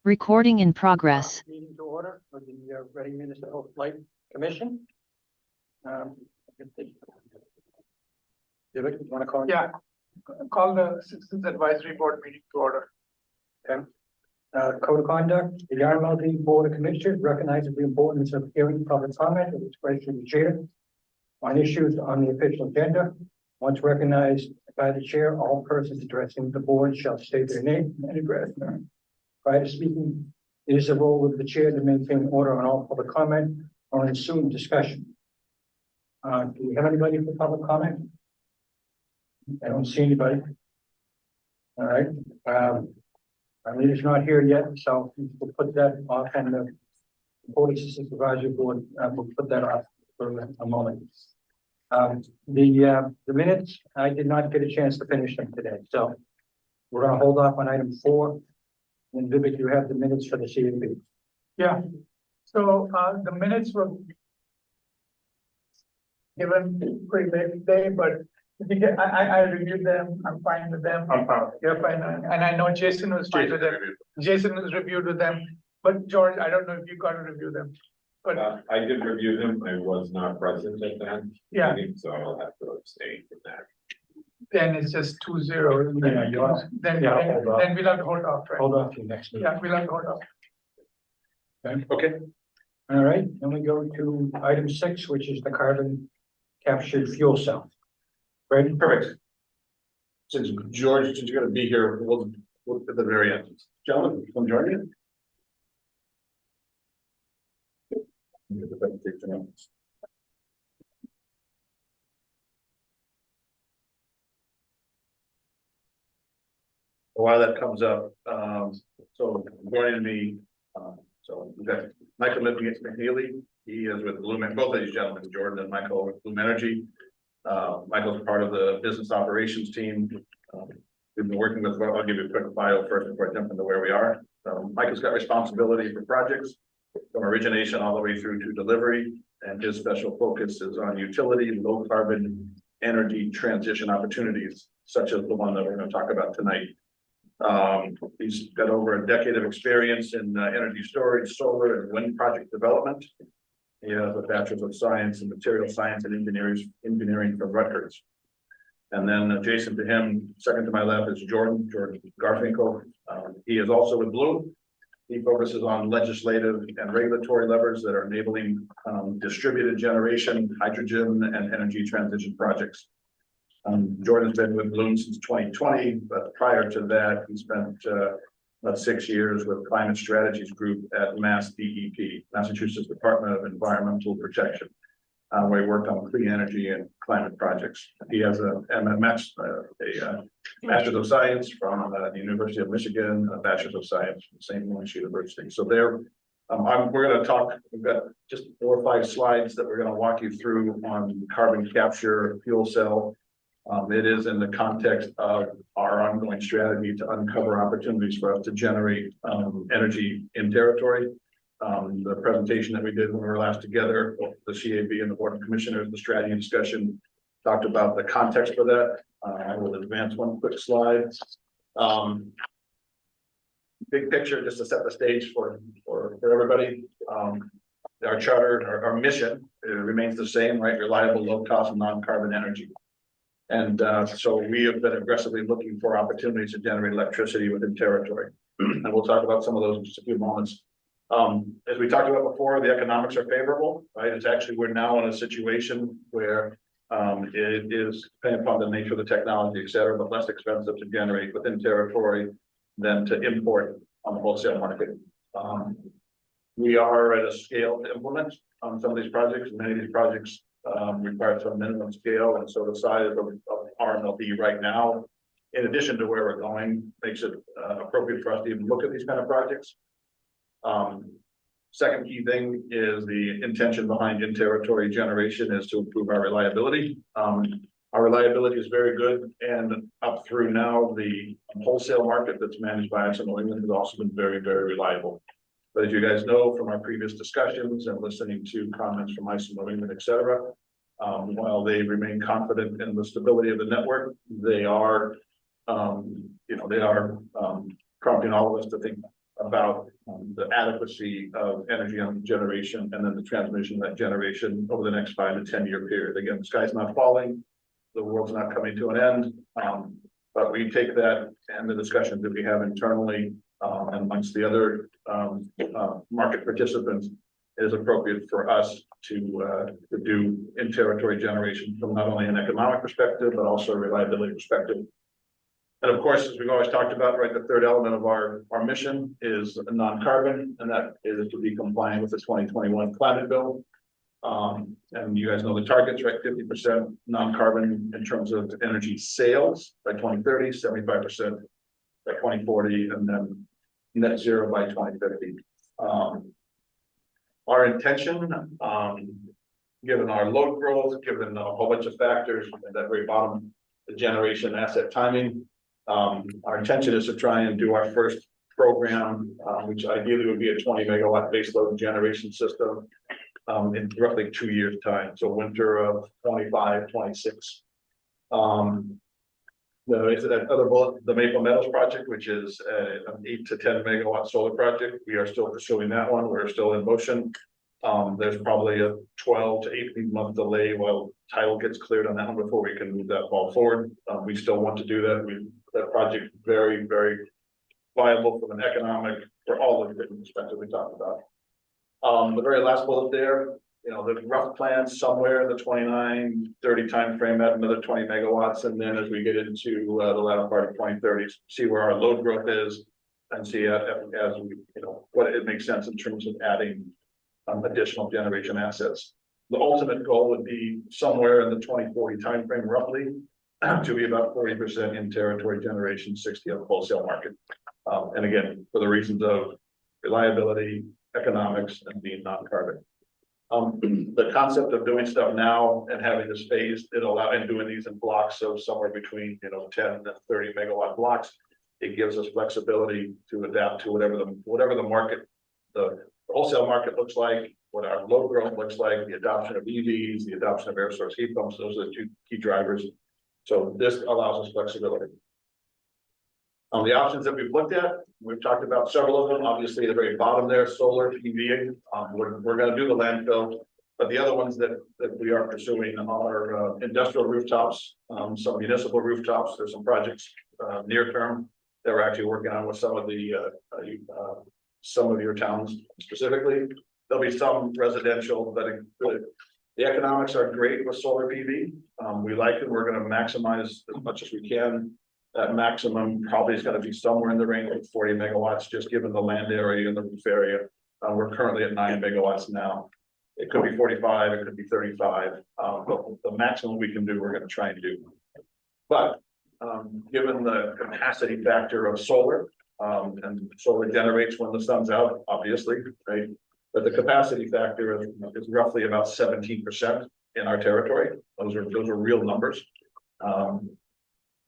Recording in progress. Meeting to order for the Reading Municipal Light Commission. David, you want to call? Yeah, call the Citizens Advisory Board meeting to order. Okay. Code of conduct. The RMLD Board of Commissioners recognizes the importance of hearing public comment and expression of the chair on issues on the official agenda. Once recognized by the chair, all persons addressing the board shall state their name and address. Prior to speaking, it is the role of the chair to maintain order on all public comment or ensuing discussion. Do we have anybody for public comment? I don't see anybody. All right. Our leader's not here yet, so we'll put that off, and the Board of Assistance Advisory Board will put that off for a moment. The minutes, I did not get a chance to finish them today, so we're going to hold off on item 4. And Vivek, you have the minutes for the CAB. Yeah, so the minutes were given pretty late today, but I reviewed them. I'm fine with them. I'm fine. You're fine, and I know Jason was fine with them. Jason was reviewed with them, but George, I don't know if you got to review them. But I did review them. I was not present at that yeah, meeting, so I'll have to abstain from that. then it's just 2-0. Yeah, you are. Then Yeah, then we'll have to hold off, right? Hold on to next meeting. Yeah, we'll have to hold off. Okay. All right. Then we go to item 6, which is the carbon captured fuel cell. Right. Perfect. Since George, since you're gonna be here, we'll at the very end. Gentlemen, come join me. While that comes up, so joining me, so we've got Michael McNeely. He is with Bloom, both of these gentlemen, Jordan and Michael, with Bloom Energy. Michael's part of the business operations team. We've been working with, well, I'll give you a quick bio first before I jump into where we are. Michael's got responsibility for projects from origination all the way through to delivery, and his special focus is on utility, low carbon energy transition opportunities, such as the one that we're going to talk about tonight. He's got over a decade of experience in energy storage, solar, and wind project development. He has a bachelor's of science in material science and engineering from Rutgers. And then adjacent to him, second to my left, is Jordan Garfinkel. He is also with Bloom. He focuses on legislative and regulatory levers that are enabling distributed generation, hydrogen, and energy transition projects. Jordan's been with Bloom since 2020, but prior to that, he spent about 6 years with Climate Strategies Group at MassDEP, Massachusetts Department of Environmental Protection, where he worked on clean energy and climate projects. He has a Master's of Science from the University of Michigan, a Bachelor's of Science from St. Louis University. So there, we're going to talk, we've got just 4 or 5 slides that we're going to walk you through on carbon capture fuel cell. It is in the context of our ongoing strategy to uncover opportunities for us to generate energy in territory. The presentation that we did when we were last together, both the CAB and the Board of Commissioners, the strategy discussion, talked about the context for that. I will advance one quick slide. Big picture, just to set the stage for everybody. Our charter, our mission, remains the same, right? Reliable, low cost, and non-carbon energy. And so we have been aggressively looking for opportunities to generate electricity within territory. And we'll talk about some of those in just a few moments. As we talked about before, the economics are favorable, right? It's actually, we're now in a situation where it is, depending upon the nature of the technology, et cetera, but less expensive to generate within territory than to import on the wholesale market. We are at a scale to implement on some of these projects. Many of these projects require some minimum scale, and so the size of RMLD right now, in addition to where we're going, makes it appropriate for us to even look at these kind of projects. Second key thing is the intention behind in-territory generation is to improve our reliability. Our reliability is very good, and up through now, the wholesale market that's managed by us in New England has also been very, very reliable. But as you guys know from our previous discussions and listening to comments from ICE in New England, et cetera, while they remain confident in the stability of the network, they are, prompting all of us to think about the adequacy of energy on generation and then the transmission of that generation over the next 5 to 10 year period. Again, the sky's not falling, the world's not coming to an end, but we take that and the discussions that we have internally and amongst the other market participants, it is appropriate for us to do in-territory generation from not only an economic perspective, but also a reliability perspective. And of course, as we've always talked about, right, the third element of our mission is non-carbon, and that is to be compliant with the 2021 climate bill. And you guys know the targets, right? 50% non-carbon in terms of energy sales by 2030, 75% by 2040, and then net zero by 2050. Our intention, given our load growth, given a whole bunch of factors at that very bottom, the generation asset timing, our intention is to try and do our first program, which ideally would be a 20 megawatt baseload generation system in roughly 2 years' time. So winter of 25, 26. That other bullet, the Maple Meadows project, which is an 8 to 10 megawatt solar project. We are still pursuing that one. We're still in motion. There's probably a 12 to 18 month delay while title gets cleared on that one before we can move that ball forward. We still want to do that. That project very, very viable from an economic, for all the different perspectives we talked about. The very last bullet there, you know, the rough plan somewhere in the 29-30 time frame at another 20 megawatts, and then as we get into the latter part of 2030, see where our load growth is, and see as we, you know, what it makes sense in terms of adding additional generation assets. The ultimate goal would be somewhere in the 2040 timeframe, roughly, to be about 40% in territory generation, 60% on the wholesale market. And again, for the reasons of reliability, economics, and being non-carbon. The concept of doing stuff now and having this phased, and doing these in blocks of somewhere between, you know, 10 and 30 megawatt blocks, it gives us flexibility to adapt to whatever the market, the wholesale market looks like, what our load growth looks like, the adoption of EVs, the adoption of air source heat pumps. Those are the two key drivers. So this allows us flexibility. The options that we've looked at, we've talked about several of them. Obviously, at the very bottom there, solar PV. We're going to do the landfill, but the other ones that we are pursuing are industrial rooftops, some municipal rooftops. There's some projects near term that we're actually working on with some of your towns specifically. There'll be some residential, but the economics are great with solar PV. We like it. We're going to maximize as much as we can. That maximum probably is going to be somewhere in the range of 40 megawatts, just given the land area and the roof area. We're currently at 9 megawatts now. It could be 45, it could be 35. But the maximum we can do, we're going to try and do. But given the capacity factor of solar, and solar generates when the sun's out, obviously, right? But the capacity factor is roughly about 17% in our territory. Those are real numbers.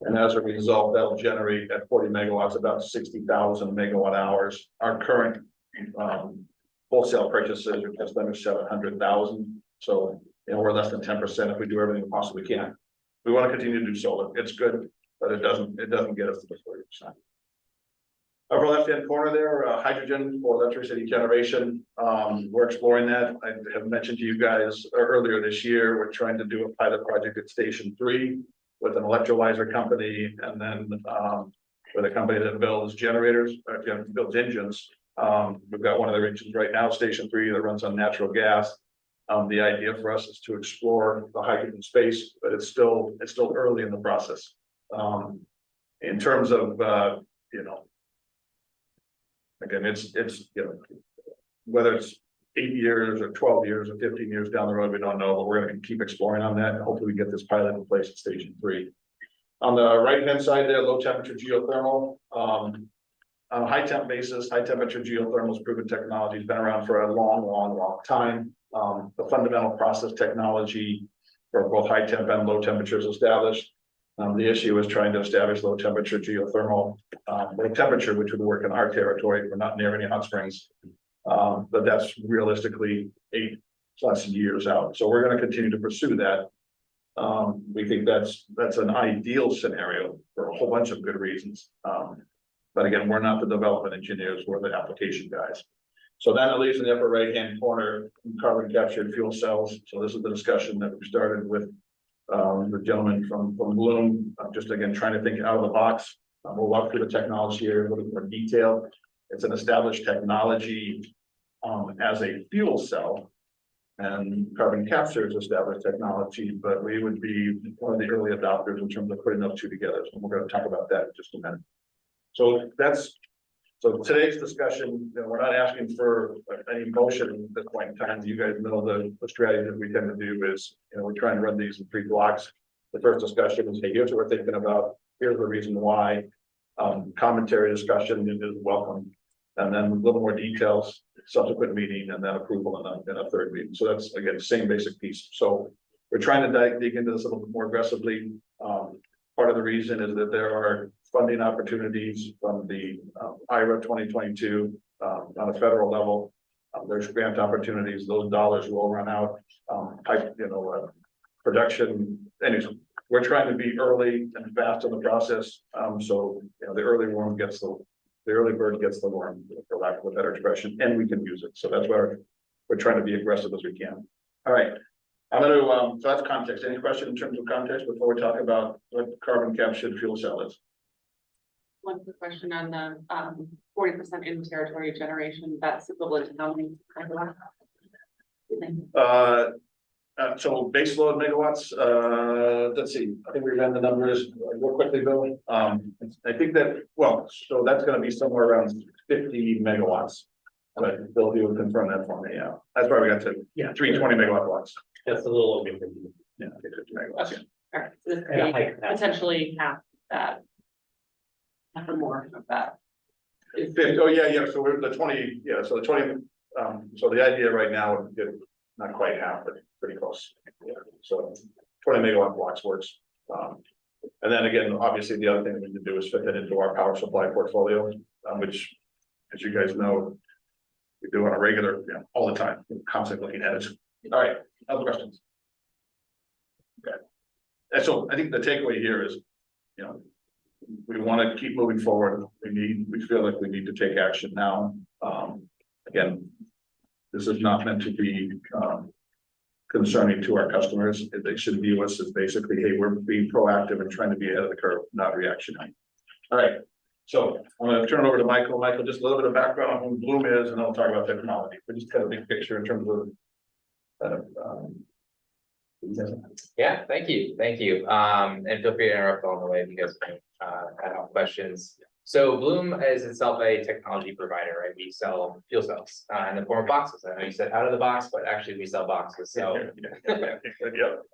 And as a result, that'll generate at 40 megawatts about 60,000 megawatt hours. Our current wholesale purchases are just under 700,000. So, you know, we're less than 10% if we do everything we possibly can. We want to continue to do solar. It's good, but it doesn't get us to the 40%. Upper left-hand corner there, hydrogen for electricity generation. We're exploring that. I have mentioned to you guys earlier this year, we're trying to do a pilot project at Station 3 with an electrolyzer company, and then with a company that builds generators, builds engines. We've got one of their engines right now, Station 3, that runs on natural gas. The idea for us is to explore the hydrogen space, but it's still early in the process. In terms of you know, again, it's you know, whether it's 8 years or 12 years or 15 years down the road, we don't know, but we're going to keep exploring on that. And hopefully we get this pilot in place at Station 3. On the right-hand side there, low temperature geothermal. On a high temp basis, high temperature geothermal is proven technology, has been around for a long time. The fundamental process technology for both high temp and low temperature is established. The issue is trying to establish low temperature geothermal, low temperature, which would work in our territory. We're not near any hot springs. But that's realistically 8+ years out. So we're going to continue to pursue that. We think that's an ideal scenario for a whole bunch of good reasons. But again, we're not the development engineers, we're the application guys. So then it leaves in the upper right-hand corner, carbon captured fuel cells. So this is the discussion that we started with the gentleman from Bloom, just again, trying to think out of the box. We'll walk through the technology here in a little more detail. It's an established technology as a fuel cell. And carbon capture is established technology, but we would be one of the early adopters in terms of putting those two together. So we're going to talk about that in just a minute. So today's discussion, we're not asking for any motion at this point in time. You guys know the strategy that we tend to do is, we try and run these in 3 blocks. The first discussion is, hey, here's what we're thinking about. Here's the reason why. Commentary discussion is welcome. And then a little more details, subsequent meeting, and then approval in a third meeting. So that's, again, same basic piece. So we're trying to dig into this a little bit more aggressively. Part of the reason is that there are funding opportunities from the IRA 2022 on a federal level. There's grant opportunities; those dollars will run out. Production. Anyways, we're trying to be early and fast in the process. So the early bird gets the worm, for lack of a better expression, and we can use it. So that's where we're trying to be aggressive as we can. All right. I'm going to, so that's context. Any question in terms of context before we talk about what carbon captured fuel cell is? One quick question on the 40% in territory generation. That's equivalent to how many megawatts? So base load megawatts, let's see, I think we ran the numbers real quickly, Bill. I think that, so that's going to be somewhere around 50 megawatts. But Bill, you would confirm that for me. Yeah, that's why we got to 320 megawatt blocks. That's a little over 50. Yeah, 50 megawatts. Okay. All right. So this Yeah, could be like that. potentially half that. Half or more of that. Oh, yeah. So we're the 20, so the 20, so the idea right now would get not quite half, but pretty close. Yeah, so 20 megawatt blocks works. And then again, obviously, the other thing that we need to do is fit that into our power supply portfolio, which, as you guys know, we do on a regular, all the time, constantly looking at it. All right, other questions? Okay. And so I think the takeaway here is, we want to keep moving forward. We feel like we need to take action now. Again, this is not meant to be concerning to our customers. They should view us as basically, hey, we're being proactive and trying to be ahead of the curve, not reactionary. All right. So I'm going to turn it over to Michael. Michael, just a little bit of background on who Bloom is, and then I'll talk about technology. But just kind of big picture in terms of Yeah, thank you. And feel free to interrupt along the way if you guys have questions. So Bloom is itself a technology provider, right? We sell fuel cells in the form of boxes. I know you said out of the box, but actually we sell boxes. So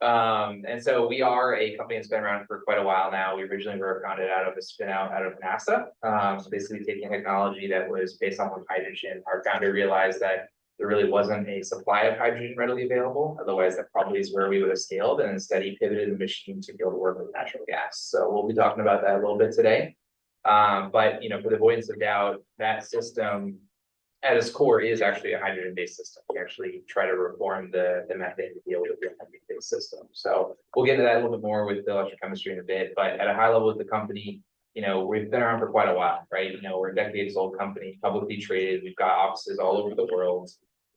and so we are a company that's been around for quite a while now. We originally were founded out of a spin out of NASA. So basically taking technology that was based on hydrogen. Our founder realized that there really wasn't a supply of hydrogen readily available. Otherwise, that probably is where we would have scaled, and instead he pivoted the machine to be able to work with natural gas. So we'll be talking about that a little bit today. But for the avoidance of doubt, that system at its core is actually a hydrogen-based system. We actually try to reform the methane to be able to be a hydrogen-based system. So we'll get into that a little bit more with the electrochemistry in a bit. But at a high level with the company, we've been around for quite a while, right? We're a decades-old company, publicly traded. We've got offices all over the world.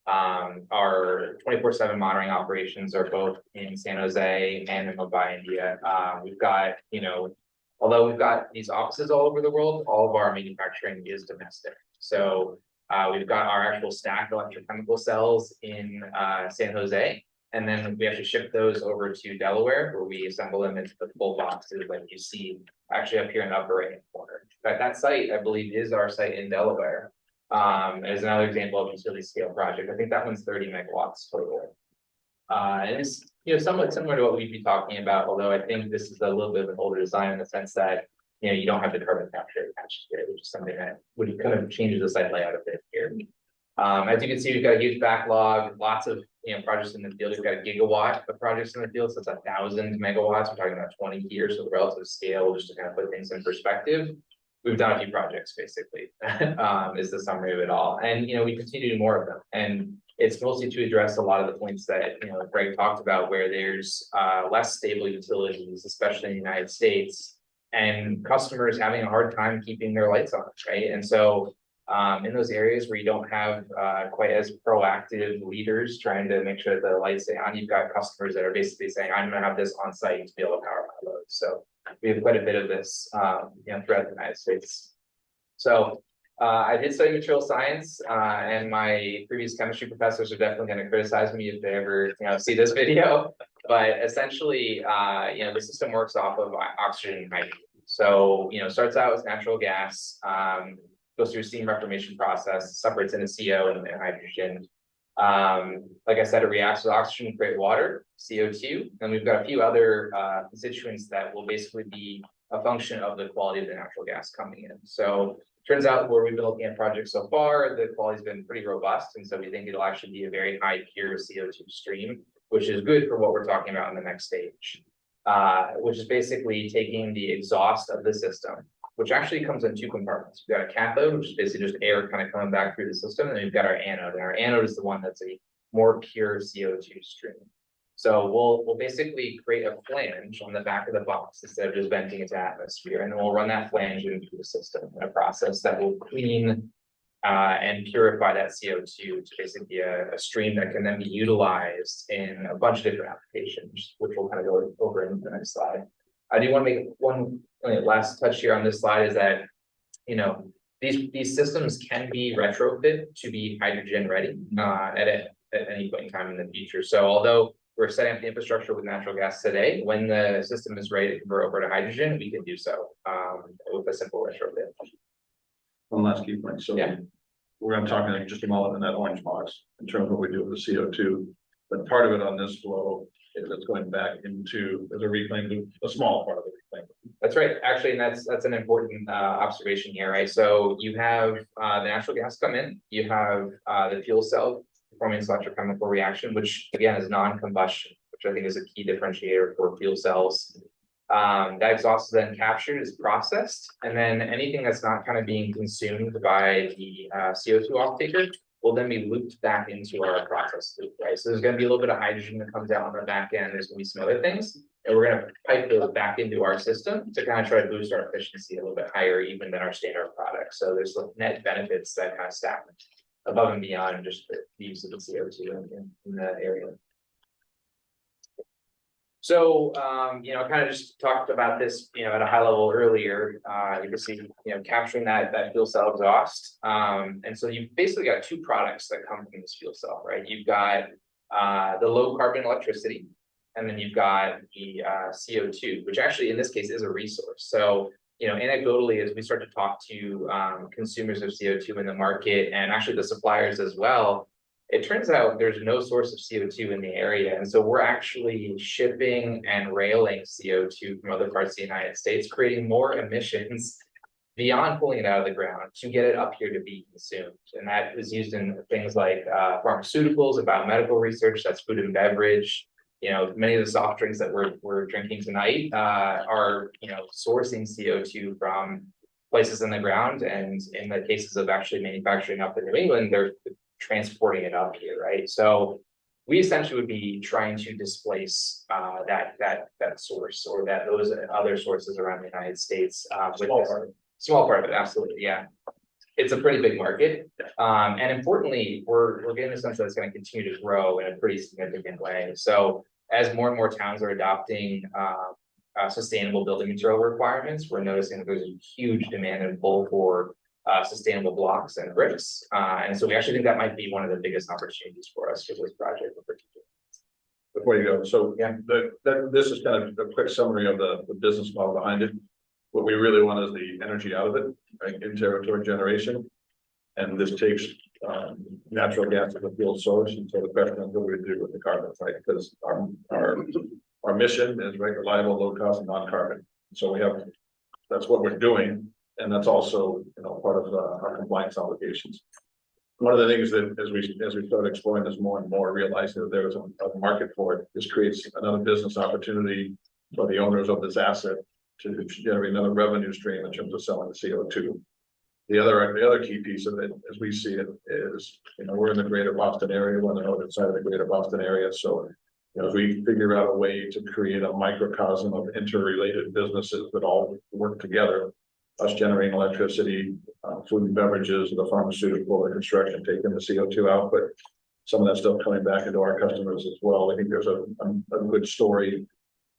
Our 24/7 monitoring operations are both in San Jose and in Mumbai, India. We've got, although we've got these offices all over the world, all of our manufacturing is domestic. So we've got our actual stacked electrochemical cells in San Jose, and then we actually ship those over to Delaware, where we assemble them into the full boxes like you see actually up here in the upper right hand corner. In fact, that site, I believe, is our site in Delaware. As another example of a utility scale project. I think that one's 30 megawatts total. And it's somewhat similar to what we'd be talking about, although I think this is a little bit of an older design in the sense that you don't have the carbon capture attached to it, which is something that would kind of change the site layout a bit here. As you can see, we've got a huge backlog, lots of projects in the field. We've got a gigawatt of projects in the field, so it's 1,000 megawatts. We're talking about 20 here, so the relative scale, just to kind of put things in perspective. We've done a few projects, basically, is the summary of it all. And, we continue to do more of them. And it's mostly to address a lot of the points that, Greg talked about, where there's less stable utilities, especially in the United States. and customers having a hard time keeping their lights on, right? And so in those areas where you don't have quite as proactive leaders trying to make sure that the lights stay on, you've got customers that are basically saying, I'm gonna have this on site to be able to power my load. So we have quite a bit of this, throughout the United States. So I did study material science, and my previous chemistry professors are definitely going to criticize me if they ever, see this video. But essentially, the system works off of oxygen and hydrogen. So, starts out with natural gas, goes through a steam reformation process, separates into CO and hydrogen. Like I said, it reacts with oxygen to create water, CO2, and we've got a few other constituents that will basically be a function of the quality of the natural gas coming in. So turns out where we've been looking at projects so far, the quality's been pretty robust, and so we think it'll actually be a very high pure CO2 stream, which is good for what we're talking about in the next stage, which is basically taking the exhaust of the system, which actually comes in two compartments. We've got a cathode, which is basically just air kind of coming back through the system, and then we've got our anode, and our anode is the one that's a more pure CO2 stream. So we'll basically create a flange on the back of the box instead of just venting into atmosphere, and then we'll run that flange into the system in a process that will clean and purify that CO2 to basically be a stream that can then be utilized in a bunch of different applications, which we'll kind of go over in the next slide. I do want to make one last touch here on this slide is that, these systems can be retrofit to be hydrogen ready at any point in time in the future. So although we're setting up the infrastructure with natural gas today, when the system is ready to convert over to hydrogen, we can do so with a simple retrofit. One last key point. So Yeah. we're going to talk in just a moment in that orange box in terms of what we do with the CO2. But part of it on this flow is it's going back into as a reclaim loop, a small part of the reclaim loop. That's right. Actually, and that's an important observation here, right? So you have the natural gas come in, you have the fuel cell performing this electrochemical reaction, which again is non-combustion, which I think is a key differentiator for fuel cells. That exhaust is then captured, is processed, and then anything that's not kind of being consumed by the CO2 off-taker will then be looped back into our process loop, right? So there's going to be a little bit of hydrogen that comes out on the back end. There's going to be some other things, and we're going to pipe those back into our system to kind of try to boost our efficiency a little bit higher even than our standard product. So there's net benefits that kind of stack above and beyond just the use of the CO2 in that area. So, kind of just talked about this, at a high level earlier. You can see, capturing that fuel cell exhaust. And so you've basically got two products that come from this fuel cell, right? You've got the low carbon electricity, and then you've got the CO2, which actually in this case is a resource. So, anecdotally, as we start to talk to consumers of CO2 in the market, and actually the suppliers as well, it turns out there's no source of CO2 in the area. And so we're actually shipping and railing CO2 from other parts of the United States, creating more emissions beyond pulling it out of the ground to get it up here to be consumed. And that is used in things like pharmaceuticals and biomedical research, that's food and beverage. Many of the soft drinks that we're drinking tonight are, sourcing CO2 from places in the ground. And in the cases of actually manufacturing up in New England, they're transporting it up here, right? So we essentially would be trying to displace that source or those other sources around the United States. Small part of it, absolutely, yeah. It's a pretty big market, and importantly, we're getting the sense that it's going to continue to grow in a pretty significant way. So as more and more towns are adopting sustainable building material requirements, we're noticing that there's a huge demand and pull for sustainable blocks and bricks. And so we actually think that might be one of the biggest opportunities for us for this project in particular. Before you go, so yeah, this is kind of a quick summary of the business model behind it. What we really want is the energy out of it, right, in territory generation. And this takes natural gas as a fuel source. And so the question is what do we do with the carbon, right? Because our mission is reliable, low cost, non-carbon. So that's what we're doing. And that's also, part of our compliance obligations. One of the things that as we start exploring this more and more, realizing that there's a market for it, this creates another business opportunity for the owners of this asset to generate another revenue stream in terms of selling the CO2. The other key piece of it, as we see it, is we're in the greater Boston area, we're on the northern side of the greater Boston area. So as we figure out a way to create a microcosm of interrelated businesses that all work together, us generating electricity, food and beverages, the pharmaceutical, the construction, taking the CO2 output, some of that stuff coming back into our customers as well. I think there's a good story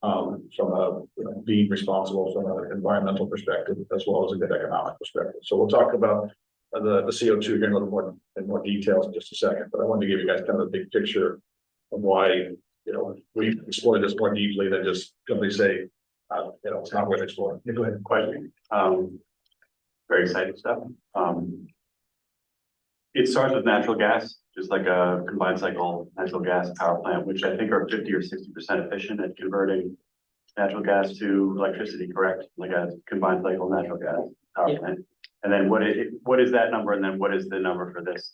from a being responsible from an environmental perspective as well as a good economic perspective. So we'll talk about the CO2 here in a little more in more details in just a second, but I wanted to give you guys kind of a big picture of why we explore this more deeply than just simply say it's not worth exploring. Yeah, go ahead. Question. Very exciting stuff. It starts with natural gas, just like a combined cycle natural gas power plant, which I think are 50 or 60% efficient at converting natural gas to electricity, correct? Like a combined cycle natural gas power plant. And then what is that number? And then what is the number for this?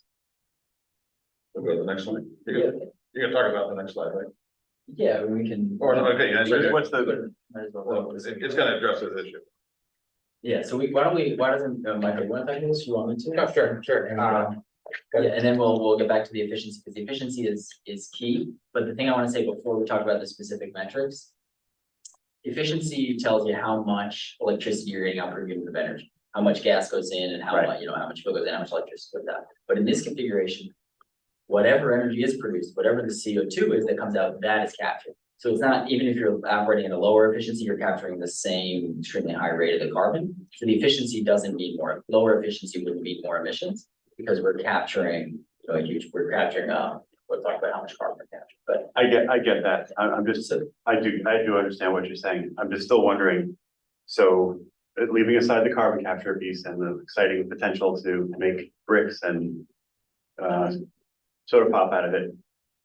We'll go to the next slide. You're gonna talk about the next slide, right? Yeah, we can. Or okay, What's the? well, it's gonna address this issue. Yeah, so why doesn't, Michael, you want to talk to this? You want me to? No, sure. Yeah, and then we'll get back to the efficiency, because the efficiency is key, but the thing I want to say before we talk about the specific metrics. Efficiency tells you how much electricity you're getting out per unit of energy, how much gas goes in and how Right. much, how much fuel goes in, how much electricity goes out. But in this configuration, whatever energy is produced, whatever the CO2 is that comes out, that is captured. So it's not, even if you're operating at a lower efficiency, you're capturing the same extremely high rate of the carbon. So the efficiency doesn't mean more, lower efficiency wouldn't mean more emissions, because we're capturing, we'll talk about how much carbon we're capturing, but. I get that. I'm just, I do understand what you're saying. I'm just still wondering. So leaving aside the carbon capture piece and the exciting potential to make bricks and soda pop out of it,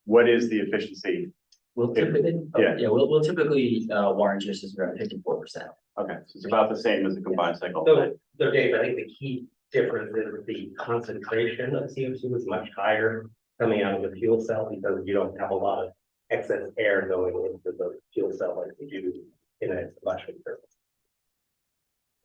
what is the efficiency? We'll typically, we'll typically warrant your system around 54%. Okay, so it's about the same as the combined cycle. So Dave, I think the key difference is the concentration of CO2 is much higher coming out of the fuel cell, because you don't have a lot of excess air going into the fuel cell like you do in a combustion turbine.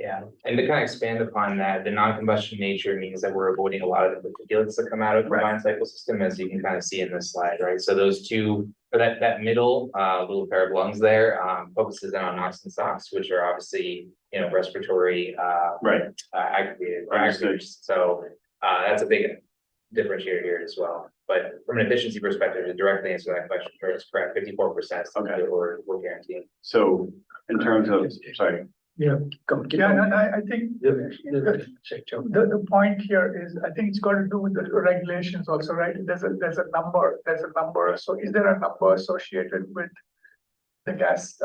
Yeah, and to kind of expand upon that, the non-combustion nature means that we're avoiding a lot of the particulates that come out of the combined cycle system, as you can kind of see in this slide, right? So those two, or that middle little pair of lungs there focuses in on NOx and SOx, which are obviously respiratory aggregators. So that's a big differentiator here as well. But from an efficiency perspective, to directly answer that question, it's correct. 54% is something that we're guaranteeing. So in terms of, sorry. I think the point here is, I think it's got to do with the regulations also, right? There's a number. So is there a number associated with the gas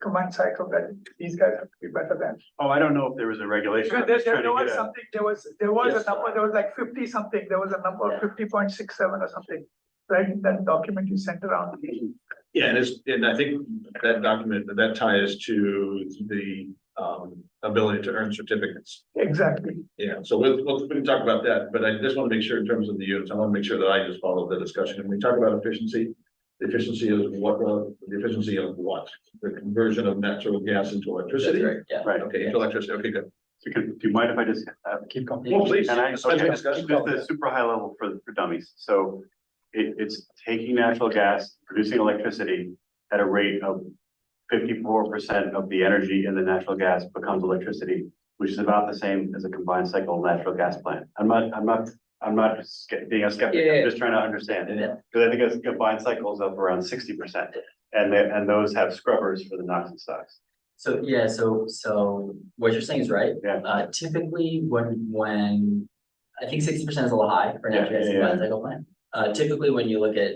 combined cycle that these guys have to be better than? Oh, I don't know if there was a regulation. I'm just trying to get a- There was a number, there was like 50 something, there was a number 50.67 or something, right? In that document you sent around. Yeah, and I think that document, that ties to the ability to earn certificates. Exactly. Yeah, so we can talk about that, but I just want to make sure in terms of the units, I want to make sure that I just follow the discussion. When we talk about efficiency, the efficiency is what, the efficiency of what? The conversion of natural gas into electricity? That's right, yeah. Right. Okay, into electricity, okay, good. So do you mind if I just Keep going. Well, please. Can I? Let's have a Okay. discussion. Just the super high level for dummies. So it's taking natural gas, producing electricity at a rate of 54% of the energy in the natural gas becomes electricity, which is about the same as a combined cycle natural gas plant. I'm not being a skeptic. Yeah. I'm just trying to understand. Because I think a combined cycle is up around 60%. And those have scrubbers for the NOx and SOx. So, yeah, so what you're saying is right. Yeah. Typically when I think 60% is a little high for natural gas combined cycle plant. Typically when you look at,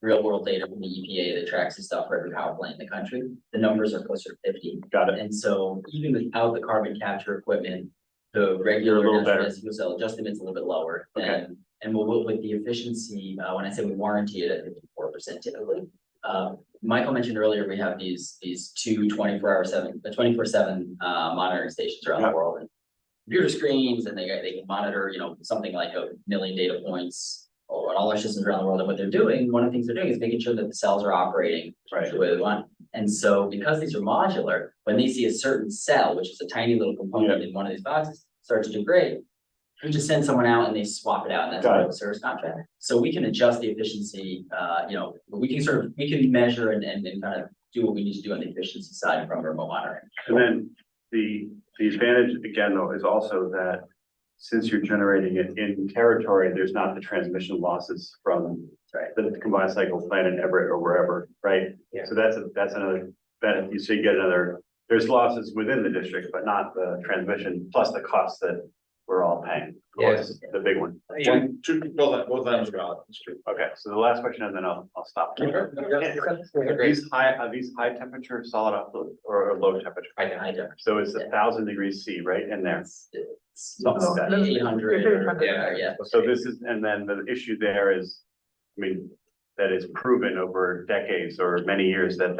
real world data from the EPA that tracks the stuff for every power plant in the country, the numbers are closer to 50. Got it. And so even without the carbon capture equipment, the regular little natural better. gas fuel cell adjustment's a little bit lower. Okay. And with the efficiency, when I say we warranty it at 54% typically. Michael mentioned earlier, we have these two 24/7 monitoring stations around the world, and computer screens, and they can monitor, something like 1 million data points on all our systems around the world. And what they're doing, one of the things they're doing is making sure that the cells are operating the way they want. And so because these are modular, when they see a certain cell, which is a tiny little component in one of these boxes, starts to degrade, we just send someone out and they swap it out, and that's Got part it. of the service contract. So we can adjust the efficiency, we can measure and kind of do what we need to do on the efficiency side from remote monitoring. And then the advantage again, though, is also that since you're generating it in territory, there's not the transmission losses from the combined cycle plant in Everett or wherever, right? Yeah. So that's another benefit. So you get another, there's losses within the district, but not the transmission plus the costs that we're all paying. Yes. The big one. Both items are valid. It's true. Okay, so the last question, and then I'll stop. Sure. Are these high temperature solid oxide or low temperature? I don't. So it's 1,000 degrees C right in there. It's No, 800 or, yeah. So this is, and then the issue there is, I mean, that is proven over decades or many years that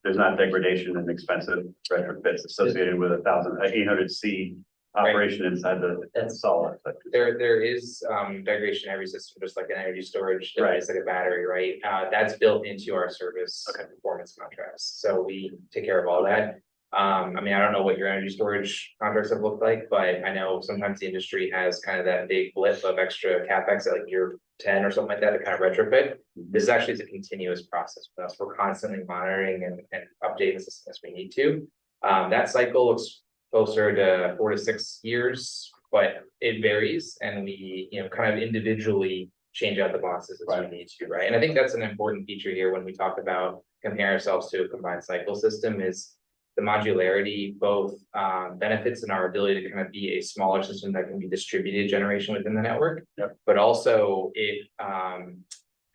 there's not degradation and expensive retrofits associated with 800C operation inside the solid. There is degradation in every system, just like an energy storage device, like a battery, right? That's built into our service performance contracts. So we take care of all that. I mean, I don't know what your energy storage contracts have looked like, but I know sometimes the industry has kind of that big blip of extra CapEx at like year 10 or something like that to kind of retrofit. This is actually a continuous process for us. We're constantly monitoring and updating the system as we need to. That cycle looks closer to 4 to 6 years, but it varies, and we, kind of individually change out the boxes as we need to, right? And I think that's an important feature here when we talk about comparing ourselves to a combined cycle system is the modularity, both benefits in our ability to kind of be a smaller system that can be distributed generation within the network, but also it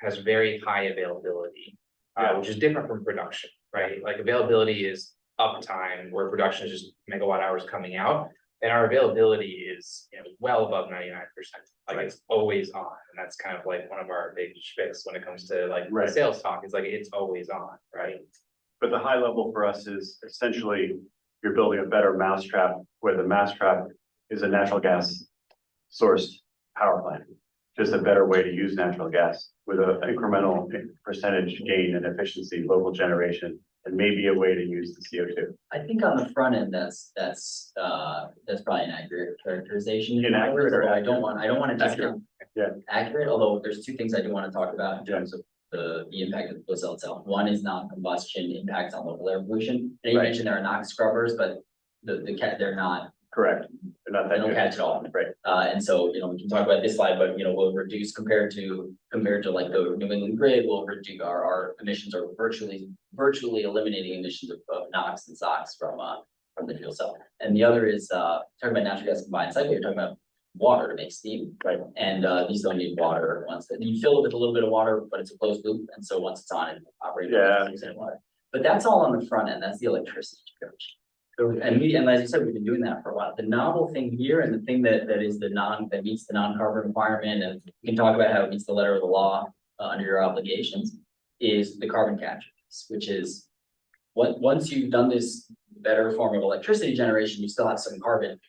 has very high availability, which is different from production, right? Like availability is uptime, where production is just megawatt hours coming out, and our availability is well above 99%. Like it's always on, and that's kind of like one of our big shticks when it comes to like the sales talk. It's like it's always on, right? But the high level for us is essentially you're building a better mousetrap where the mousetrap is a natural gas sourced power plant. Just a better way to use natural gas with an incremental percentage gain in efficiency, local generation, and maybe a way to use the CO2. I think on the front end, that's probably an accurate characterization. Inaccurate or I don't want to discount. Yeah. Accurate, although there's two things I do want to talk about in terms of the impact of the fuel cell itself. One is non-combustion impacts on local air pollution. And you mentioned there are NOx scrubbers, but they're not. Correct. They're not that They don't good. catch it all. Right. And so, we can talk about this slide, but, we'll reduce compared to like the New England grid, we'll reduce our emissions are virtually eliminating emissions of NOx and SOx from the fuel cell. And the other is, talking about natural gas combined cycle, you're talking about water to make steam. Right. And, these don't need water you fill it with a little bit of water, but it's a closed loop. And so once it's on, it operates with water. But that's all on the front end. That's the electricity generation. So, and as you said, we've been doing that for a while. The novel thing here, and the thing that meets the non-carbon requirement, and we can talk about how it meets the letter of the law under your obligations, is the carbon capture, which is once you've done this better form of electricity generation, you still have some carbon.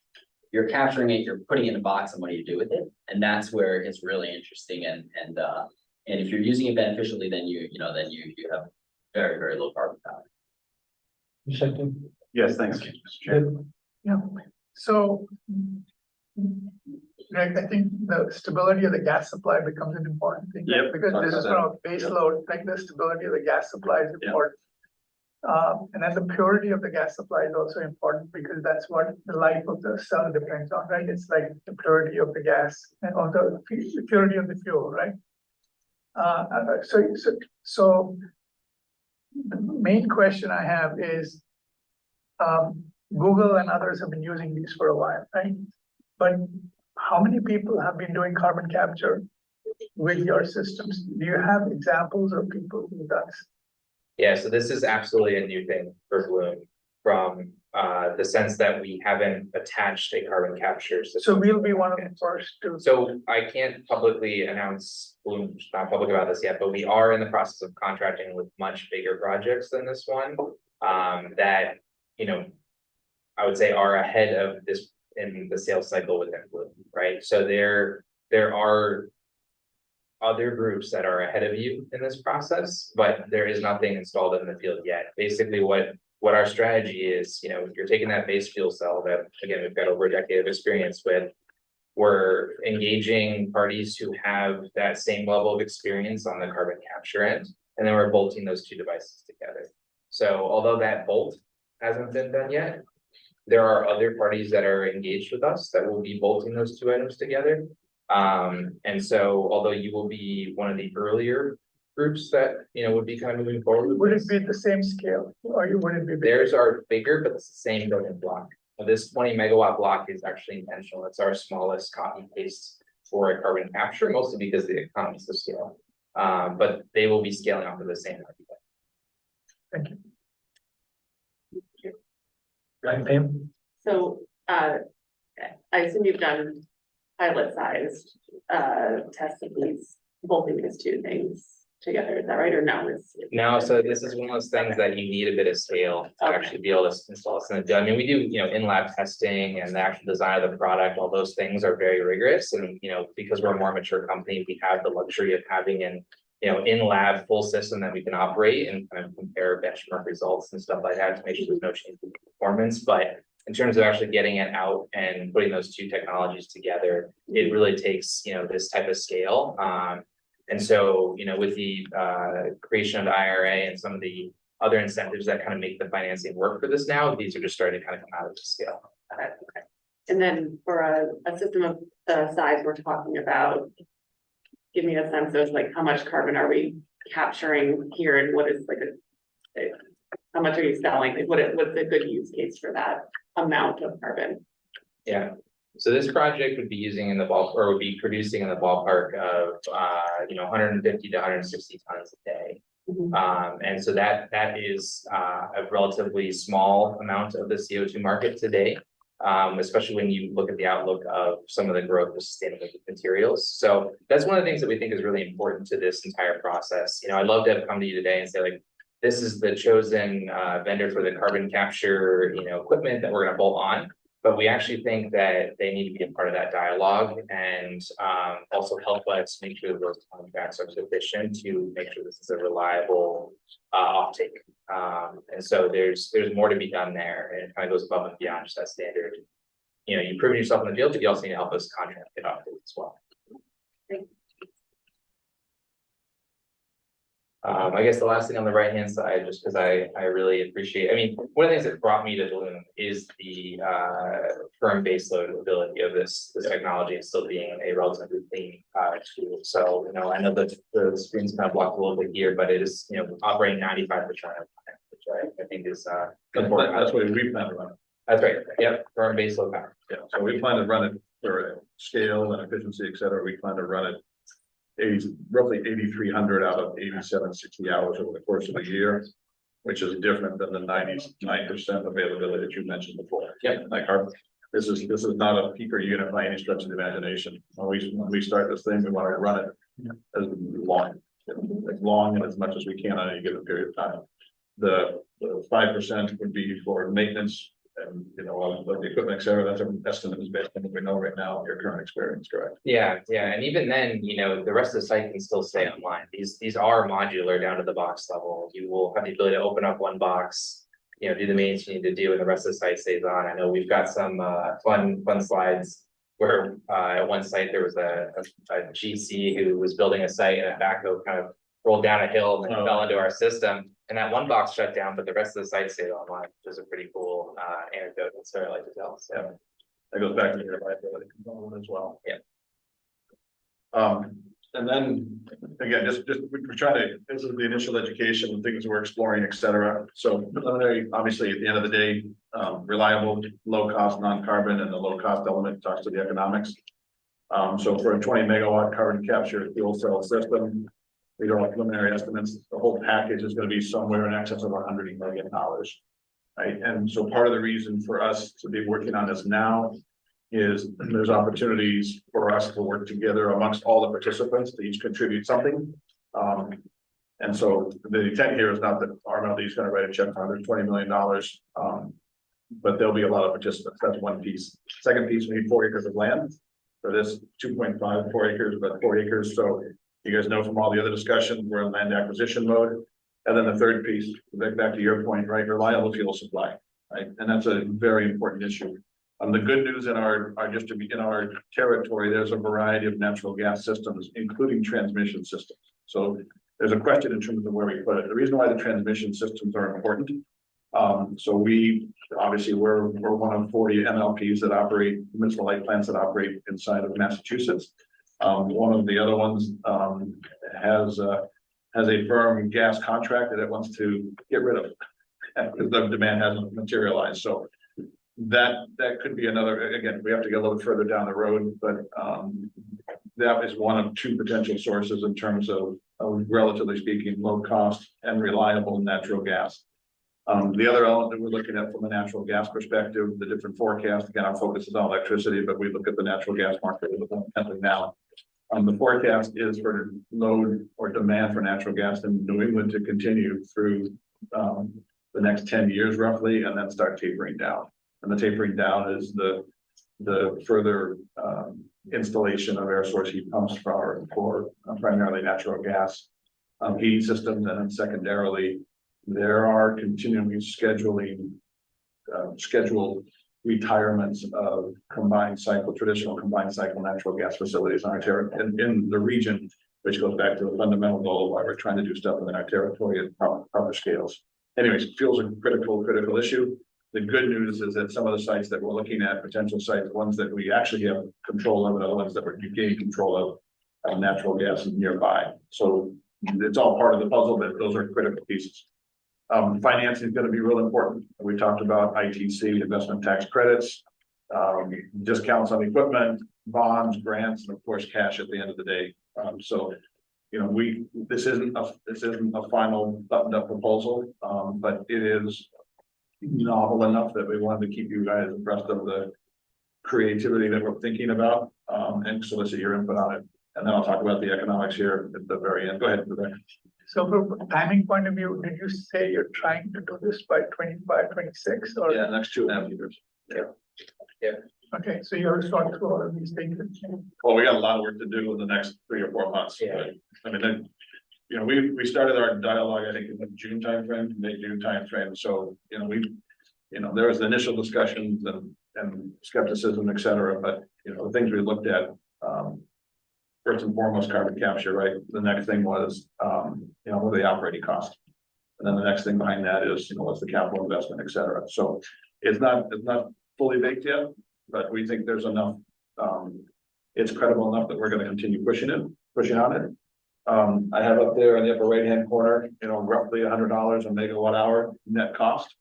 You're capturing it, you're putting it in a box, and what do you do with it? And that's where it's really interesting. And if you're using it beneficially, then you have very, very low carbon power. Yes, thanks. Mr. Chair. Yeah, so. Greg, I think the stability of the gas supply becomes an important thing. Yep. Because this is from a base load, like the stability of the gas supply is important. And then the purity of the gas supply is also important because that's what the life of the cell depends on, right? It's like the purity of the gas and or the purity of the fuel, right? So the main question I have is, Google and others have been using these for a while, right? But how many people have been doing carbon capture with your systems? Do you have examples of people who does? Yeah, so this is absolutely a new thing for Bloom from the sense that we haven't attached a carbon capture system. So we'll be one of the first to. So I can't publicly announce, Bloom's not public about this yet, but we are in the process of contracting with much bigger projects than this one. That, I would say are ahead of this in the sales cycle within Bloom, right? So there are other groups that are ahead of you in this process, but there is nothing installed in the field yet. Basically what our strategy is, you're taking that base fuel cell that, again, we've got over a decade of experience with, we're engaging parties who have that same level of experience on the carbon capture end, and then we're bolting those two devices together. So although that bolt hasn't been done yet, there are other parties that are engaged with us that will be bolting those two items together. And so although you will be one of the earlier groups that, would be kind of moving forward. Would it be the same scale or would it be? Bigger? Theirs are bigger, but it's the same building block. This 20 megawatt block is actually intentional. It's our smallest copy paste for a carbon capture, mostly because of the economies of scale. But they will be scaling off of the same idea. Thank you. Right, Pam? So, I assume you've done pilot sized, tests of these, bolting these two things together, is that right, or no? No, so this is one of those things that you need a bit of scale to Okay. actually be able to install this. I mean, we do, in-lab testing and the actual design of the product, all those things are very rigorous. And, because we're a more mature company, we have the luxury of having an, in-lab full system that we can operate and kind of compare benchmark results and stuff like that to make sure there's no change in performance. But in terms of actually getting it out and putting those two technologies together, it really takes, this type of scale. And so, with the creation of the IRA and some of the other incentives that kind of make the financing work for this now, these are just starting to kind of come out of the scale. Okay. And then for a system of the size we're talking about, give me a sense of like how much carbon are we capturing here and what is like how much are you selling? Like what's a good use case for that amount of carbon? Yeah. So this project would be using in the ball, or would be producing in the ballpark of, 150 to 160 tons a day. And so that is a relatively small amount of the CO2 market today, especially when you look at the outlook of some of the growth of sustainable materials. So that's one of the things that we think is really important to this entire process. I'd love to have come to you today and say like, this is the chosen vendor for the carbon capture, equipment that we're going to bolt on. But we actually think that they need to be a part of that dialogue and also help us make sure that those contracts are sufficient to make sure this is a reliable offtake. And so there's more to be done there, and it kind of goes above and beyond just that standard. You've proven yourself in the field, but you also need to help us contract it offtake as well. I guess the last thing on the right hand side, just because I really appreciate, one of the things that brought me to Bloom is the firm baseload ability of this technology and still being a relatively clean tool. So, I know that the screen's kind of blocked a little bit here, but it is, operating 95% of the time, which I think is important. That's what we plan to run it. That's right. Yep. Firm baseload power. Yeah, so we plan to run it for scale and efficiency, et cetera. We plan to run it roughly 8,300 out of 8,760 hours over the course of a year, which is different than the 99% availability that you mentioned before. Yep. Like this is not a peaker unit by any stretch of the imagination. When we start this thing, we want to run it as long and as much as we can on any given period of time. The 5% would be for maintenance and, of the equipment, et cetera. That's an estimate is based on what we know right now, your current experience, correct? Yeah, and even then, the rest of the site can still stay online. These are modular down to the box level. You will have the ability to open up one box, do the maintenance you need to do, and the rest of the site stays on. I know we've got some fun slides where at one site there was a GC who was building a site and a backhoe kind of rolled down a hill and then fell into our system. And that one box shut down, but the rest of the site stayed online, which is a pretty cool anecdote and story I like to tell. So that goes back to your liability component as well. Yeah. And then again, just we're trying to, this is the initial education and things we're exploring, et cetera. So preliminary, obviously, at the end of the day, reliable, low cost, non-carbon, and the low cost element talks to the economics. So for a 20 megawatt carbon capture fuel cell system, we don't have preliminary estimates. The whole package is going to be somewhere in excess of $100 million, right? And so part of the reason for us to be working on this now is there's opportunities for us to work together amongst all the participants to each contribute something. And so the intent here is not that RMLD is going to write a check for $120 million, but there'll be a lot of participants. That's one piece. Second piece, we need 4 acres of land for this 2.5, 4 acres, but 4 acres. So you guys know from all the other discussions, we're in land acquisition mode. And then the third piece, back to your point, right? Reliable fuel supply, right? And that's a very important issue. The good news in our in our territory, there's a variety of natural gas systems, including transmission systems. So there's a question in terms of where we put it. The reason why the transmission systems are important. So we're one of 40 MLPs that operate, municipal light plants that operate inside of Massachusetts. One of the other ones has a firm gas contract that it wants to get rid of because the demand hasn't materialized. So that could be another, again, we have to get a little further down the road, but that is one of two potential sources in terms of relatively speaking, low cost and reliable natural gas. The other element that we're looking at from a natural gas perspective, the different forecasts, again, our focus is on electricity, but we look at the natural gas market now. The forecast is for load or demand for natural gas in New England to continue through the next 10 years roughly, and then start tapering down. And the tapering down is the further installation of air source heat pumps for primarily natural gas heating systems, and then secondarily, there are continuing scheduled retirements of traditional combined cycle natural gas facilities on our territory in the region, which goes back to the fundamental goal of why we're trying to do stuff within our territory at proper scales. Anyways, fuel's a critical issue. The good news is that some of the sites that we're looking at, potential sites, ones that we actually have control of, and other ones that we're gaining control of natural gas nearby. So it's all part of the puzzle, but those are critical pieces. Financing is going to be real important. We talked about ITC, investment tax credits, discounts on equipment, bonds, grants, and of course, cash at the end of the day. So, this isn't a final buttoned up proposal, but it is novel enough that we wanted to keep you guys abreast of the creativity that we're thinking about, and solicit your input on it. And then I'll talk about the economics here at the very end. Go ahead, Vivek. So from a timing point of view, did you say you're trying to do this by 25, 26 or? Yeah, next 2.5 years. Yeah. Okay, so you're sorting through all of these things. Well, we got a lot of work to do in the next 3 or 4 months. Yeah. I mean, we started our dialogue, I think, in the June timeframe, May-June timeframe. So, there was the initial discussions and skepticism, et cetera. But, the things we looked at, first and foremost, carbon capture, right? The next thing was, what are the operating costs? And then the next thing behind that is, what's the capital investment, et cetera. So it's not fully baked yet, but we think there's enough, it's credible enough that we're going to continue pushing on it. I have up there in the upper right-hand corner, roughly $100 a megawatt hour net cost.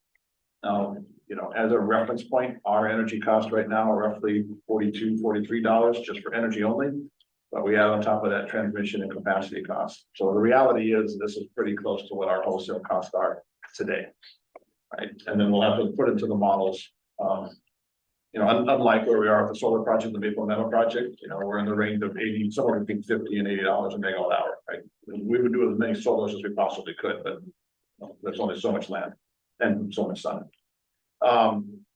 Now, as a reference point, our energy costs right now are roughly $42, $43 just for energy only. But we have on top of that transmission and capacity costs. So the reality is this is pretty close to what our wholesale costs are today. Right. And then we'll have to put into the models, unlike where we are with the solar project, the Maple Meadow project, we're in the range of 80, somewhere between $50 and $80 a megawatt hour. Right. We would do as many solars as we possibly could, but there's only so much land and so much sun.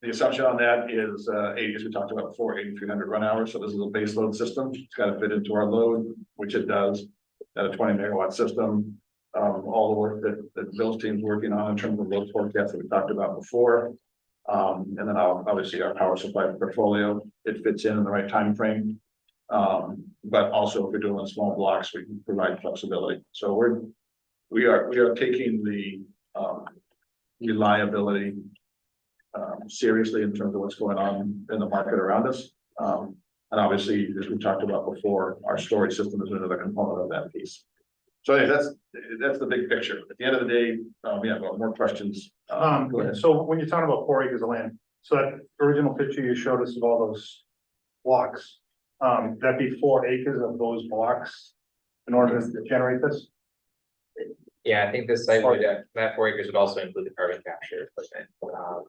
The assumption on that is, as we talked about before, 8,300 run hours. So this is a base load system. It's got to fit into our load, which it does at a 20 megawatt system. All the work that Bill's team's working on in terms of load forecasts that we talked about before. And then obviously our power supply portfolio, it fits in the right time frame. But also if we're doing small blocks, we can provide flexibility. So we are taking the reliability seriously in terms of what's going on in the market around us. And obviously, as we talked about before, our storage system is another component of that piece. So that's the big picture. At the end of the day, more questions. Go ahead. So when you're talking about 4 acres of land, so that original picture you showed us of all those blocks, that'd be 4 acres of those blocks in order to generate this? Yeah, I think this site would, that 4 acres would also include the carbon capture equipment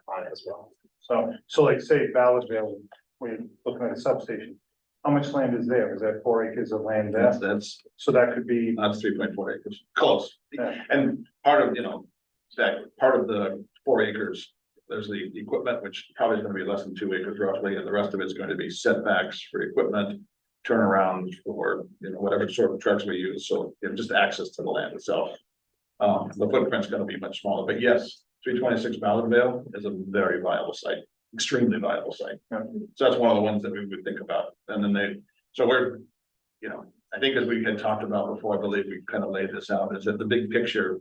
on it as well. So like say Ballardville, when you're looking at a substation, how much land is there? Is that 4 acres of land there? That's So that could be, 3.4 acres, close. Yeah. And part of the 4 acres, there's the equipment, which probably is going to be less than 2 acres roughly, and the rest of it's going to be setbacks for equipment, turnarounds for whatever sort of trucks we use. So just access to the land itself. The footprint's going to be much smaller, but yes, 326 Ballardvale is a very viable site. extremely viable site. So that's one of the ones that we would think about, and then so we're, you know, I think as we had talked about before, I believe we kind of laid this out, is that the big picture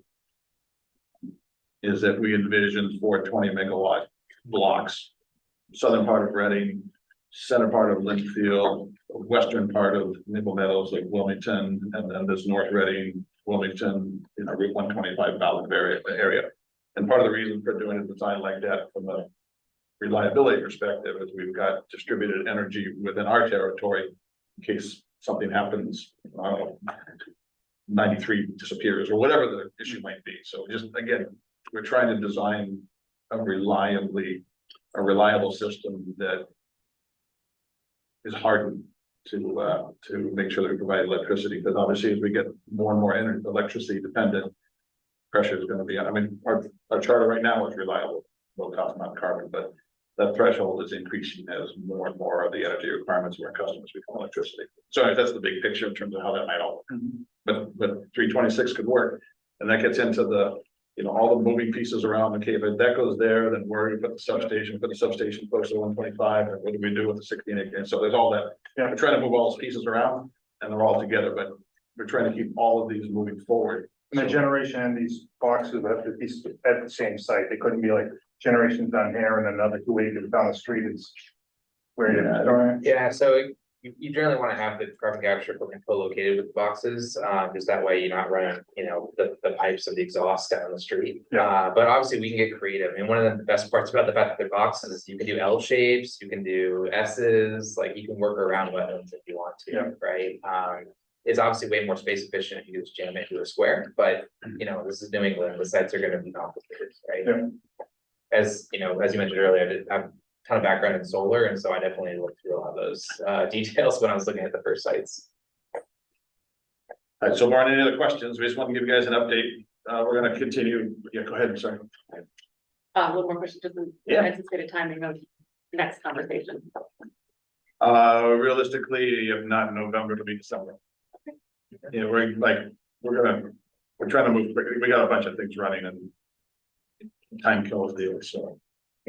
is that we envisioned 420 megawatt blocks, southern part of Reading, center part of Linfield, western part of Maple Meadows, like Wilmington, and then this North Reading, Wilmington, you know, Route 125 Ballard area. And part of the reason for doing a design like that from a reliability perspective is we've got distributed energy within our territory in case something happens, I don't know, 93 disappears or whatever the issue might be. So just again, we're trying to design a reliable system that is hardened to make sure that we provide electricity, because obviously as we get more and more energy, electricity dependent, pressure is going to be, I mean, our charter right now is reliable, low cost, not carbon, but that threshold is increasing as more and more of the energy requirements of our customers become electricity. So that's the big picture in terms of how that might all work. But 326 could work, and that gets into the, you know, all the moving pieces around the cave. If that goes there, then where do we put the substation close to 125, and what do we do with the 16 acre? So there's all that. Yeah, we're trying to move all those pieces around, and they're all together, but we're trying to keep all of these moving forward. And the generation in these boxes have to be at the same site. They couldn't be like generations down here and another 2 acres down the street. It's where you're storing it. Yeah, so you generally want to have the carbon capture equipment co-located with the boxes, because that way you're not running, you know, the pipes of the exhaust down the street. But obviously we can get creative. And one of the best parts about the fact that they're boxes is you can do L shapes, you can do S's, like you can work around wetlands if you want to, right? It's obviously way more space efficient if you just jam it into a square, but you know, this is New England, the sites are going to be complicated, right? As you know, as you mentioned earlier, I have a ton of background in solar, and so I definitely looked through a lot of those details when I was looking at the first sites. All right, so Lauren, any other questions? We just want to give you guys an update. We're going to continue. Yeah, go ahead. I'm sorry. One more question, just anticipated timing of next conversation. Realistically, if not November, it'll be December. Yeah, we're trying to move quickly. We got a bunch of things running and time kills deals, so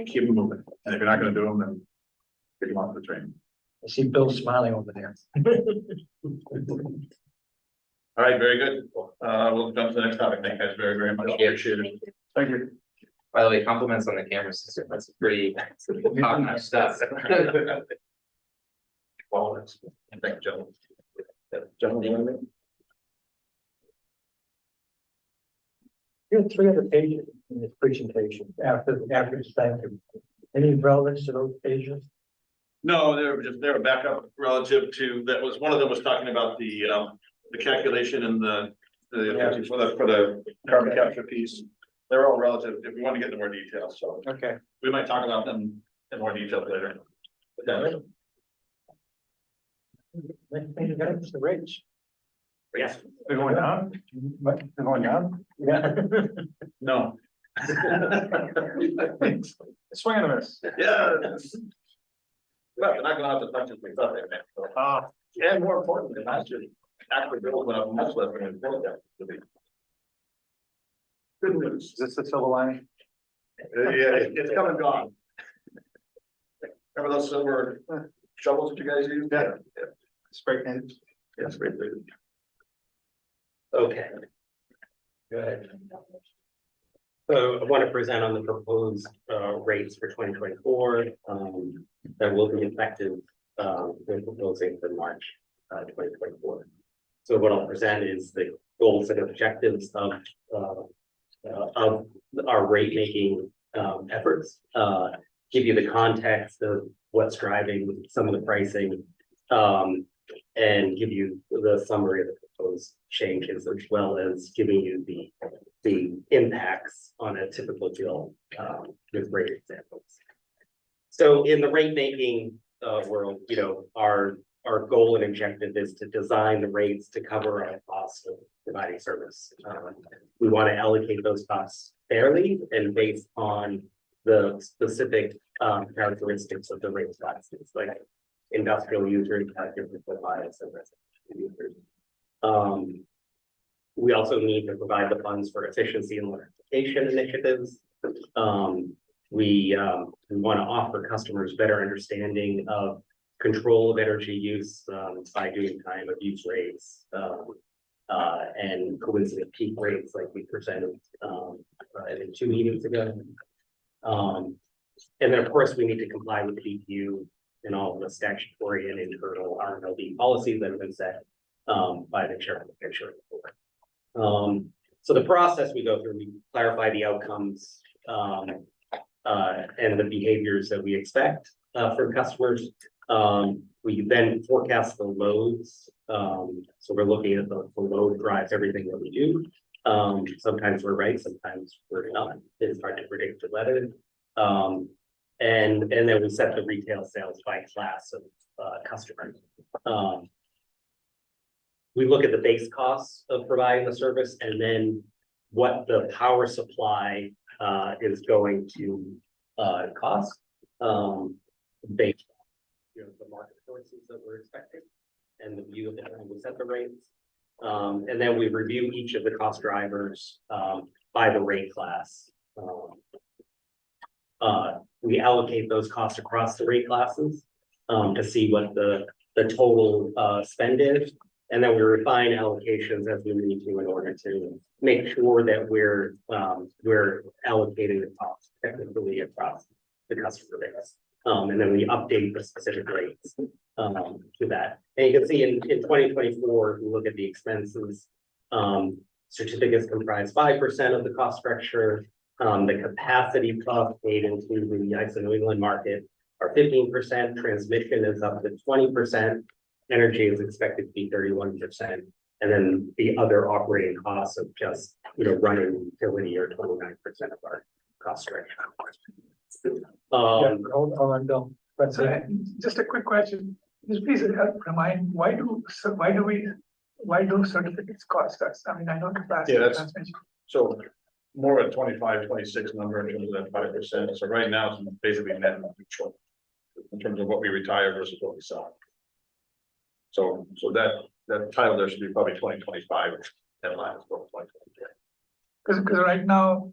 keep them moving. And if you're not going to do them, then get them off the train. I see Bill smiling over there. All right, very good. We'll jump to the next topic. Thank you guys very, very much. Appreciate it. Thank you. By the way, compliments on the camera system. That's pretty top-notch stuff. Well, thank you, gentlemen. Gentlemen, you want to? You have 3 other pages in this presentation after this thank you. Any relevance to those pages? No, they were backup relative to, that was, one of them was talking about the calculation and for the carbon capture piece. They're all relative, if we want to get into more details, so. Okay. We might talk about them in more detail later. Next thing you got is the rates. Yes. They're going down? What? They're going down? Yeah. No. Swing and a miss. Yeah. Well, they're not going out as much as we thought they meant. So. And more importantly, last year, actually bills went up much less than we thought that to be. Good news. Is this the silver lining? Yeah, it's come and gone. Remember those silver shovels that you guys used? Yeah. Spray painted. Yeah, spray painted. Okay. Good. So I want to present on the proposed rates for 2024 that will be effective. We're proposing for March 2024. So what I'll present is the goals and objectives of our rate making efforts. Give you the context of what's driving some of the pricing, and give you the summary of the proposed changes, as well as giving you the impacts on a typical deal with rate examples. So in the rate making world, you know, our goal and objective is to design the rates to cover our costs of providing service. We want to allocate those costs fairly and based on the specific characteristics of the rate classes, like industrial users have different profiles and residential users. We also need to provide the funds for efficiency and electrification initiatives. We want to offer customers better understanding of control of energy use by doing time of use rates. And coincident peak rates like we presented I think 2 meetings ago. And then of course, we need to comply with PPU and all of the statutory and internal RMLD policies that have been set by the chair of the picture. So the process we go through, we clarify the outcomes and the behaviors that we expect from customers. We then forecast the loads. So we're looking at the load drives everything that we do. Sometimes we're right, sometimes we're not. It's hard to predict the weather. And then we set the retail sales by class of customers. We look at the base costs of providing the service and then what the power supply is going to cost based on the market forces that we're expecting and the view of that, and we set the rates. And then we review each of the cost drivers by the rate class. We allocate those costs across the rate classes to see what the total spend is. And then we refine allocations as we need to in order to make sure that we're allocating the cost technically across the customer base. And then we update the specific rates to that. And you can see in 2024, if we look at the expenses, certificates comprise 5% of the cost structure. The capacity cost paid into the ISO New England market are 15%. Transmission is up to 20%. Energy is expected to be 31%. And then the other operating costs of just, running utility are 29% of our cost structure. Hold on, Bill. But So just a quick question, just please help remind, why do certificates cost us? I mean, I know capacity. Yeah, that's- transmission. So more a 25, 26 number in terms of that 5%. So right now it's basically net neutral in terms of what we retire versus what we sell. So that title there should be probably 2025 headline as well, 2023. Because right now,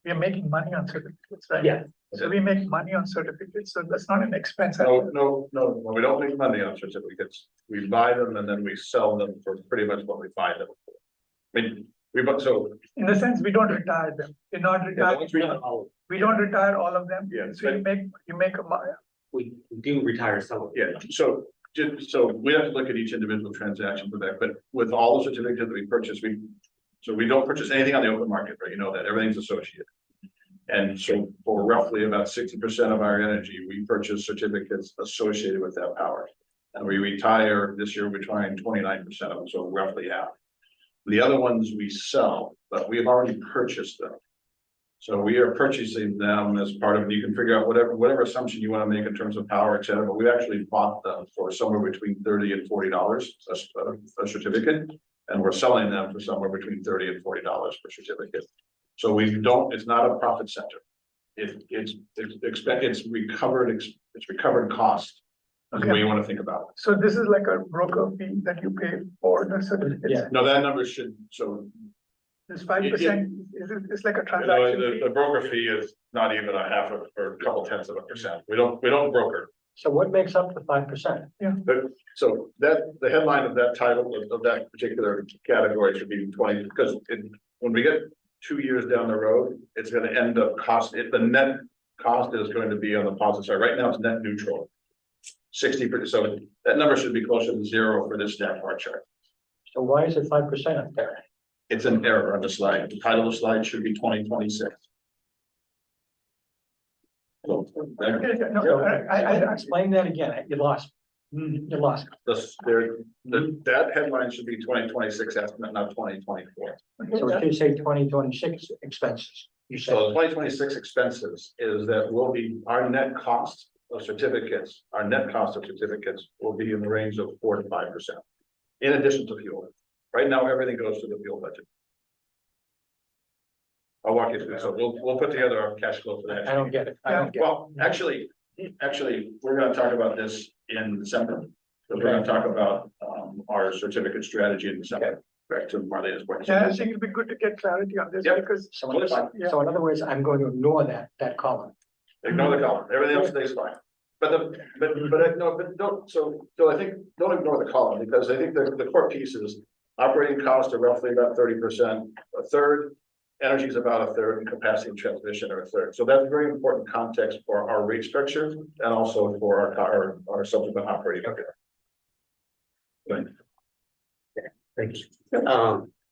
we are making money on certificates, right? Yeah. So we make money on certificates, so that's not an expense. No, we don't make money on certificates. We buy them and then we sell them for pretty much what we buy them for. I mean, so. In the sense, we don't retire them. We're not Yeah, retired. We don't retire all of them. Yeah, So you make a money. We do retire some of it. Yeah, so we have to look at each individual transaction for that, but with all the certificates that we purchase, we don't purchase anything on the open market, right? You know that everything's associated. And so for roughly about 60% of our energy, we purchase certificates associated with that power. And we retire this year, we're trying 29% of them, so roughly half. The other ones we sell, but we have already purchased them. So we are purchasing them as part of, you can figure out whatever assumption you want to make in terms of power, et cetera, but we actually bought them for somewhere between $30 and $40 a certificate. And we're selling them for somewhere between $30 and $40 per certificate. So it's not a profit center. It's recovered cost. That's the way you want to think about it. So this is like a broker fee that you pay for the certificates. Yeah. No, that number should, This 5%, it's like a transaction fee. the broker fee is not even a half or a couple tenths of a percent. We don't broker. So what makes up the 5%? So the headline of that title of that particular category should be 20, because when we get 2 years down the road, it's going to end up the net cost is going to be on the positive side. Right now it's net neutral. 60%. So that number should be closer to 0 for this stack bar chart. So why is it 5% up there? It's an error on the slide. The title of the slide should be 2026. So I Explain that again. You lost. You lost. that headline should be 2026 estimate, not 2024. So it should say 2026 expenses. You said. So the 2026 expenses is that our net cost of certificates will be in the range of 4 to 5%. In addition to fuel. Right now, everything goes to the fuel budget. I'll walk you through. So we'll put together our cash flow for that. I don't get it. I don't get it. Well, actually, we're gonna talk about this in December. So we're gonna talk about our certificate strategy in December. Back to Marlena's point. Yeah, I think it'd be good to get clarity on this Yeah. because. So in other words, I'm going to ignore that column. Ignore the column, everything else stays fine. But I think, don't ignore the column, because I think the core piece is operating costs are roughly about 30%, a third. Energy is about a third, and capacity and transmission are a third. So that's very important context for our rate structure and also for our subsequent operating. Okay. Thank you.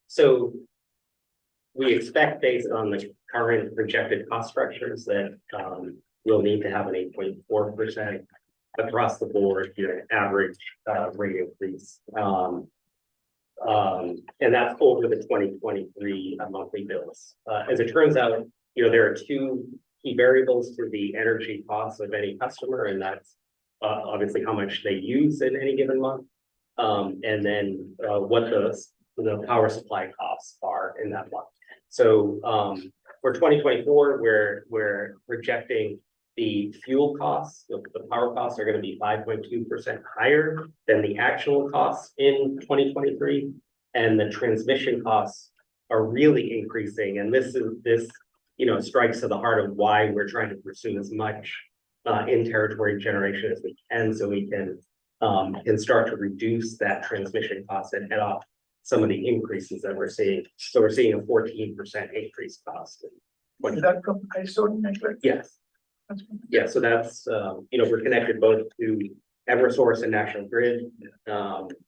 So we expect, based on the current projected cost structures, that we'll need to have an 8.4% across the board, average rate increase. And that's over the 2023 monthly bills. As it turns out, there are two key variables to the energy costs of any customer, and that's obviously how much they use in any given month. And then what the power supply costs are in that month. So for 2024, we're projecting the fuel costs, the power costs are going to be 5.2% higher than the actual costs in 2023. And the transmission costs are really increasing. And this strikes to the heart of why we're trying to pursue as much in-territory generation as we can, so we can start to reduce that transmission cost and head off some of the increases that we're seeing. So we're seeing a 14% increase cost. Is that from ISO network? Yes. Yeah, so that's, we're connected both to Eversource and National Grid.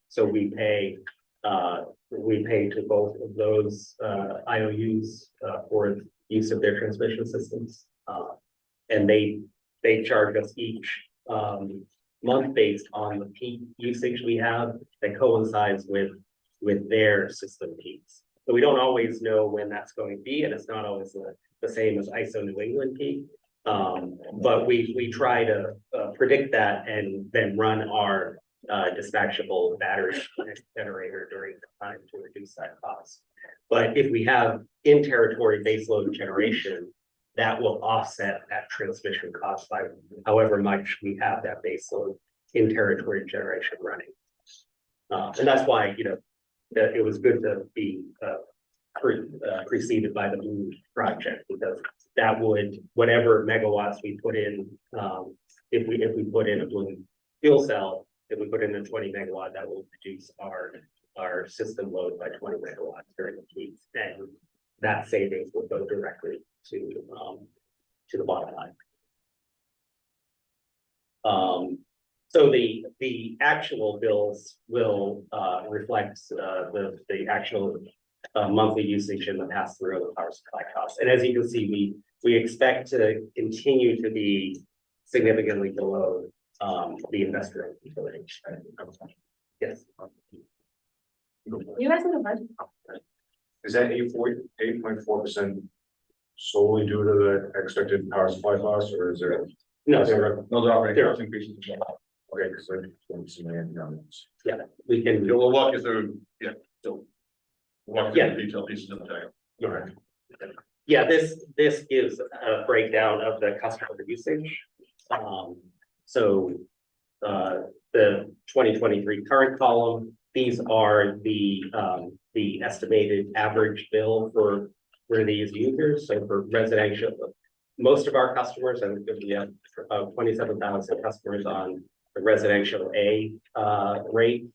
So we pay to both of those IOUs for use of their transmission systems. And they charge us each month based on the peak usage we have that coincides with their system peaks. So we don't always know when that's going to be, and it's not always the same as ISO New England peak. But we try to predict that and then run our dispatchable battery generator during the time to reduce that cost. But if we have in-territory baseload generation, that will offset that transmission cost by however much we have that baseload in-territory generation running. And that's why, that it was good to be preceded by the Blue project, because that would, whatever megawatts we put in, if we put in a Blue fuel cell, if we put in a 20 megawatt, that will reduce our system load by 20 megawatts during the peak, and that savings will go directly to the bottom line. So the actual bills will reflect the actual monthly usage and the pass through of the power supply costs. And as you can see, we expect to continue to be significantly below the investor utility. Yes. You guys have a budget. Is that 8.4% solely due to the expected power supply costs, or is there? No, Those operating cost increases. Okay, because I don't see any numbers. yeah, we can. We'll walk you through, so. Walk you Yeah. through the detailed pieces of the tag. All right. Yeah, this gives a breakdown of the customer usage. So the 2023 current column, these are the estimated average bill for these users. So for residential, most of our customers, and we have 27,000 customers on the residential A rate.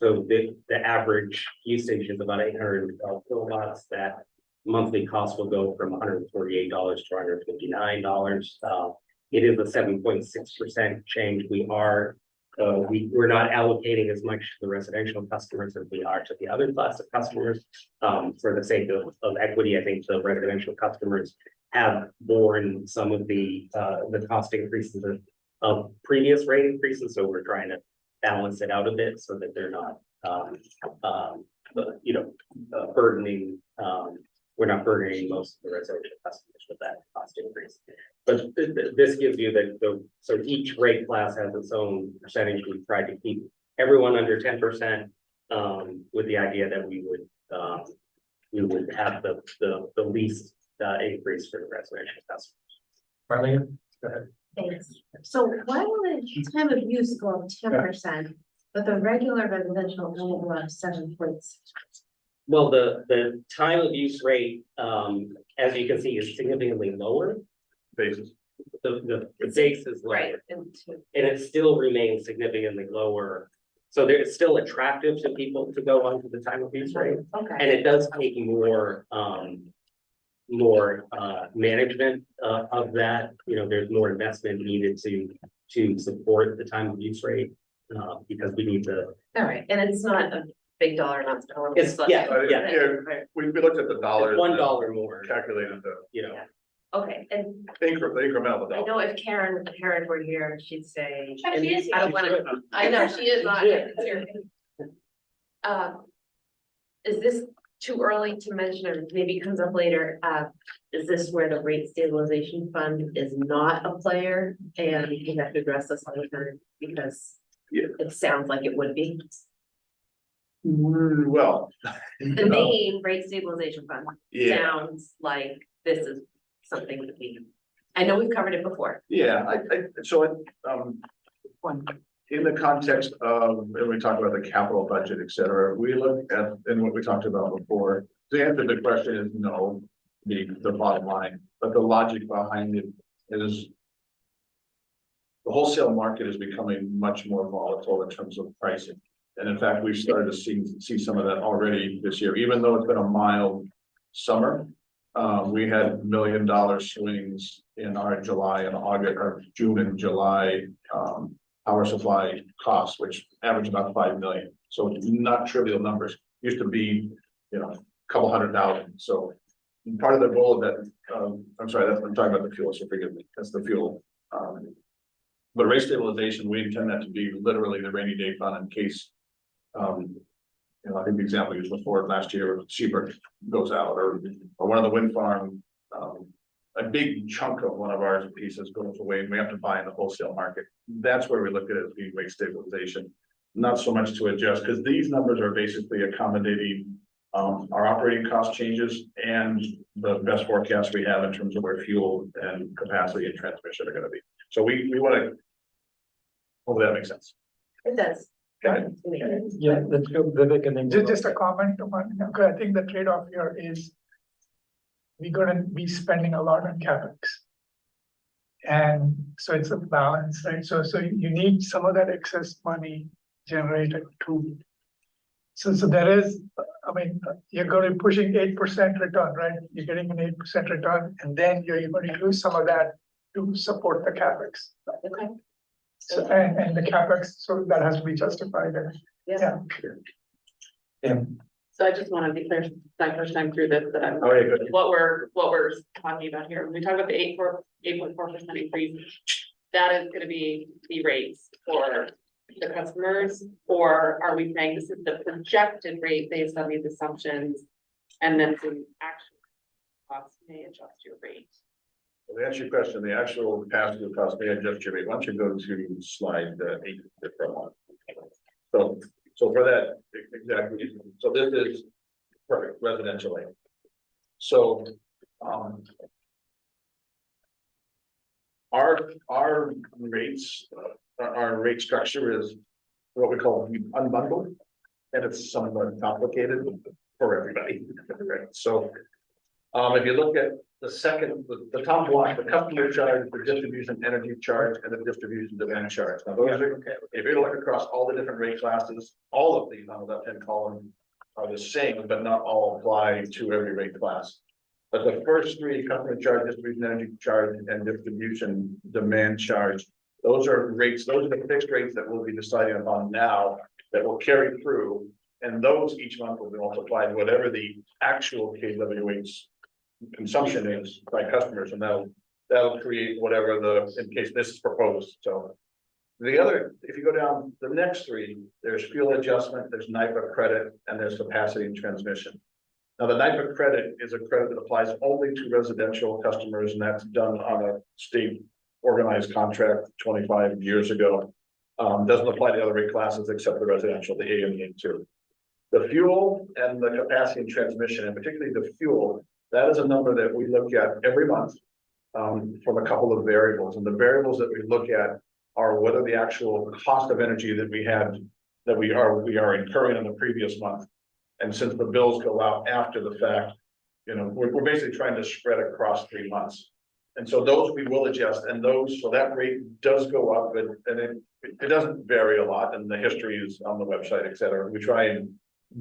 So the average usage is about 812 kilowatts. That monthly cost will go from $148 to $159. It is a 7.6% change. We're not allocating as much to the residential customers as we are to the other class of customers. For the sake of equity, I think the residential customers have borne some of the cost increases of previous rate increases. So we're trying to balance it out a bit so that they're not, burdening. We're not burdening most of the residential customers with that cost increase. But this gives you so each rate class has its own percentage. We tried to keep everyone under 10%, with the idea that we would have the least increase for the residential customers. Marlene, go ahead. Thanks. So why will the time of use go up 10%, but the regular residential only go up 7.6%? Well, the time of use rate, as you can see, is significantly lower basis. The base is lower. Right. And it still remains significantly lower. So there, it's still attractive to people to go onto the time of use rate. And Okay, it does take more, management, of that, there's more investment needed to support the time of use rate. Because we need to, all right, and it's not a big dollar amount. It's- yeah, We looked at the dollars. $1 more, Calculated the Okay, and incremental I dollar. know if Karen were here, she'd say. Oh, she is I don't wanna, I know, she is on it. Is this too early to mention, or maybe it comes up later, is this where the rate stabilization fund is not a player? And you have to address this on the time, because Yeah. it sounds like it would be. Well. The main rate stabilization fund Yeah, sounds like this is something that I know we've covered it before. yeah, in the context of, when we talk about the capital budget, et cetera, we look at, and what we talked about before, the answer to the question is no, the bottom line, but the logic behind it is the wholesale market is becoming much more volatile in terms of pricing. And in fact, we've started to see some of that already this year, even though it's been a mild summer. We had $1 million swings in our July and August, or June and July, power supply costs, which average about 5 million. So not trivial numbers. Used to be, a couple 100,000. So part of the goal of that, I'm sorry, I'm talking about the fuel, so forgive me. That's the fuel. But rate stabilization, we intend that to be literally the rainy day fund in case, I think the example used before last year, Seabird goes out, or one of the wind farm, a big chunk of one of our pieces goes away, and we have to buy in the wholesale market. That's where we look at it as being rate stabilization, not so much to adjust, because these numbers are basically accommodating our operating cost changes and the best forecast we have in terms of where fuel and capacity and transmission are going to be. So we want to. Hopefully that makes sense. It does. Okay. Yeah, let's go Vivek and then. Just a comment on, I think the trade-off here is we're gonna be spending a lot on CapEx. And so it's a balance, right? So you need some of that excess money generated too. So there is, you're going to be pushing 8% return, right? You're getting an 8% return, and then you're going to use some of that to support the CapEx. Okay. So, and the CapEx, so that has to be justified. Yeah. So I just want to be clear, it's my first time through this, that I'm, Oh, yeah, good. what we're talking about here. When we talk about the 8.4% increase, that is gonna be the rates for the customers, or are we saying this is the projected rate based on these assumptions? And then the actual cost may adjust your rate. So to answer your question, the actual pass-through cost may adjust your rate. Why don't you go to slide 8 for one. So for that, exactly, so this is perfect residential aid. So, our rates, our rate structure is what we call unbundled, and it's somewhat complicated for everybody. So, if you look at the top block, the customer charge, the distribution energy charge, and the distribution demand charge. Now, those are, if you look across all the different rate classes, all of these on the left-hand column are the same, but not all apply to every rate class. But the first three, customer charge, distribution energy charge, and distribution demand charge, those are rates, those are the fixed rates that we'll be deciding upon now that will carry through. And those each month will be multiplied whatever the actual KWH consumption is by customers, and that'll create whatever in case this is proposed. So the other, if you go down the next three, there's fuel adjustment, there's NIPA credit, and there's capacity and transmission. Now, the NIPA credit is a credit that applies only to residential customers, and that's done on a state organized contract 25 years ago. Doesn't apply to other rate classes except the residential, the A and the A2. The fuel and the capacity and transmission, and particularly the fuel, that is a number that we look at every month from a couple of variables. And the variables that we look at are whether the actual cost of energy that we are incurring in the previous month. And since the bills go out after the fact, we're basically trying to spread across 3 months. and so those we will adjust, and those, so that rate does go up, and it doesn't vary a lot, and the history is on the website, et cetera. We try and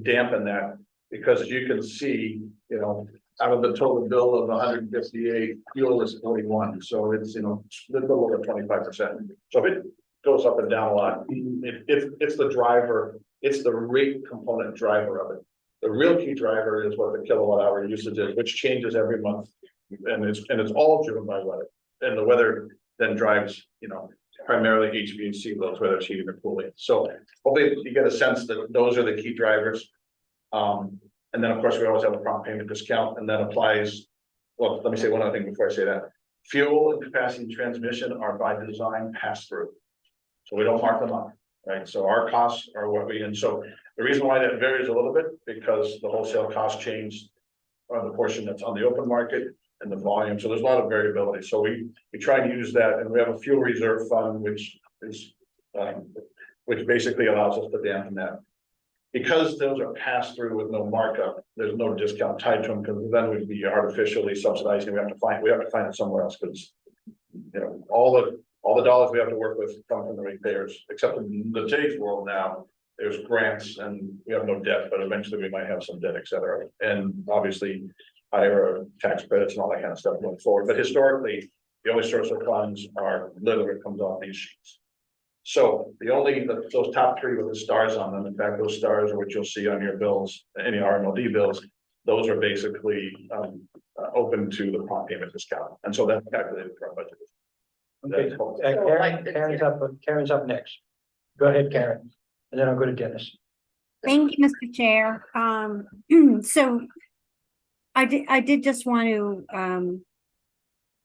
dampen that, because as you can see, you know, out of the total bill of 158, fuel is 41, so it's, you know, a little over 25%. So if it goes up and down a lot, it's the driver, it's the rate component driver of it. The real key driver is what the kilowatt hour usage is, which changes every month, and it's all driven by weather. And the weather then drives, you know, primarily HVAC loads, whether it's heating or cooling. So hopefully you get a sense that those are the key drivers. And then, of course, we always have a prompt payment discount, and that applies. Well, let me say one other thing before I say that. Fuel and capacity transmission are by design pass through. So we don't mark them up, right? So our costs are what we, and so the reason why that varies a little bit, because the wholesale cost changed on the portion that's on the open market and the volume. So there's a lot of variability. So we try and use that, and we have a fuel reserve fund, which is, which basically allows us to dampen that. Because those are passed through with no markup, there's no discount tied to them, because then we'd be artificially subsidizing. We have to find it somewhere else, because, you know, all the dollars we have to work with come from the ratepayers, except in the today's world now, there's grants and we have no debt, but eventually we might have some debt, et cetera. And obviously higher tax credits and all that kind of stuff going forward. But historically, the only source of funds are literally comes off these sheets. So those top three with the stars on them, in fact, those stars are what you'll see on your bills, any RMLD bills, those are basically open to the prompt payment discount. And so that's calculated for our budget. Okay, Karen's up next. Go ahead, Karen, and then I'll go to Dennis. Thank you, Mr. Chair. So I did just want to,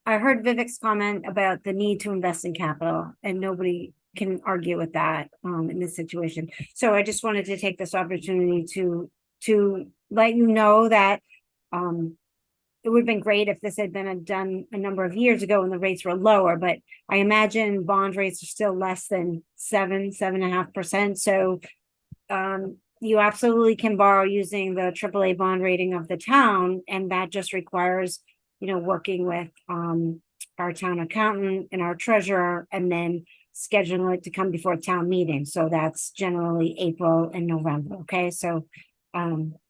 I heard Vivek's comment about the need to invest in capital, and nobody can argue with that in this situation. So I just wanted to take this opportunity to let you know that it would have been great if this had been done a number of years ago when the rates were lower, but I imagine bond rates are still less than 7.5%. So you absolutely can borrow using the AAA bond rating of the town, and that just requires, you know, working with our town accountant and our treasurer, and then schedule it to come before town meeting. So that's generally April and November. Okay, so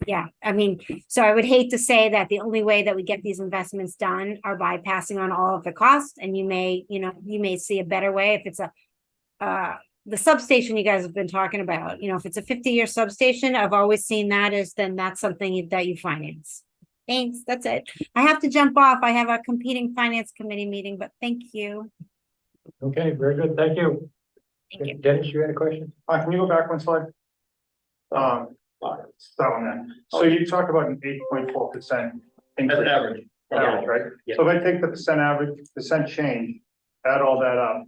yeah, I mean, so I would hate to say that the only way that we get these investments done are by passing on all of the costs, and you may see a better way if it's the substation you guys have been talking about. You know, if it's a 50-year substation, I've always seen that as then that's something that you finance. Thanks, that's it. I have to jump off. I have a competing finance committee meeting, but thank you. Okay, very good, thank you. Thank you. Dennis, you had a question? Can you go back one slide? That one then. So you talked about an 8.4% That's increase. average. Average, right? Yeah. So if I take the average, percent change, add all that up,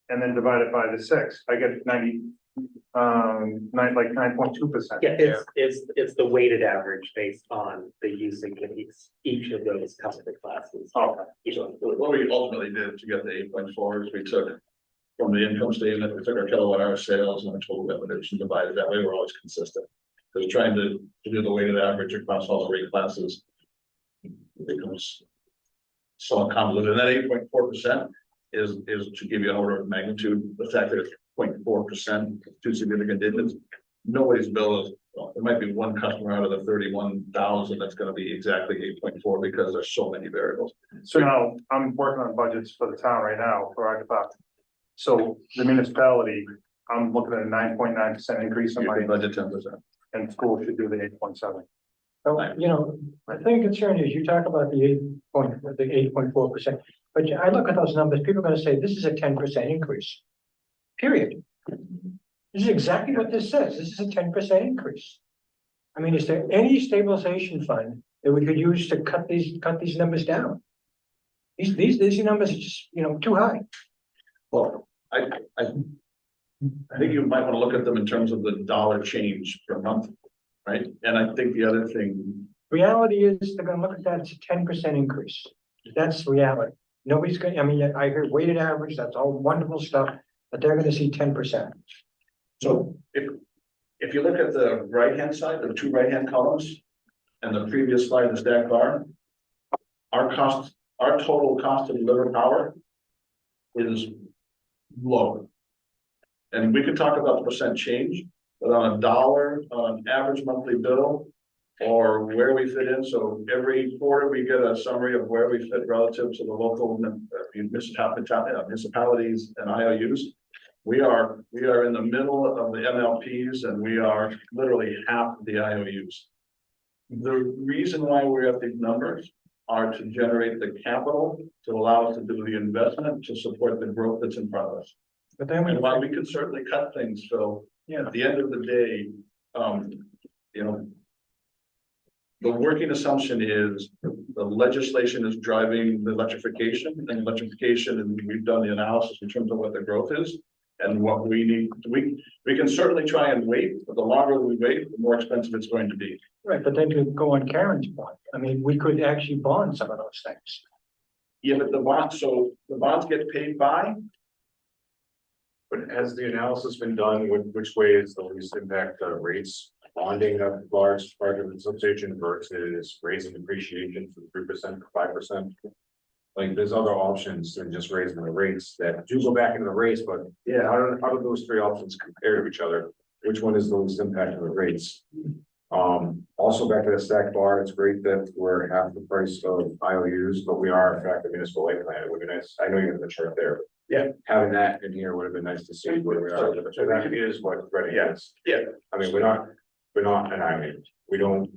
and then divide it by the 6, I get 9.2%. Yeah, it's the weighted average based on the usage of each of those customer classes. Okay. So what we ultimately did to get the 8.4 is we took from the income statement, we took our kilowatt hour sales and our total revenues and divided that way. We're always consistent. Because trying to do the weighted average across all the rate classes becomes somewhat convoluted. And that 8.4% is to give you an order of magnitude. The fact that it's 0.4%, two significant digits. Nobody's bill is, well, there might be one customer out of the 31,000 that's going to be exactly 8.4 because there's so many variables. So now I'm working on budgets for the town right now for our department. So the municipality, I'm looking at a 9.9% increase in my budget 10%. and school should do the 8.7. So, you know, my thing concern is you talk about the 8.4%, but I look at those numbers, people are gonna say this is a 10% increase. Period. This is exactly what this says. This is a 10% increase. I mean, is there any stabilization fund that we could use to cut these numbers down? These numbers are just, you know, too high. Well, I think you might want to look at them in terms of the dollar change per month, right? And I think the other thing. Reality is they're gonna look at that, it's a 10% increase. That's reality. Nobody's gonna, I mean, I heard weighted average, that's all wonderful stuff, but they're gonna see 10%. So if you look at the right-hand side, the two right-hand columns, and the previous slide, the stack bar, our cost our total cost to deliver power is low. And we could talk about the percent change, but on a dollar, on an average monthly bill, or where we fit in, so every quarter we get a summary of where we fit relative to the local municipalities and IOUs. We are in the middle of the MLPs, and we are literally half of the IOUs. The reason why we're at these numbers are to generate the capital to allow us to do the investment to support the growth that's in front of us. But then And while we can certainly cut things, Phil, at the end of the day, you know, the working assumption is the legislation is driving the electrification, and we've done the analysis in terms of what the growth is and what we need. We can certainly try and wait, but the longer we wait, the more expensive it's going to be. Right, but then to go on Karen's point, I mean, we could actually bond some of those things. Yeah, but the bonds get paid by. But has the analysis been done, which way is the least impact rates? Bonding a large part of the substation versus raising depreciation from 3% to 5%? Like, there's other options than just raising the rates that do go back into the rates, but yeah, how do those three options compare to each other? Which one is the least impact of the rates? Also back to the stack bar, it's great that we're half the price of IOUs, but we are in fact a municipal light plant. It would be nice. I know you have the chart there. Yeah. Having that in here would have been nice to see where we are. So that is what Reading is. Yeah. I mean, we're not an island. We don't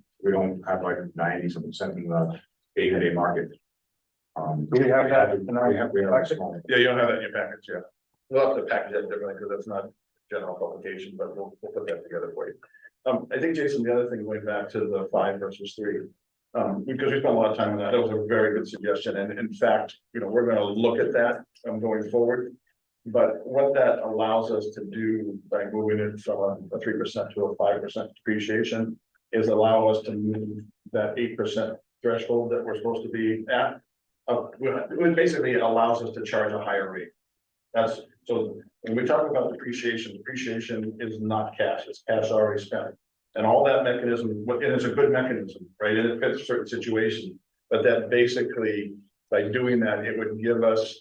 have like 90% in the day-to-day market. Do we have that? We have a small. Yeah, you don't have that in your package, yeah. We'll have to package that differently because that's not general publication, but we'll put that together for you. I think, Jason, the other thing, going back to the 5 versus 3, because we spent a lot of time on that, that was a very good suggestion. And in fact, you know, we're going to look at that going forward. But what that allows us to do by moving it from a 3% to a 5% depreciation is allow us to move that 8% threshold that we're supposed to be at. It basically allows us to charge a higher rate. That's so when we talk about depreciation is not cash, it's cash already spent. And all that mechanism, and it's a good mechanism, right? And it fits certain situations, but that basically, by doing that, it would give us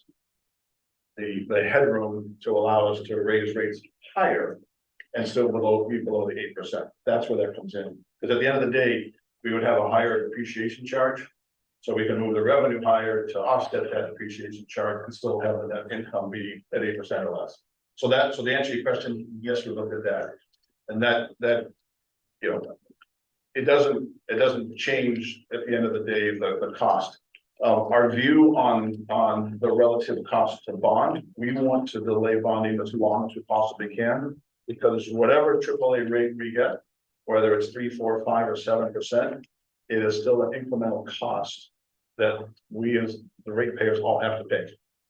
the headroom to allow us to raise rates higher and still be below the 8%. That's where that comes in. Because at the end of the day, we would have a higher depreciation charge. So we can move the revenue higher to offset that depreciation charge and still have the net income be at 8% or less. So to answer your question, yes, we looked at that. And that you know, it doesn't change at the end of the day the cost. Our view on the relative cost to bond, we want to delay bonding as long as we possibly can, because whatever AAA rate we get, whether it's 3, 4, 5, or 7%, it is still an incremental cost that we as the ratepayers all have to pay.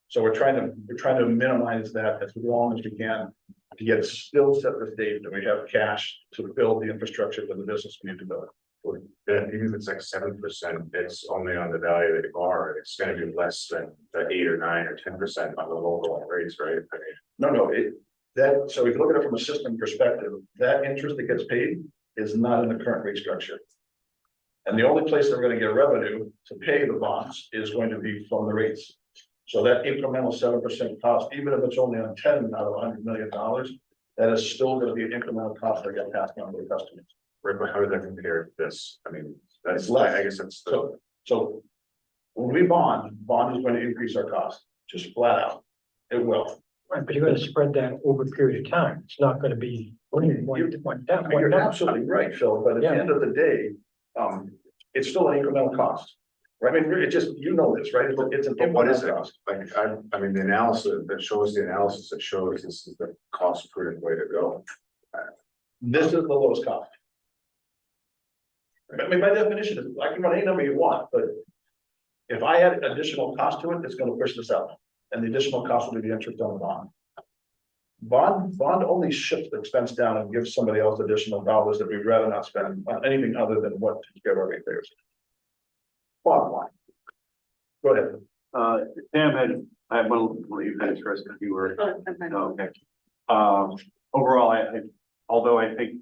So we're trying to minimize that as long as we can to get still set the stage that we have cash to build the infrastructure for the business we need to build. Even if it's like 7%, it's only on the value of the bar. It's going to be less than the 8 or 9 or 10% on the local rates, right? I mean, no. So if you look at it from a system perspective, that interest that gets paid is not in the current rate structure. And the only place they're going to get revenue to pay the bonds is going to be from the rates. So that incremental 7% cost, even if it's only on 10 out of $100 million, that is still going to be an incremental cost that get passed on to the customers. right, but how does that compare to this? I mean, that's It's less. I guess that's So when we bond is going to increase our cost, just flat out. It will. Right, but you're gonna spread that over a period of time. It's not gonna be You're absolutely right, Phil, but at the end of the day, it's still an incremental cost. Right, I mean, it just, you know this, right? It's a. But what is it? Like, I mean, the analysis that shows this is the cost prudent way to go. This is the lowest cost. I mean, by definition, I can run any number you want, but if I add additional cost to it, it's gonna push this out. And the additional cost will be the interest on the bond. Bond only shifts the expense down and gives somebody else additional dollars that we'd rather not spend on anything other than what to give our ratepayers. Bottom line. Go ahead. Pam I want to let you finish first because you were. Oh, I'm fine. Okay. Overall, although I think,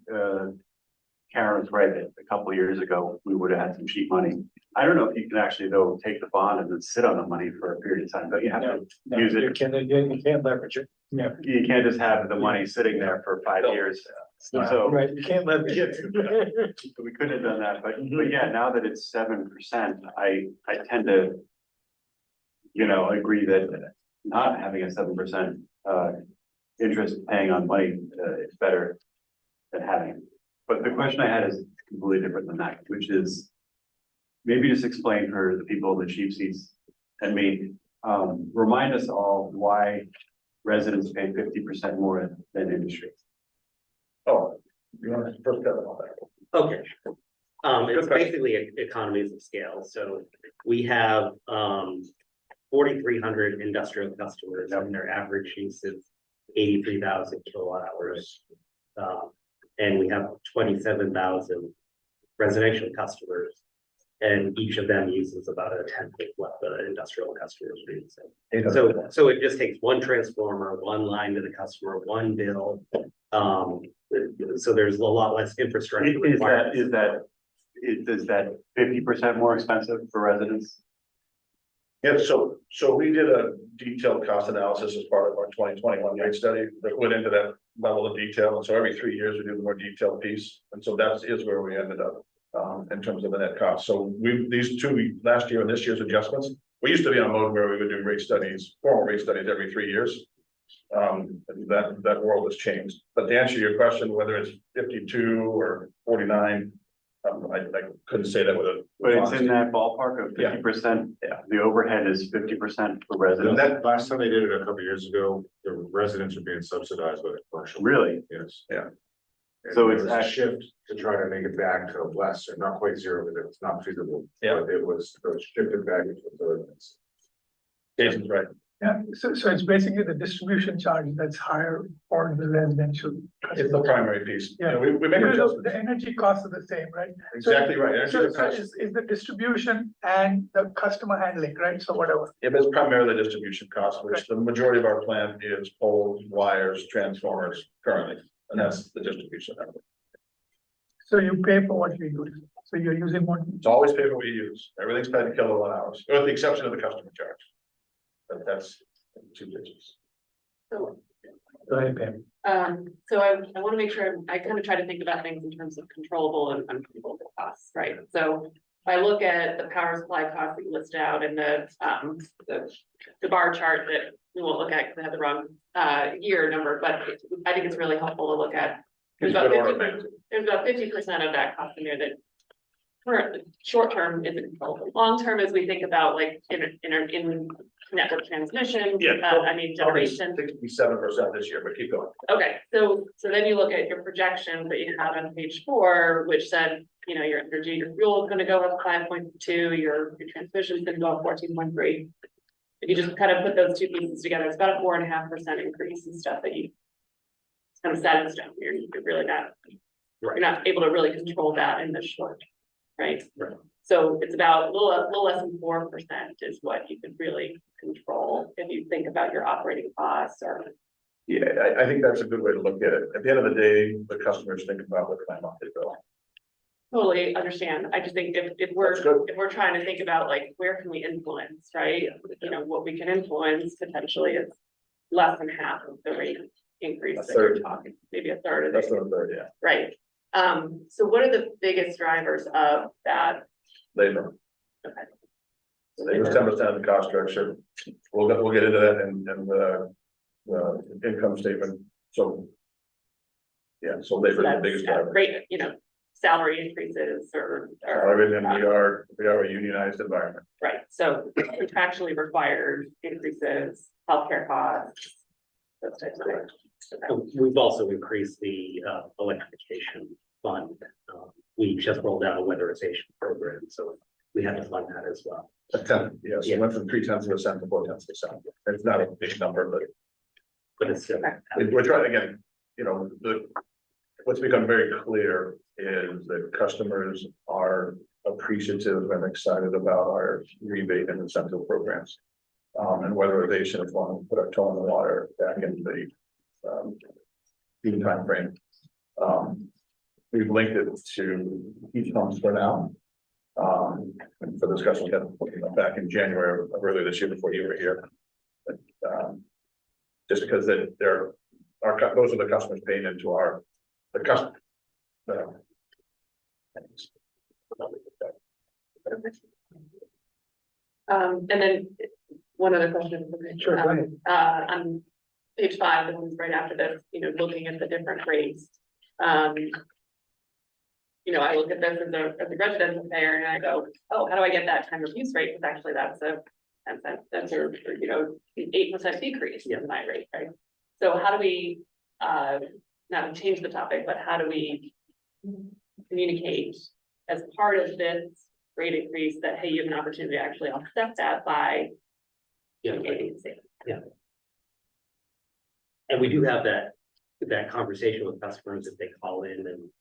Karen was right, that a couple of years ago, we would have had some cheap money. I don't know if you can actually though, take the bond and then sit on the money for a period of time, but you have to use it. You can't leverage it. Yeah. You can't just have the money sitting there for 5 years. So Right, you can't leverage it. we couldn't have done that, but yeah, now that it's 7%, I tend to, agree that not having a 7% interest paying on money is better than having it. But the question I had is completely different than that, which is maybe just explain for the people in the cheap seats and me, remind us all why residents pay 50% more than industry. Oh, you want to first cut on that? Okay. It's basically economies of scale. So we have 4,300 industrial customers and their average use is 83,000 kilowatt hours. And we have 27,000 residential customers. And each of them uses about a tenth of what the industrial customers use. So it just takes one transformer, one line to the customer, one bill. So there's a lot less infrastructure. Is that 50% more expensive for residents? Yeah, so we did a detailed cost analysis as part of our 2021 rate study that went into that level of detail. And so every 3 years we do the more detailed piece. And so that is where we ended up in terms of the net cost. So these two, last year and this year's adjustments, we used to be on a mode where we would do rate studies, formal rate studies every 3 years. That world has changed. But to answer your question, whether it's 52 or 49, I couldn't say that with a. But it's in that ballpark of 50%. Yeah. The overhead is 50% for residents. That last time they did it a couple of years ago, the residents are being subsidized by the commercial. Really? Yes. Yeah. And So there it's was a actually- shift to try to make it back to less, or not quite zero, but it's not feasible. Yeah. But it was shifted back into the residents. Jason's right. Yeah, so it's basically the distribution charge that's higher for the residential. It's the primary piece. Yeah. We make adjustments. The energy costs are the same, right? Exactly right. So is the distribution and the customer handling, right? So whatever. It is primarily distribution costs, which the majority of our plant is poles, wires, transformers currently, and that's the distribution. So you pay for what you use. So you're using one. It's always pay what we use. Everything's paid in kilowatt hours, with the exception of the customer charge. But that's two digits. So, Go ahead, Pam. so I want to make sure, I kind of try to think about things in terms of controllable and uncontrollable costs, right? So if I look at the power supply costs that you list out in the bar chart that we won't look at because I have the wrong year number, but I think it's really helpful to look at. There's about 50% of that cost in there that current short term isn't controllable. Long term, as we think about like in network transmission, I mean generation. 67% this year, but keep going. Okay, so then you look at your projections that you have on page 4, which said, your energy, your fuel is gonna go up 5.2, your transmission is gonna go up 14.3. If you just kind of put those two pieces together, it's about a 4.5% increase in stuff that it's kind of set in stone. You're really not, you're not able to really control that in the short, right? Right. So it's about a little less than 4% is what you could really control if you think about your operating costs or. Yeah, I think that's a good way to look at it. At the end of the day, the customers think about what my monthly bill. Totally understand. I just think if we're trying to think about like, where can we influence, right? What we can influence potentially is less than half of the rate increase that you're talking, maybe a third of it. That's a third, yeah. Right. So what are the biggest drivers of that? Labor. Okay. Labor is 10% of the cost structure. We'll get into that in the income statement. So. Yeah, so labor is the biggest driver. Great, salary increases or. And we are a unionized environment. Right, so contractually required increases, healthcare costs, those types of things. We've also increased the electrification fund. We just rolled out a weatherization program, so we had to fund that as well. Yes, it went from 0.3% to 0.4%. It's not a big number, But it's still. we're trying again, what's become very clear is that customers are appreciative and excited about our rebate and incentive programs. And weatherization is one, put our toe in the water back in the time frame. we've linked it to heat pumps for now. And for discussion, we had, back in January of earlier this year before you were here. But, just because those are the customers paying into the customer. And then one other question. Sure, go ahead. On page 5, the one's right after this, looking at the different rates. I look at this as a residential payer and I go, oh, how do I get that time of use rate? Because actually that's a 8% decrease in my rate, right? So how do we, not to change the topic, but how do we communicate as part of this rate increase that, hey, you have an opportunity to actually offset that by. Yeah. And we do have that conversation with customers if they call in and,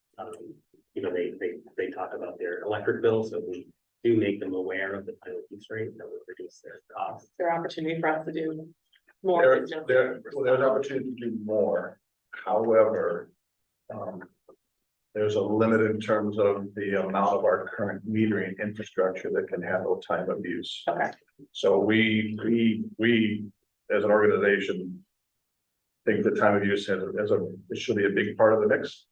they talk about their electric bills, so we do make them aware of the final use rate that would reduce their costs. Is there opportunity for us to do more? There's an opportunity to do more. However, there's a limit in terms of the amount of our current metering infrastructure that can handle time of use. Okay. So we as an organization think that time of use it should be a big part of the mix.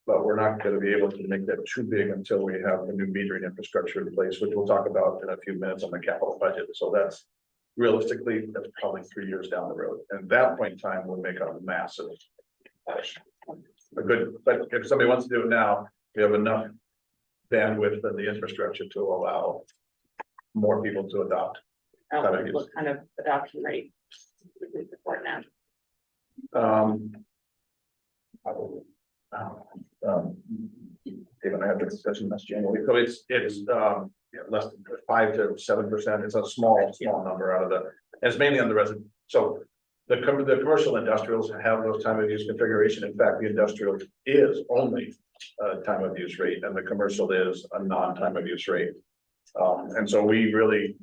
But we're not going to be able to make that too big until we have the new metering infrastructure in place, which we'll talk about in a few minutes on the capital budget. So that's realistically, that's probably 3 years down the road. And at that point in time, we'll make a massive push. But if somebody wants to do it now, we have enough bandwidth in the infrastructure to allow more people to adopt. What kind of adoption rate would we support now? Even I have the discussion this January, so it's less than 5 to 7%. It's a small number out of it's mainly on the resident. So the commercial industrials have those time of use configuration. In fact, the industrial is only a time of use rate, and the commercial is a non-time of use rate. And so we really,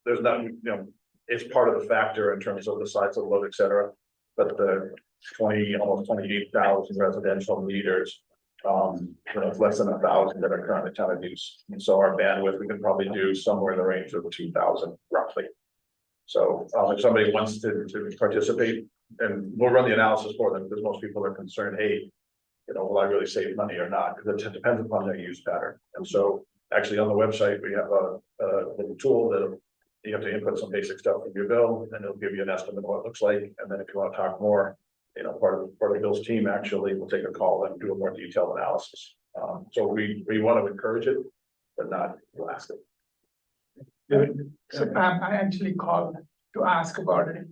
there's not, it's part of the factor in terms of the size of the load, et cetera. But the almost 28,000 residential meters, it's less than 1,000 that are currently time of use. And so our bandwidth, we can probably do somewhere in the range of 2,000 roughly. So if somebody wants to participate, and we'll run the analysis for them, because most people are concerned, hey, will I really save money or not? Because it depends upon their use pattern. And so actually on the website, we have a little tool that you have to input some basic stuff in your bill, and it'll give you an estimate of what it looks like. And then if you want to talk more, part of Bill's team actually will take a call and do a more detailed analysis. So we want to encourage it, but not blast it. So I actually called to ask about it.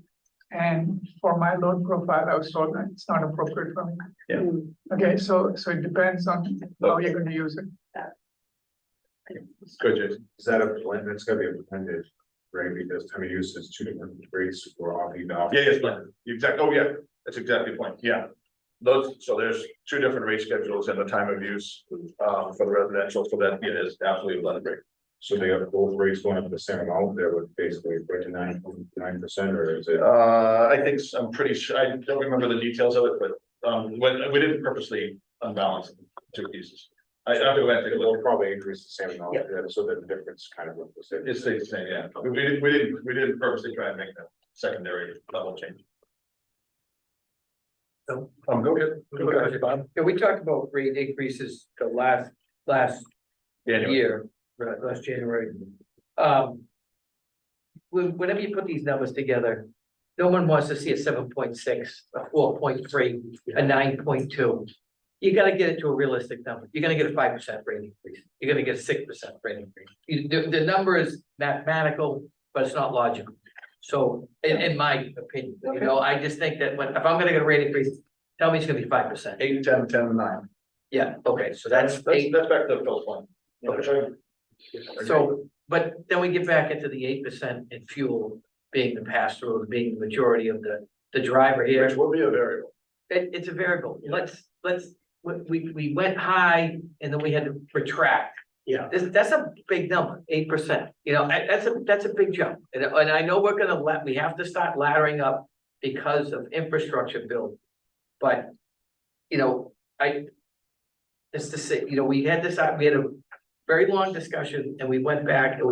And for my load profile, I was told that it's not appropriate for me. Yeah. Okay, so it depends on how you're going to use it. Good, Jason. Is that a blend? It's gonna be a blended, right? Because time of use is 2 different rates for off and off. Yeah, yes, exactly. Oh, yeah, that's exactly the point. Yeah. So there's 2 different rate schedules and the time of use for the residential, so that it is absolutely blended rate. So they have both rates going up the same amount, that would basically equate to 9.9%, or is it? I think, I'm pretty sure, I don't remember the details of it, but we didn't purposely unbalance 2 pieces. I have to go back and take a It will look. probably increase the same amount, so that the difference kind of looks the same. It stays the same, yeah. We didn't purposely try and make that secondary level change. Go ahead, Bob. Yeah, we talked about rate increases the last year, right, last January. Whenever you put these numbers together, no one wants to see a 7.6, a 4.3, a 9.2. You gotta get it to a realistic number. You're gonna get a 5% rate increase. You're gonna get a 6% rate increase. The number is mathematical, but it's not logical. So in my opinion, I just think that if I'm gonna get a rate increase, tell me it's gonna be 5%. 8, 10, 10, 9. Yeah, okay, so that's That's eight. back to Phil's point. Okay. So, but then we get back into the 8% in fuel being the pass-through, being the majority of the driver here. Which will be a variable. It's a variable. We went high and then we had to retract. Yeah. That's a big number, 8%. That's a big jump. And I know we have to start laddering up because of infrastructure build. But, It's to say, we had we had a very long discussion and we went back and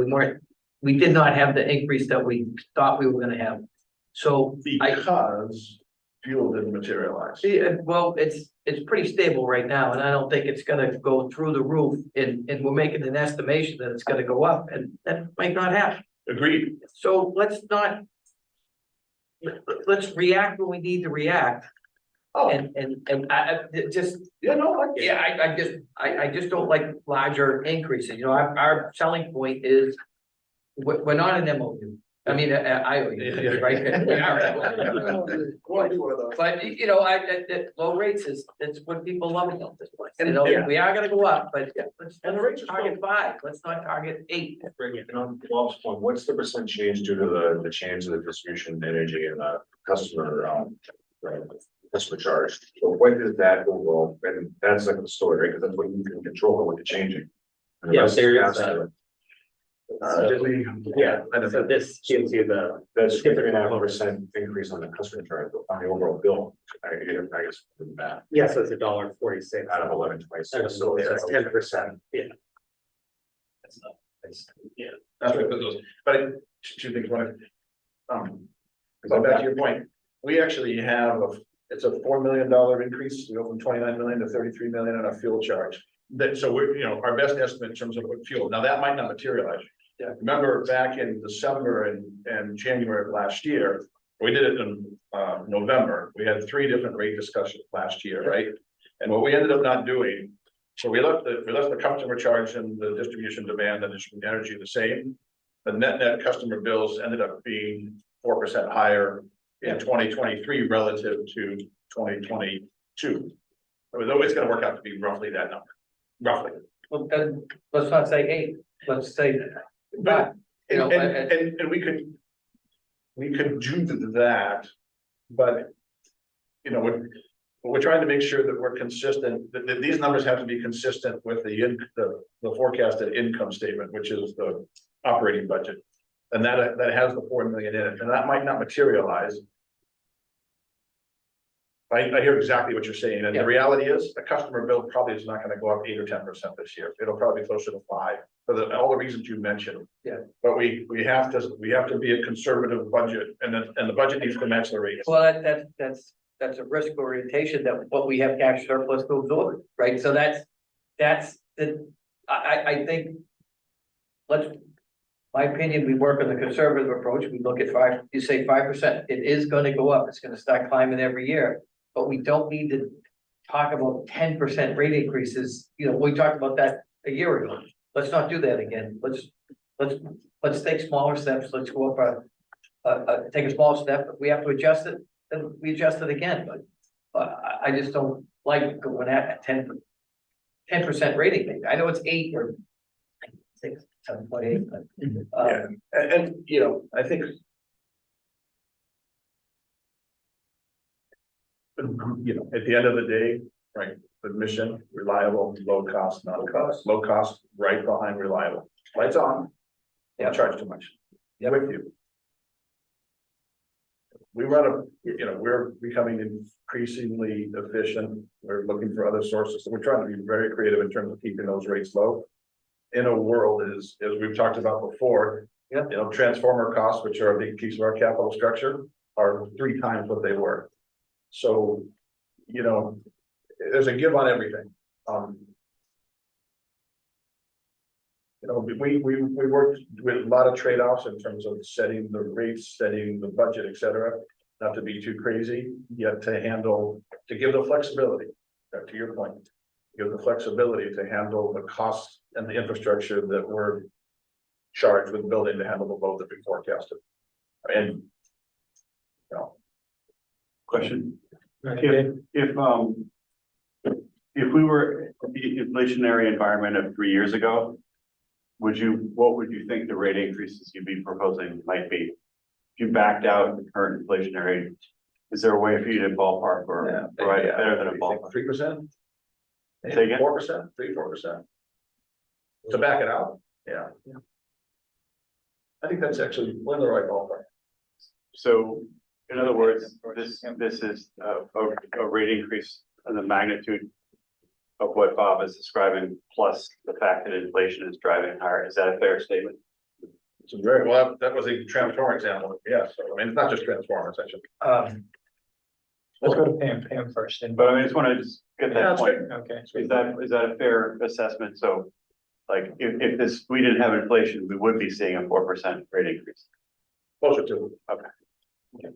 we did not have the increase that we thought we were gonna have. So Because fuel didn't materialize. see, well, it's pretty stable right now, and I don't think it's gonna go through the roof, and we're making an estimation that it's gonna go up, and that might not happen. Agreed. So let's not. Let's react when we need to react. Oh, And I just, yeah, no, I get it. yeah, I just don't like larger increases, our selling point is. We're not an MOU, I mean, IOU, right? We are. Well, I do one of those. But, low rates it's what people love about this place, And- we are gonna go up, but let's And the rates are target 5, let's not target 8. And on Bob's point, what's the percent change due to the change in the distribution energy and the customer, customer charge? So when does that go wrong? And that's like the story, right? Because that's what you can control and what you're changing. And the Yeah, rest is there is, pass-through. Yeah, so this gives you the, That's 3.5% increase on the customer charge, on the overall bill. I guess, that yeah, so it's $1.46 out of 11.26. So it's 10%, yeah. That's not, yeah. That's right, but two things, one, go back to your point, we actually have it's a $4 million increase, we go from 29 million to 33 million on a fuel charge. So we're, our best estimate in terms of fuel, now that might not materialize. Yeah. Remember back in December and January of last year, we did it in November, we had 3 different rate discussions last year, right? And what we ended up not doing, so we left the customer charge and the distribution demand and distribution energy the same. The net customer bills ended up being 4% higher in 2023 relative to 2022. It was always gonna work out to be roughly that number, roughly. Well, then, let's not say 8, let's say 5, And we could do that, but we're trying to make sure that we're consistent, that these numbers have to be consistent with the forecasted income statement, which is the operating budget. And that has the 4 million in it, and that might not materialize. I hear exactly what you're saying, and Yeah. the reality is, the customer bill probably is not gonna go up 8 or 10% this year. It'll probably be closer to 5, for all the reasons you mentioned. Yeah. But we have to be a conservative budget, and the budget needs to match the rates. well, that's a risk orientation that what we have cash surplus to absorb, right? So that's I think. My opinion, we work on the conservative approach, we look at 5, you say 5%, it is gonna go up, it's gonna start climbing every year. But we don't need to talk about 10% rate increases, we talked about that a year ago. Let's not do that again, let's take smaller steps, let's go up take a small step, if we have to adjust it, then we adjust it again, but I just don't like going at 10% rating. I know it's 8 or 6, 7.8, but. Yeah, and I think. At the end of the day, right, the mission, reliable, low cost, low cost, right behind reliable, lights on. Don't charge too much. Yeah. With you. We run we're becoming increasingly efficient, we're looking for other sources, so we're trying to be very creative in terms of keeping those rates low. In a world as we've talked about before. Yeah. Transformer costs, which are a big piece of our capital structure, are 3 times what they were. So, there's a give on everything. We worked with a lot of trade-offs in terms of setting the rates, setting the budget, et cetera. Not to be too crazy, yet to give the flexibility, to your point. Give the flexibility to handle the costs and the infrastructure that we're charged with building to handle the load that we forecasted. And. Question. If we were in the inflationary environment of 3 years ago, what would you think the rate increases you'd be proposing might be? If you backed out the current inflationary, is there a way for you to ballpark or provide it better than a ballpark? 3%? Say again? 4%, 3-4%. To back it out, yeah. I think that's actually, we're in the right ballpark. So, in other words, this is a rate increase of the magnitude of what Bob is describing, plus the fact that inflation is driving higher. Is that a fair statement? It's a very, well, that was a transformer example, yeah, so, I mean, it's not just transformers, I should. Let's go to Pam first, and, But I just want to just get Yeah, that that's point. okay. Is that a fair assessment? So like if this, we didn't have inflation, we would be seeing a 4% rate increase. Closer to,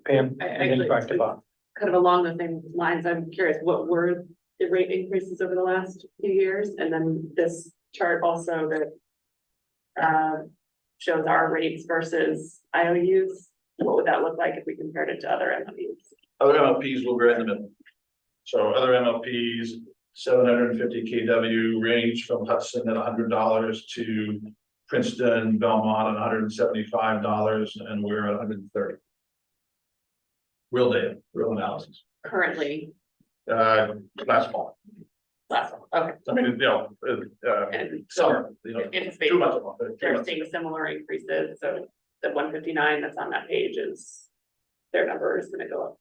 Pam, I and then actually- back to Bob. Kind of along the same lines, I'm curious, what were the rate increases over the last few years? And then this chart also that shows our rates versus IOUs. What would that look like if we compared it to other MOUs? other MLPs will be right in the middle. So other MLPs, 750 kW range from Hudson at $100 to Princeton, Belmont at $175, and we're at 130. Real data, real analysis. Currently, Last fall. last one, okay. I mean, you know, And summer, you know, anticipate 2 months ago. they're seeing similar increases, so the 159 that's on that page is, their number is gonna go up.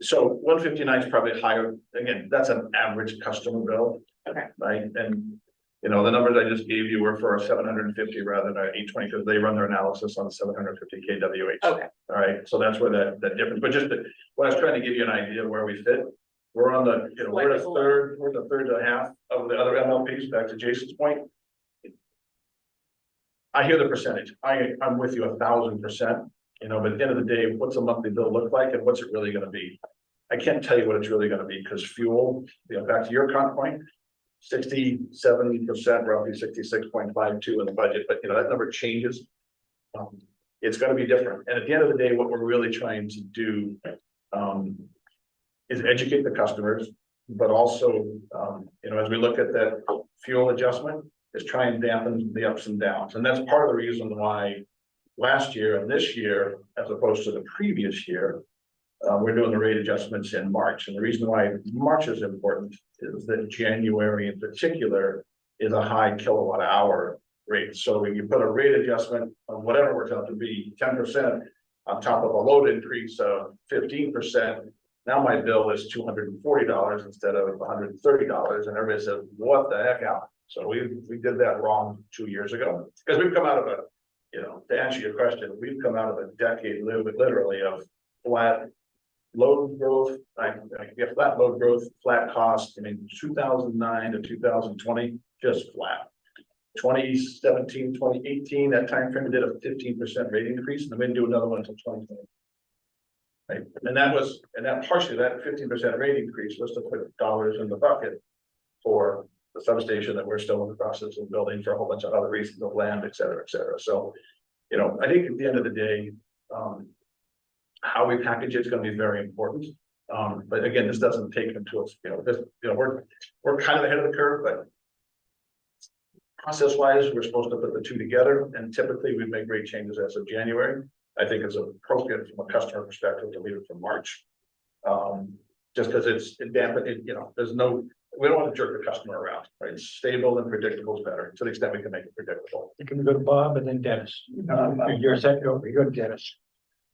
So 159 is probably higher. Again, that's an average customer bill. Okay. Right, and you know, the numbers I just gave you were for a 750 rather than 820, because they run their analysis on 750 kWh. Okay. All right, so that's where that difference, but just what I was trying to give you an idea of where we fit. We're on the, you know, we're the third and a half of the other MLPs, back to Jason's point. I hear the percentage. I'm with you 1,000%, you know, but at the end of the day, what's a monthly bill look like and what's it really gonna be? I can't tell you what it's really gonna be, because fuel, you know, back to your point, 67%, roughly 66.52 in the budget, but you know, that number changes. It's gonna be different, and at the end of the day, what we're really trying to do is educate the customers, but also, you know, as we look at that fuel adjustment, is try and dampen the ups and downs, and that's part of the reason why last year and this year, as opposed to the previous year, we're doing the rate adjustments in March, and the reason why March is important is that January in particular is a high kilowatt hour rate. So when you put a rate adjustment on whatever works out to be 10% on top of a load increase of 15%, now my bill is $240 instead of $130, and everybody says, "What the heck out?" So we did that wrong 2 years ago, because we've come out of a, you know, to answer your question, we've come out of a decade literally of flat load growth, flat load growth, flat cost. I mean, 2009 to 2020, just flat. 2017, 2018, that time frame did a 15% rate increase, and then we didn't do another one until 2020. Right, and that partially, that 15% rate increase was to put dollars in the bucket for the substation that we're still in the process of building for a whole bunch of other reasons of land, et cetera, et cetera. So, you know, I think at the end of the day, how we package it's going to be very important. But again, this doesn't take into us, you know, this, you know, we're kind of ahead of the curve, but process wise, we're supposed to put the two together, and typically we make rate changes as of January. I think it's appropriate from a customer perspective to leave it from March. Just because it dampened, you know, we don't want to jerk the customer around, right? It's stable and predictable is better, to the extent we can make it predictable. You can go to Bob and then Dennis. You're set, go, you go to Dennis.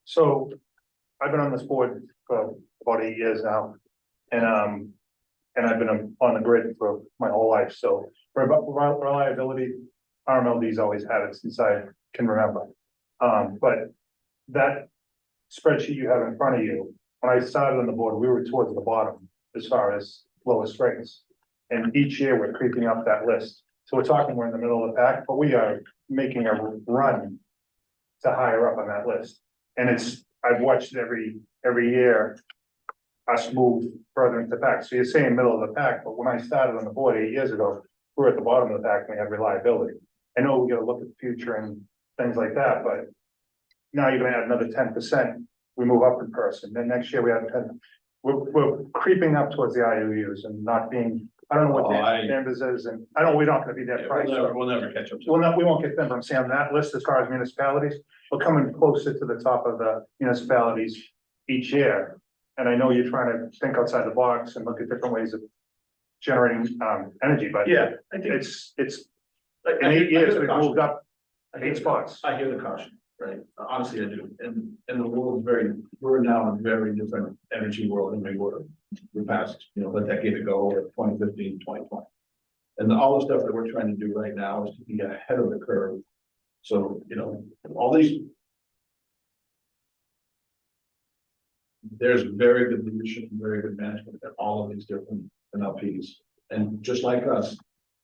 So I've been on this board for about 8 years now. And I've been on the grid for my whole life. So for reliability, RMLD's always had it since I can remember. But that spreadsheet you have in front of you, when I started on the board, we were towards the bottom as far as lowest rates. And each year we're creeping up that list. So we're talking, we're in the middle of the pack, but we are making a run to higher up on that list. And I've watched every year us move further into the pack. So you're saying middle of the pack, but when I started on the board 8 years ago, we were at the bottom of the pack and we had reliability. I know we gotta look at the future and things like that, but now you're gonna add another 10%, we move up in person, then next year we have 10. We're creeping up towards the IOUs and not being, I don't know what the numbers is, and I know we're not gonna be that price. We'll never catch up. We won't get them, but I'm saying on that list as far as municipalities, we're coming closer to the top of the municipalities each year. And I know you're trying to think outside the box and look at different ways of generating energy, but Yeah, I think it's in 8 years, we've moved up I 8 spots. I hear the caution, right? Honestly, I do. And the world is we're now in a very different energy world than we were the past, you know, a decade ago, or 2015, 2020. And all the stuff that we're trying to do right now is to be ahead of the curve. So, you know, all these. There's very good leadership and very good management at all of these different NLPs. And just like us,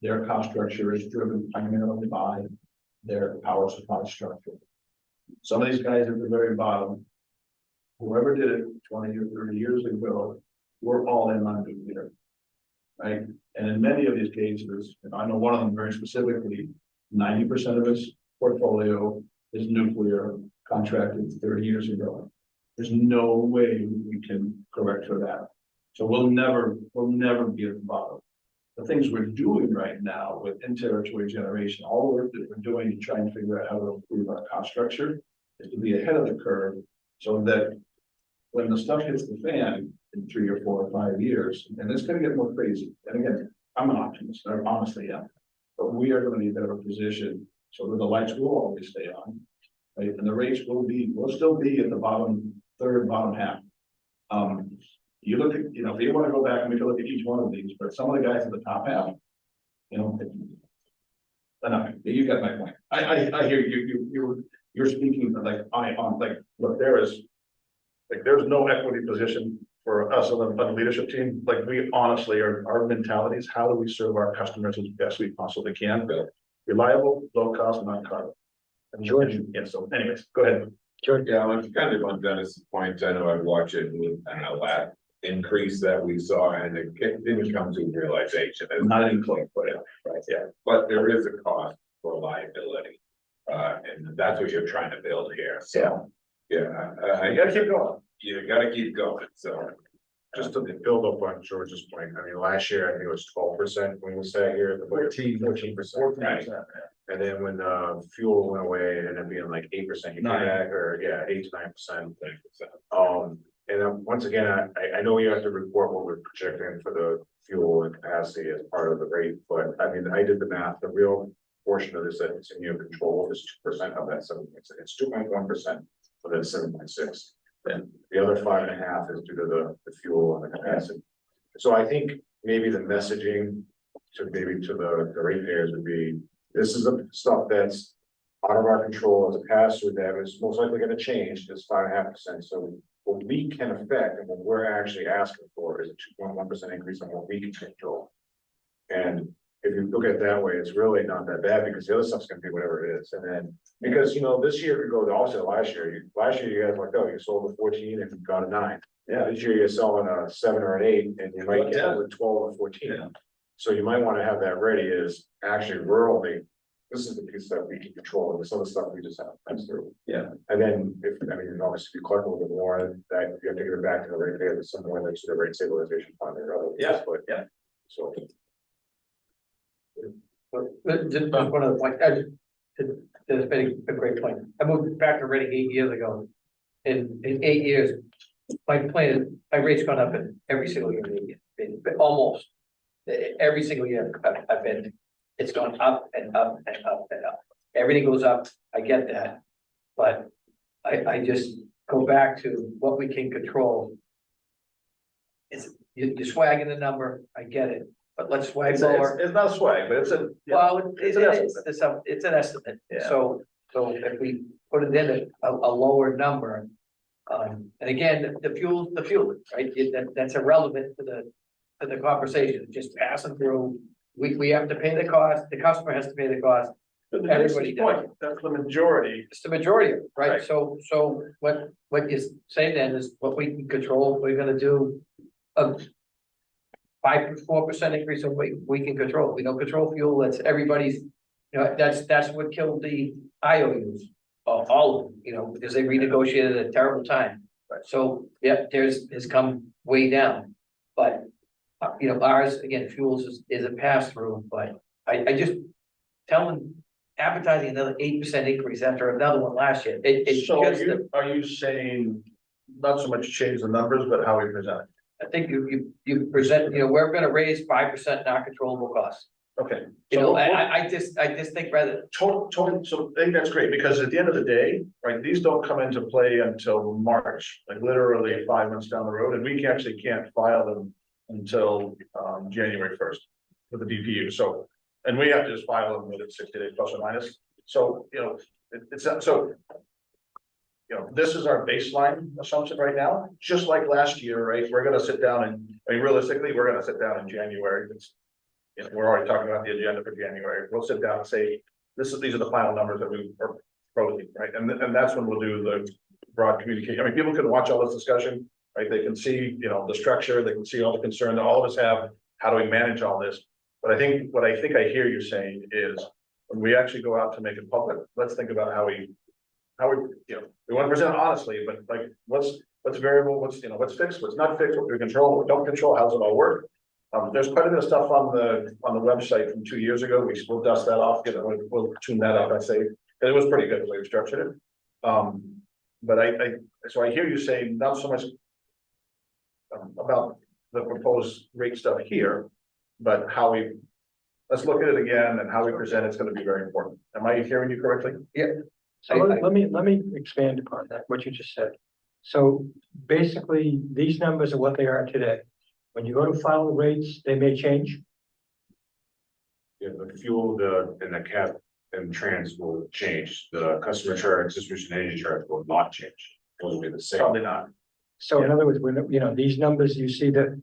their cost structure is driven primarily by their power supply structure. Some of these guys at the very bottom, whoever did it 20 or 30 years ago, we're all in on nuclear. Right? And in many of these cases, and I know one of them very specifically, 90% of its portfolio is nuclear contracted 30 years ago. There's no way we can correct for that. So we'll never be at the bottom. The things we're doing right now with in-territory generation, all the work that we're doing to try and figure out how to improve our cost structure is to be ahead of the curve so that when the stuff hits the fan in 3 or 4 or 5 years, and it's going to get more crazy. And again, I'm an optimist, I honestly am, but we are going to be in a better position so that the lights will always stay on, right? And the rates will still be at the bottom third, bottom half. You look at, you know, if you want to go back and make a look at each one of these, but some of the guys at the top half, you know, enough. You got my point. I hear you're speaking like look, there's no equity position for us on the leadership team. Like we honestly our mentality is how do we serve our customers as best we possibly can, reliable, low cost, non carbon. And George, yeah. So, anyways, go ahead. George, yeah, I'm kind of on Dennis's point. I know I watched it with that increase that we saw, and it didn't come to realization. It's Not even close, but yeah, right, yeah. But there is a cost for liability, and that's what you're trying to build here. So, yeah, you gotta keep going. You gotta keep going. So, Just to build up on George's point, I mean, last year, I think it was 12% when we sat here, at the 14%. Right. And then when fuel went away, it ended up being like 8%, you came back, or 8 to 9%. And then once again, I know you have to report what we're projecting for the fuel and capacity as part of the rate, but I mean, I did the math, the real portion of this that's in your control is 2% of that 7.6. It's 2.1% of that 7.6. And the other 5.5 is due to the fuel and the capacity. So I think maybe the messaging to the ratepayers would be, this is the stuff that's out of our control as a pass-through that is most likely going to change this 5.5%. So what we can affect and what we're actually asking for is a 2.1% increase on what we can control. And if you look at it that way, it's really not that bad because the other stuff's gonna be whatever it is. And then, because you know, this year could go the opposite of last year. Last year you guys like, oh, you sold a 14 and you got a 9. Yeah. This year you're selling a 7 or an 8 and you might get a 12 or 14. Yeah. So you might want to have that ready is actually this is the piece that we can control and this other stuff we just have to pass through. Yeah. And then obviously if you collect a little bit more, that you have to give it back to the ratepayer, there's somewhere next to the rate stabilization fund or other. Yeah. But yeah. So. Just one other point, that's been a great point. I moved back to Reading 8 years ago. In 8 years, my rate's gone up in every single year, almost every single year I've been. It's gone up and up and up and up. Everything goes up, I get that. But I just go back to what we can control. You're swagging the number, I get it. But let's swag lower. It's not swag, but it's it's an estimate. Yeah. So if we put it in a lower number, and again, the fuel, right? That's irrelevant to the conversation. Just passing through. We have to pay the cost. The customer has to pay the cost. Everybody does. That's the majority. It's the majority, right? So what you say then is what we can control. We're going to do a 4% increase of we can control. We don't control fuel. That's everybody's, that's what killed the IOUs, all of them, because they renegotiated at a terrible time. Right. So, yeah, has come way down. But, ours, again, fuels is a pass through, but I just advertising another 8% increase after another one last year. Are you saying not so much change the numbers, but how we present it? I think you present, we're gonna raise 5% not controllable costs. Okay. I just think rather. Totally, so I think that's great, because at the end of the day, right, these don't come into play until March, like literally 5 months down the road, and we actually can't file them until January 1st. with the DPU, so, and we have to just file them within 60 days plus or minus, so, it's, so. This is our baseline assumption right now, just like last year, right, we're gonna sit down and, I mean, realistically, we're gonna sit down in January, we're already talking about the agenda for January, we'll sit down and say, these are the final numbers that we are proposing, right, and that's when we'll do the broad communication, I mean, people can watch all this discussion, right, they can see, the structure, they can see all the concern that all of us have, how do we manage all this? But I think, what I hear you saying is, when we actually go out to make it public, let's think about how we, we want to present honestly, but like, what's variable, what's fixed, what's not fixed, what we control, what we don't control, how does it all work? There's quite a bit of stuff on the website from 2 years ago, we'll dust that off, we'll tune that up, I'd say, it was pretty good the way we structured it. But so I hear you saying not so much about the proposed rate stuff here, but how let's look at it again, and how we present it's gonna be very important. Am I hearing you correctly? Yeah. So let me expand upon that, what you just said. So basically, these numbers are what they are today. When you go to file the rates, they may change. Yeah, the fuel, and the cap and trans will change. The customer charge, distribution energy charge will not change. It will be the same. Probably not. So in other words, when, these numbers, you see that.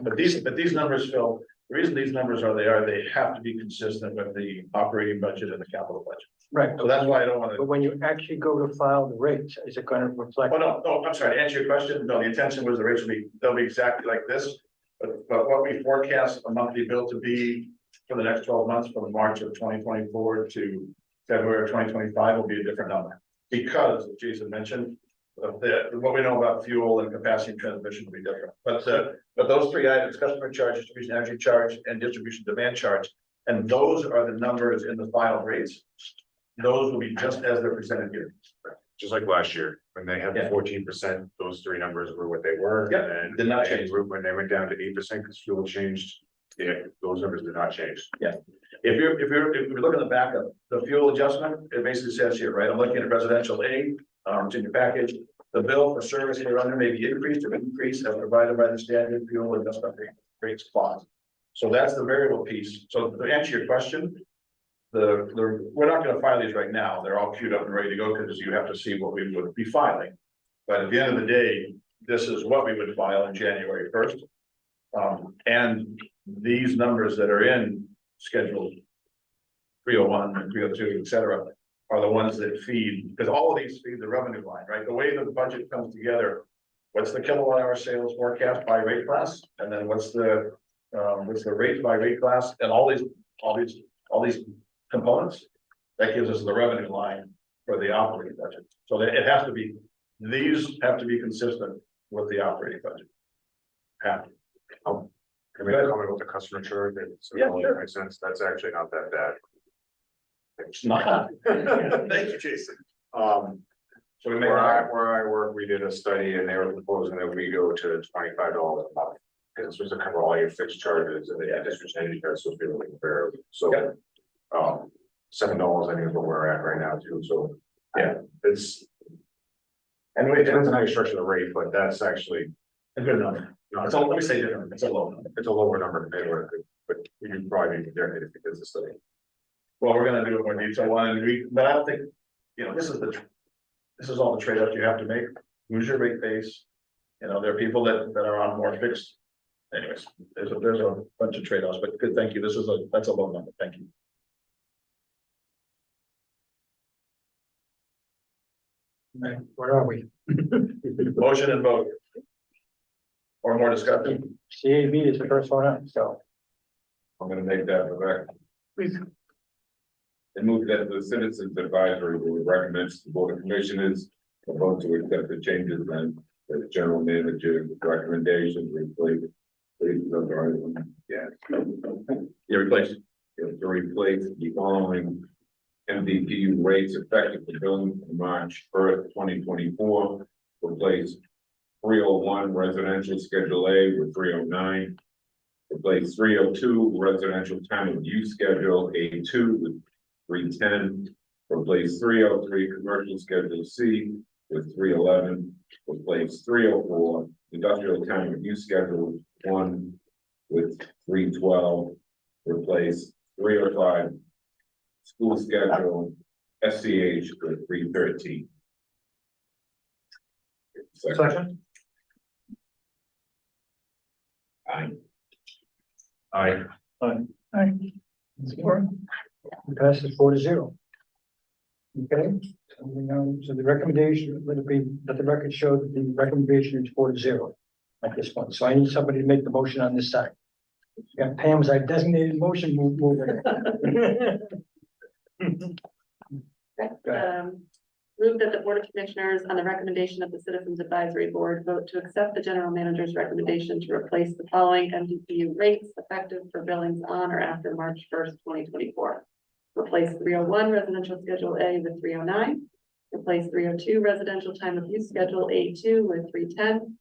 But these numbers, Phil, the reason these numbers are they have to be consistent with the operating budget and the capital budget. Right. So that's why I don't want to. But when you actually go to file the rates, is it going to reflect? Oh, no, I'm sorry, to answer your question, no, the intention was the rates they'll be exactly like this. But what we forecast a monthly bill to be for the next 12 months, from March of 2024 to February of 2025 will be a different number. Because, as Jason mentioned, what we know about fuel and capacity and transmission will be different. But those three items, customer charge, distribution energy charge, and distribution demand charge, and those are the numbers in the final rates. Those will be just as they're presented here. Just like last year, when they had the 14%, those three numbers were what they were. Yep, And did not change. when they went down to 8% because fuel changed, those numbers did not change. Yeah, if you look at the backup, the fuel adjustment, it basically says here, right, I'm looking at residential A, it's in your package. The bill for service here under may be increased or increased as provided by the standard fuel adjustment rates clause. So that's the variable piece. So to answer your question, we're not going to file these right now. They're all queued up and ready to go because you have to see what we would be filing. But at the end of the day, this is what we would file on January 1st. And these numbers that are in Schedule 301 and 302, et cetera, are the ones that feed, because all of these feed the revenue line, right? The way that the budget comes together, what's the kilowatt hour sales forecast by rate class? And then what's the rate by rate class, and all these components, that gives us the revenue line for the operating budget. So it has to be, these have to be consistent with the operating budget. Have to. Can we comment with the customer charge? Yeah, sure. Makes sense. That's actually not that bad. It's not. Thank you, Jason. So we make where I work, we did a study and they were proposing that we go to $25 a month. Because it's supposed to cover all your fixed charges and the distribution energy charges, so it's really fair. So $7 I think is what we're at right now too. So yeah, it's, and it depends on how you structure the rate, but that's actually a good number. Let me say different. It's a low number. It's a lower number compared to what it could, but you can probably be there if it is a study. Well, we're gonna do it more detail one, but I don't think, this is all the trade-offs you have to make. Who's your rate base? There are people that are on more fixed. Anyways, there's a bunch of trade-offs, but good, thank you. That's a low number. Thank you. Right, where are we? Motion and vote. Or more discussion. CAB is the first one up, so. I'm gonna make that the record. Please. And move that the Citizens Advisory Board recommends the Board of Commissioners vote to accept the changes and the general manager's recommendations replace. You replaced. To replace the following MVP rates effective for billing from March 1st, 2024. Replace 301 residential Schedule A with 309. Replace 302 residential time of use schedule A2 with 310. Replace 303 commercial schedule C with 311. Replace 304 industrial time of use schedule 1 with 312. replace 305 school schedule SCH with 313. Second. Aye. Aye. Passes 4-0. Okay, so we know, so the recommendation, let it be, let the record show that the recommendation is 4-0 at this point. So I need somebody to make the motion on this side. Yeah, Pam's our designated motion mover. Move that the Board of Commissioners, on the recommendation of the Citizens Advisory Board, vote to accept the general manager's recommendation to replace the following MDPU rates effective for billings on or after March 1st, 2024. Replace 301 residential schedule A with 309. Replace 302 residential time of use schedule A2 with 310.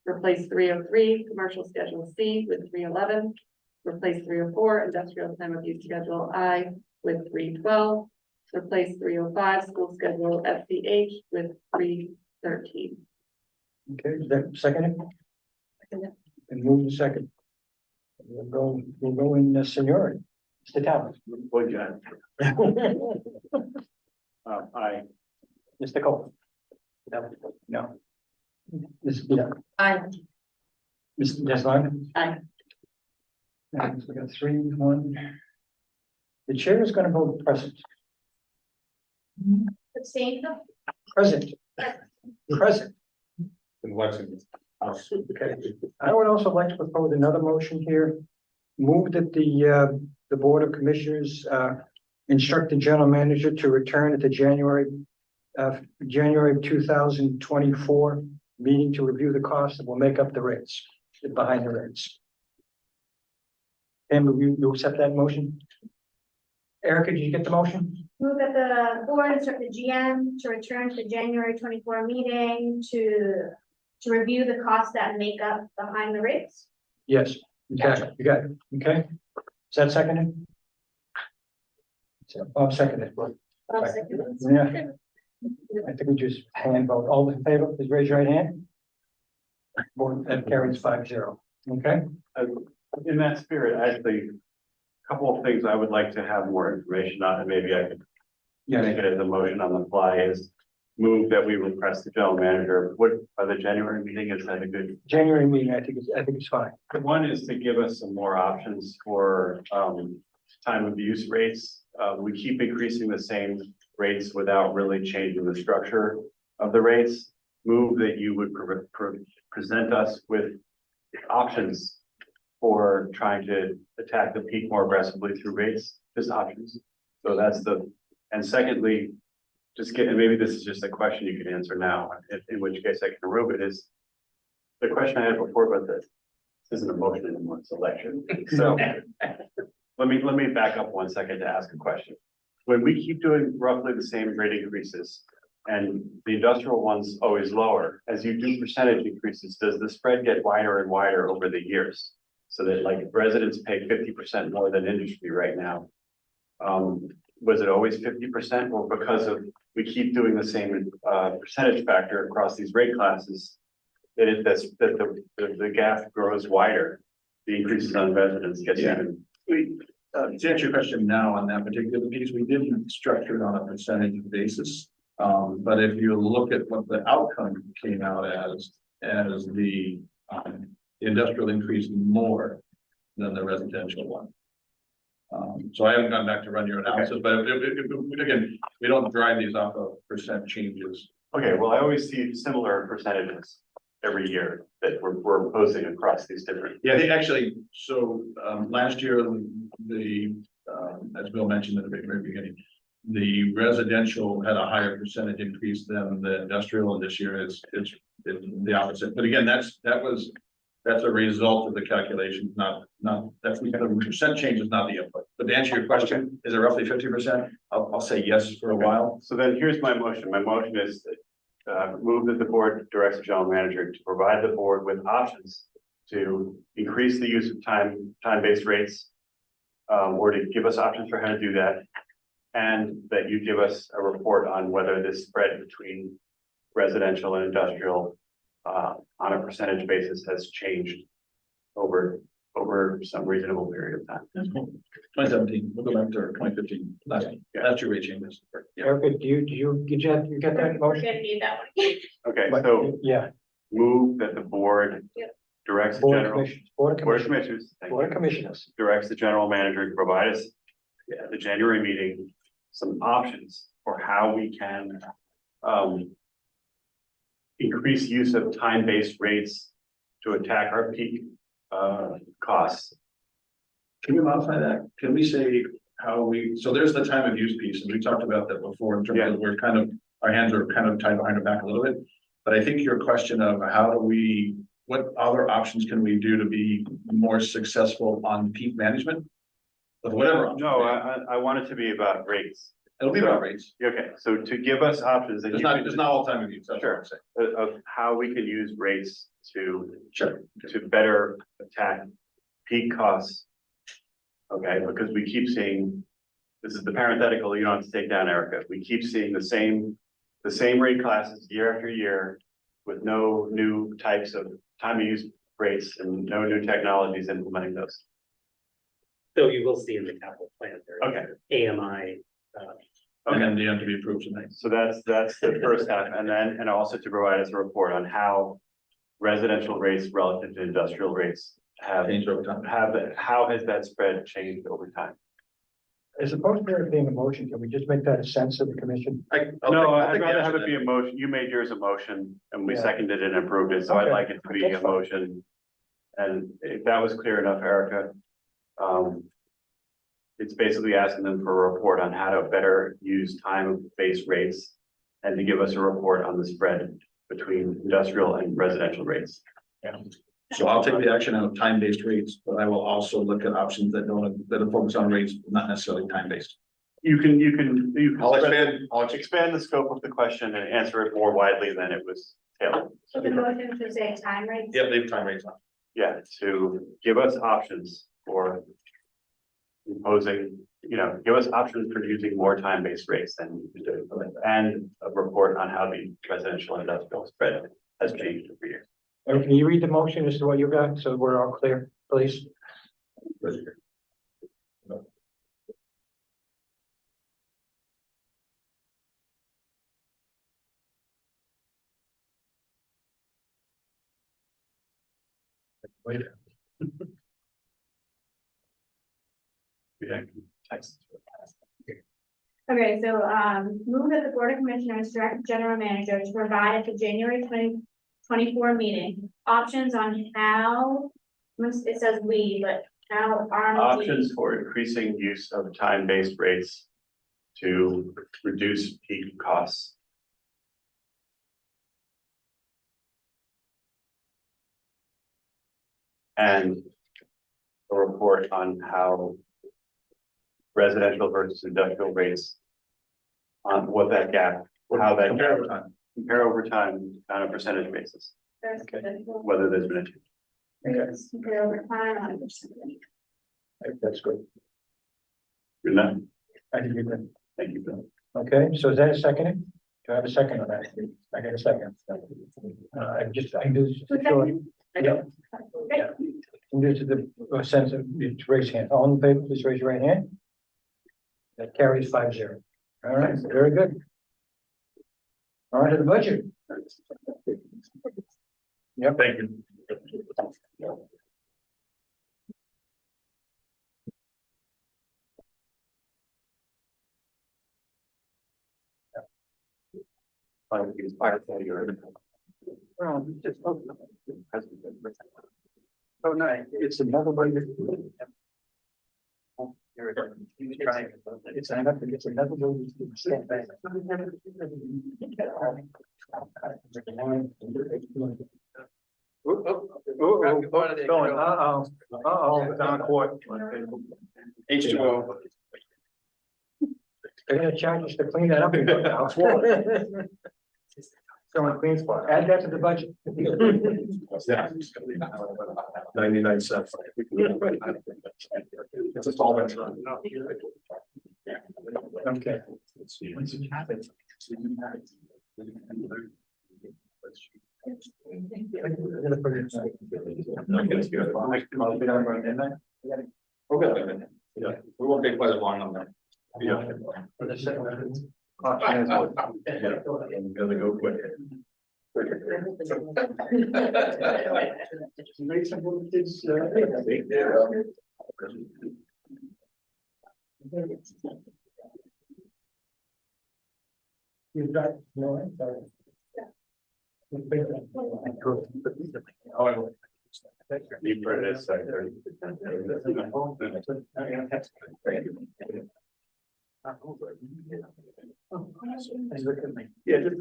Replace 303 commercial schedule C with 311. Replace 304 industrial time of use schedule I with 312. Replace 305 school schedule FCH with 313. Okay, is that second? And move the second. We'll go in seniority. Mr. Talbot. Well, yeah. Aye. Mr. Cole. No. Ms. Yeah. Aye. Mr. Desline. Aye. And we got 3-1. The chair is going to vote present. Abstain. Present. Present. In Lexington. Okay. I would also like to propose another motion here. Move that the Board of Commissioners instruct the general manager to return at the January of 2024 meeting to review the costs that will make up the rates, behind the rates. Pam, you accept that motion? Erica, did you get the motion? Move that the board instruct the GM to return to the January 24 meeting to review the costs that make up behind the rates. Yes, you got it, okay? Is that seconded? Bob seconded. I'll second it. Yeah. I think we just hand vote. All in favor, please raise your right hand. Board, that carries 5-0. Okay? In that spirit, actually, a couple of things I would like to have more information on, and maybe I could make it as a motion on the fly, is move that we request the general manager, what, by the January meeting, is that a good? January meeting, I think it's fine. One is to give us some more options for, time of use rates. We keep increasing the same rates without really changing the structure of the rates. Move that you would present us with options for trying to attack the peak more aggressively through rates, just options. So that's and secondly, and maybe this is just a question you can answer now, in which case I can remove it, is the question I had before about this isn't a motion anymore, it's a lecture. So let me back up 1 second to ask a question. When we keep doing roughly the same rate increases and the industrial one's always lower, as you do percentage increases, does the spread get wider and wider over the years? So that like residents pay 50% more than industry right now. Was it always 50%, or because of we keep doing the same percentage factor across these rate classes, that the gap grows wider, the increases on residents gets even. To answer your question now on that particular piece, we didn't structure it on a percentage basis. But if you look at what the outcome came out as the industrial increased more than the residential one. So I haven't gone back to run your analysis, but again, we don't drive these off of percent changes. Okay, well, I always see similar percentages every year that we're imposing across these different. Yeah, I think actually, so last year, as Bill mentioned at the very beginning, the residential had a higher percentage increase than the industrial, and this year it's the opposite. But again, that's a result of the calculations, that's the percent change is not the input. But to answer your question, is it roughly 50%? I'll say yes for a while. So then here's my motion. My motion is move that the board directs the general manager to provide the board with options to increase the use of time-based rates, or to give us options for how to do that. And that you give us a report on whether this spread between residential and industrial on a percentage basis has changed over over some reasonable period of time. 2017, we'll go back to 2015, that's your rate changes. Yeah. Erica, did you get that We're motion? gonna need that one. Okay, But, so yeah, move that the board Yep. directs the Board of general, Commissioners, Board of Board of Commissioners, Commissioners, thank Board of you, Commissioners. directs the general manager to provide us at the January meeting some options for how we can increase use of time-based rates to attack our peak costs. Can we modify that? Can we say how we, so there's the time of use piece, and we talked about that before in terms Yeah. of we're kind of, our hands are kind of tied behind our back a little bit. But I think your question of how do we, what other options can we do to be more successful on peak management? Of whatever. option. No, I want it to be about rates. It'll be about rates. Okay, so to give us options that It's you not, can, it's not all time of use, that's what I'm saying. of how we can use rates to Sure. better attack peak costs. Okay, because we keep seeing, this is the parenthetical, you don't have to take down, Erica, we keep seeing the same rate classes year after year with no new types of time of use rates and no new technologies implementing those. So you will see in the capital plan there. Okay. AMI, And then the end to be approved tonight. So that's the first half, and also to provide us a report on how residential rates relative to industrial rates have, Changed over time. how has that spread changed over time? As opposed to it being a motion, can we just make that a sense of the commission? No, I'd rather have it be a motion. You made yours a motion and we Yeah. seconded it and approved it, so I'd Okay. like it to be That's a fine. motion. And if that was clear enough, Erica, it's basically asking them for a report on how to better use time-based rates and to give us a report on the spread between industrial and residential rates. So I'll take the action out of time-based rates, but I will also look at options that that are focused on rates, not necessarily time-based. You can I'll spread- expand, expand the scope of the question and answer it more widely than it was tailored. So the motion to say time rates. yeah, leave time rates on. Yeah, to give us options for imposing, give us options for using more time-based rates than we do. And a report on how the residential and industrial spread has changed over years. Eric, can you read the motion as to what you got, so we're all clear, please? Yeah, text. Okay, so, move that the Board of Commissioners direct the general manager to provide at the January 2024 meeting, options on how, it says we, but how RMLD. Options for increasing use of time-based rates to reduce peak costs. And a report on how residential versus industrial rates, on what that gap, how that Compare over time. compare over time on a percentage basis, whether there's been a change. Compare over time on That's good. Good enough? I think you're good. Thank you, Bill. Okay, so is that a second? Do I have a second on that? I got a second. I do this for sure. Yeah. Yeah. And this is the sense of, it's raise hand. All in favor, please raise your right hand. That carries 5-0. All right, very good. All right, to the budget. Yep. Thank you. Oh, no, it's another way to. It's another way to step back. Down court. H2O. They're gonna charge us to clean that up. Someone clean spot. Add that to the budget. 99 cents. It's a solvent. Okay. Okay, yeah, we won't take quite as long on that. Yeah. I'm gonna go quick. Make some little kids, You've got, no, I'm sorry. Deep for this sector. Yeah, just,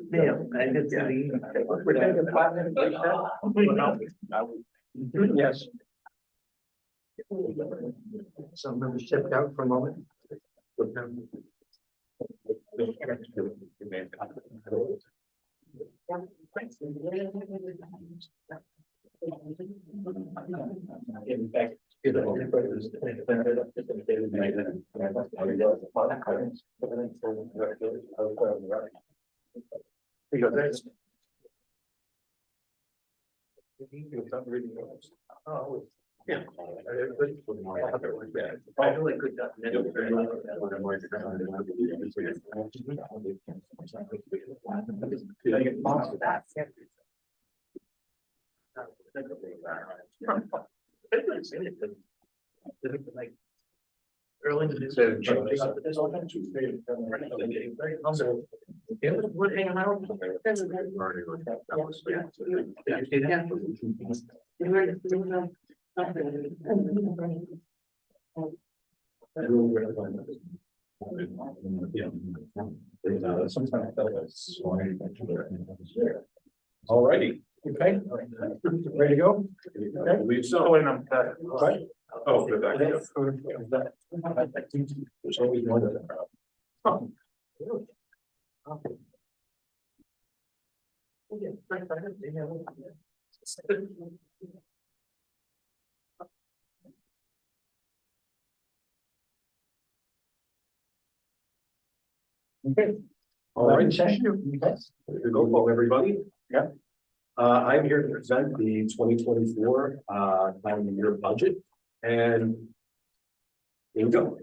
I did, we're taking a 5-minute break now. Yes. Some members stepped out for a moment. Yeah. Really good. Early in the we're hanging out. All righty. Okay, ready to go? I believe so. Right. Oh, good. There's always one of them. Okay. All right. Session. Go for everybody. Yeah. I'm here to present the 2024 calendar year budget, and here we go.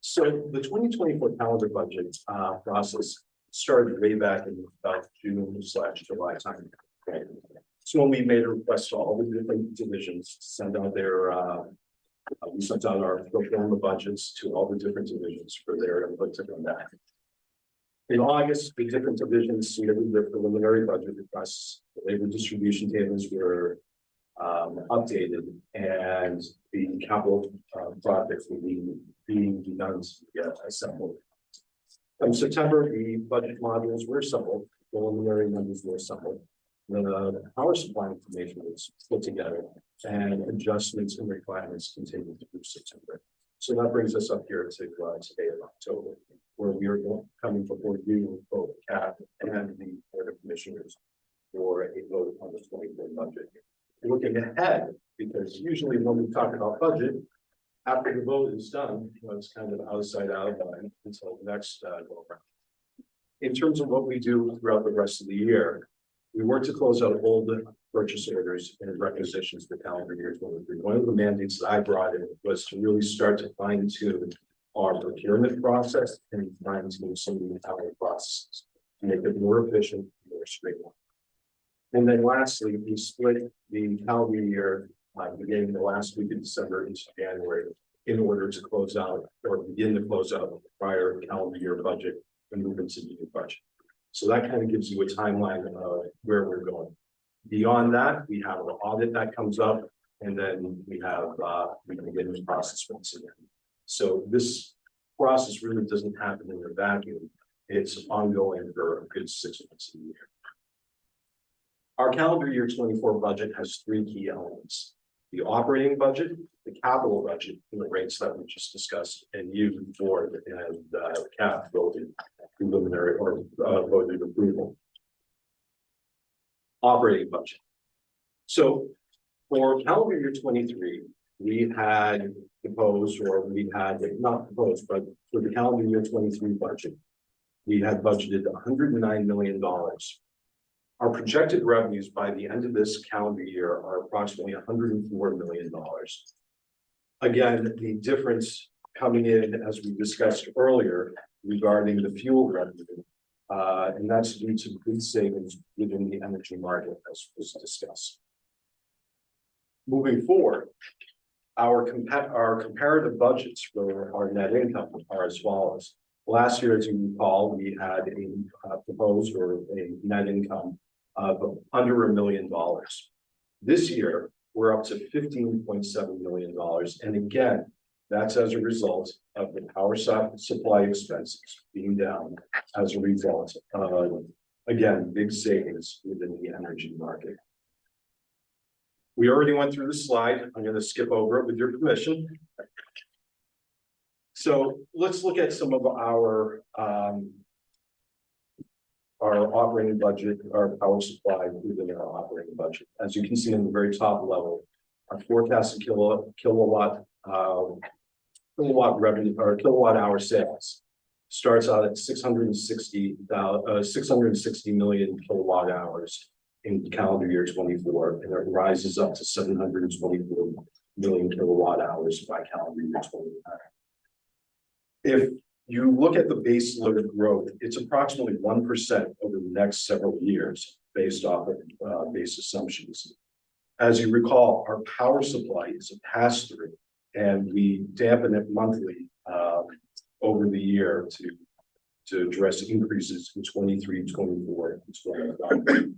So the 2024 calendar budget process started way back in about June/July time. Okay. So when we made a request to all the different divisions to send out their we sent out our pro forma budgets to all the different divisions for their input to come back. In August, the different divisions submitted their preliminary budget requests. The labor distribution tables were updated, and the capital projects were being begun to get assembled. In September, the budget modules were assembled, preliminary numbers were assembled. The power supply information was put together, and adjustments and requirements continued through September. So that brings us up here to today in October, where we are coming before you, both CAP and the Board of Commissioners, for a vote on the 24 budget. Looking ahead, because usually when we talk about budget, after the vote is done, it's kind of outside out until the next go around. In terms of what we do throughout the rest of the year, we work to close out old purchase orders and requisitions for calendar year 23. One of the mandates that I brought in was to really start to fine tune our procurement process and fine tune some of the accounting processes to make it more efficient, more streamlined. And then lastly, we split the calendar year beginning the last week of December into January in order to close out or begin to close out the prior calendar year budget and move into the new budget. So that kind of gives you a timeline of where we're going. Beyond that, we have an audit that comes up, and then we have we can begin this process once again. So this process really doesn't happen in a vacuum. It's ongoing for a good 6 months a year. Our calendar year 24 budget has 3 key elements: the operating budget, the capital budget, and the rates that we just discussed, and you, the board, and CAP voted preliminary or voted approval. Operating budget. So for calendar year 23, we had proposed, or we had not proposed, but for the calendar year 23 budget, we had budgeted $109 million Our projected revenues by the end of this calendar year are approximately $104 million. Again, the difference coming in, as we discussed earlier, regarding the fuel revenue, and that's due to big savings within the energy market, as was discussed. Moving forward, our comparative budgets for our net income are as follows. Last year, as you recall, we had a proposed or a net income of under $1 million. This year, we're up to $15.7 million. And again, that's as a result of the power supply expenses being down as a result of, again, big savings within the energy market. We already went through the slide. I'm going to skip over it with your permission. So let's look at some of our operating budget, our power supply within our operating budget. As you can see in the very top level, our forecasted kilowatt revenue or kilowatt hour sales starts out at 660 million kilowatt hours in calendar year 24, and it rises up to 724 million kilowatt hours by calendar year 29. If you look at the base load of growth, it's approximately 1% over the next several years based off of base assumptions. As you recall, our power supply is a pass-through, and we dampen it monthly over the year to address increases in 23, 24, and 25.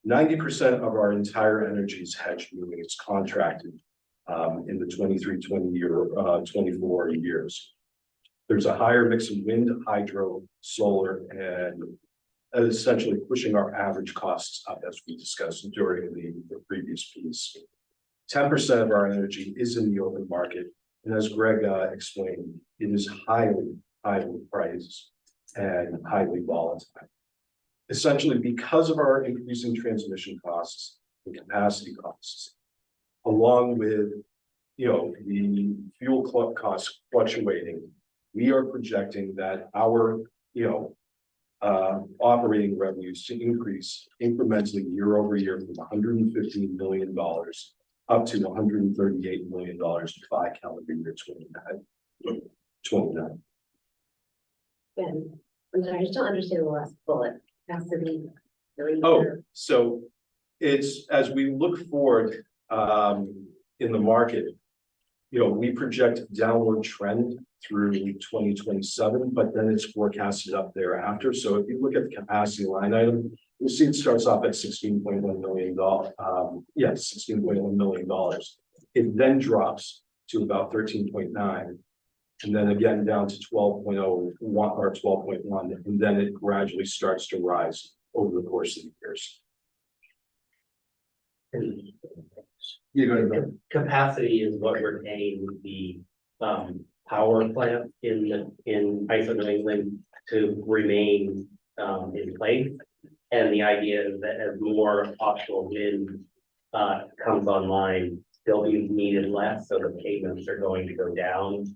90% of our entire energy is hedged, meaning it's contracted in the 24 years. There's a higher mix of wind, hydro, solar, and essentially pushing our average costs up, as we discussed during the previous piece. 10% of our energy is in the open market, and as Greg explained, it is highly priced and highly volatile. Essentially, because of our increasing transmission costs and capacity costs, along with the fuel costs fluctuating, we are projecting that our operating revenues to increase incrementally year over year from $115 million up to $138 million by calendar year 29. Ben, I'm sorry, I just don't understand the last bullet. Has to be. Oh, so it's as we look forward in the market, we project a downward trend through 2027, but then it's forecasted up thereafter. So if you look at the capacity line item, you'll see it starts off at $16.1 million. $16.1 million. It then drops to about 13.9, and then again down to 12.01 or 12.1, and then it gradually starts to rise over the course of the years. Capacity is what we're paying the power plant in ISO New England to remain in place. And the idea is that as more offshore wind comes online, they'll be needed less, so the payments are going to go down,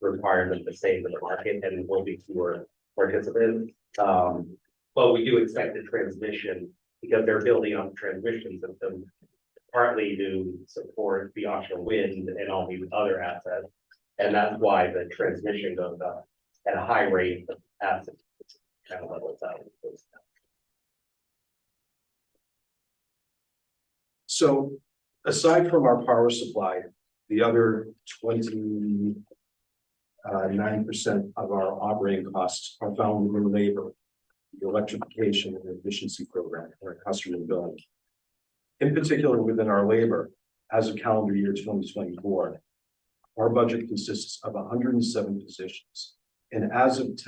require them to stay in the market, and will be fewer participants. But we do expect the transmission, because they're building up transmission system, partly to support the offshore wind and all these other assets. And that's why the transmission goes up at a high rate of assets kind of levels out. So aside from our power supply, the other 29% of our operating costs are found in labor, the electrification and efficiency program, or customer billing. In particular, within our labor, as of calendar year 2024, our budget consists of 107 positions. And as of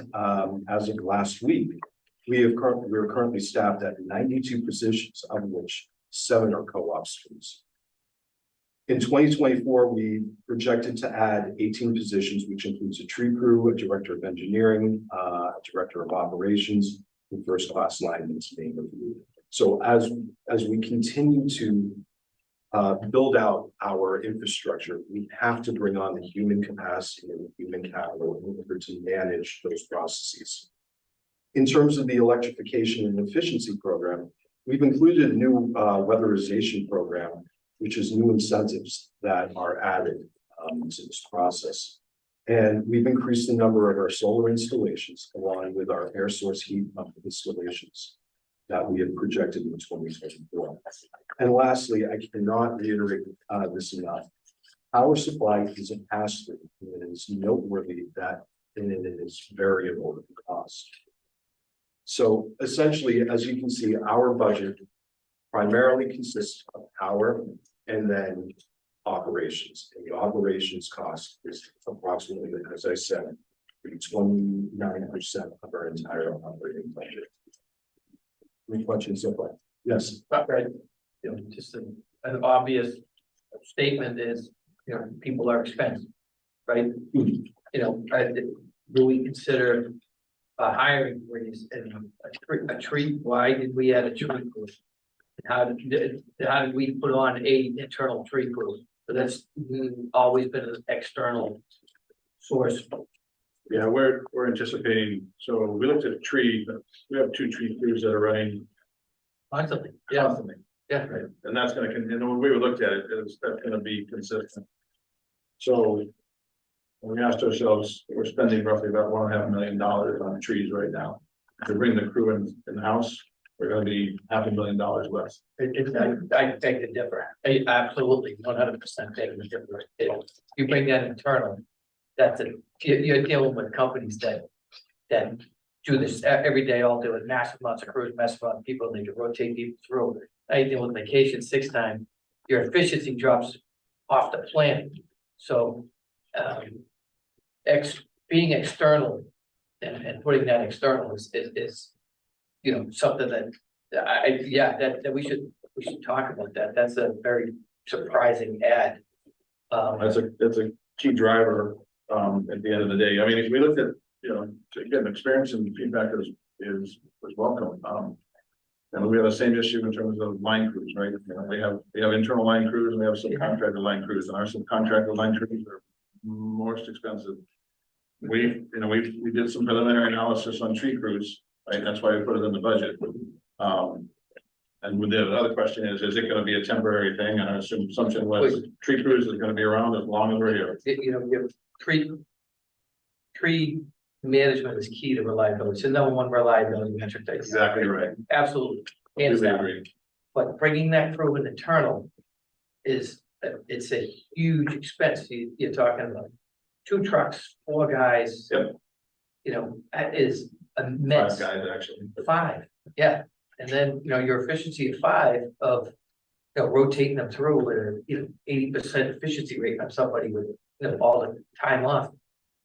last week, we're currently staffed at 92 positions, of which 7 are co-op students. In 2024, we projected to add 18 positions, which includes a tree crew, a director of engineering, a director of operations, and first-class linemen, to name a few. So as we continue to build out our infrastructure, we have to bring on the human capacity and the human capital in order to manage those processes. In terms of the electrification and efficiency program, we've included a new weatherization program, which is new incentives that are added to this process. And we've increased the number of our solar installations along with our air source heat pump installations that we have projected in 2024. And lastly, I cannot reiterate this enough. Power supply is a pass-through, and it is noteworthy that it is variable in cost. So essentially, as you can see, our budget primarily consists of power and then operations. And the operations cost is approximately, as I said, 29% of our entire operating budget. Any questions so far? Yes. Right. You know, just an obvious statement is, you know, people are expensive, right? You know, do we consider a hiring freeze and a tree? Why did we add a tree crew? How did we put on a internal tree crew? So that's always been an external source. Yeah, we're anticipating, so we looked at tree, we have 2 tree crews that are running Constantly, yeah, constantly. yeah. Right, and that's gonna, and when we looked at it, that's gonna be consistent. So we asked ourselves, we're spending roughly about $1.5 million on trees right now. To bring the crew in-house, we're gonna be $500,000 less. I take the difference. I absolutely 100% take the difference. You bring that internal, that's it. You're dealing with companies that do this every day, all day with massive amounts of crews, massive amount of people, and they can rotate people through. Now you deal with vacation 6 times, your efficiency drops off the planet. So being external and putting that external is you know, something that that we should talk about that. That's a very surprising ad. That's a key driver at the end of the day. I mean, if we looked at, you know, again, experience and feedback is welcome. And we have the same issue in terms of line crews, right? You know, we have internal line crews and we have subcontracted line crews, and our subcontracted line crews are most expensive. We did some preliminary analysis on tree crews, right? That's why we put it in the budget. And with the other question is it going to be a temporary thing? And our assumption was tree crews is going to be around as long as we're here. You know, your tree management is key to reliability. It's the #1 reliability metric. Exactly right. Absolutely. But bringing that through an internal it's a huge expense. You're talking about 2 trucks, 4 guys. Yep. You know, that is immense. 5 guys actually. 5, yeah. And then, you know, your efficiency of 5 of, you know, rotating them through with a, you know, 80% efficiency rate on somebody with, you know, all the time off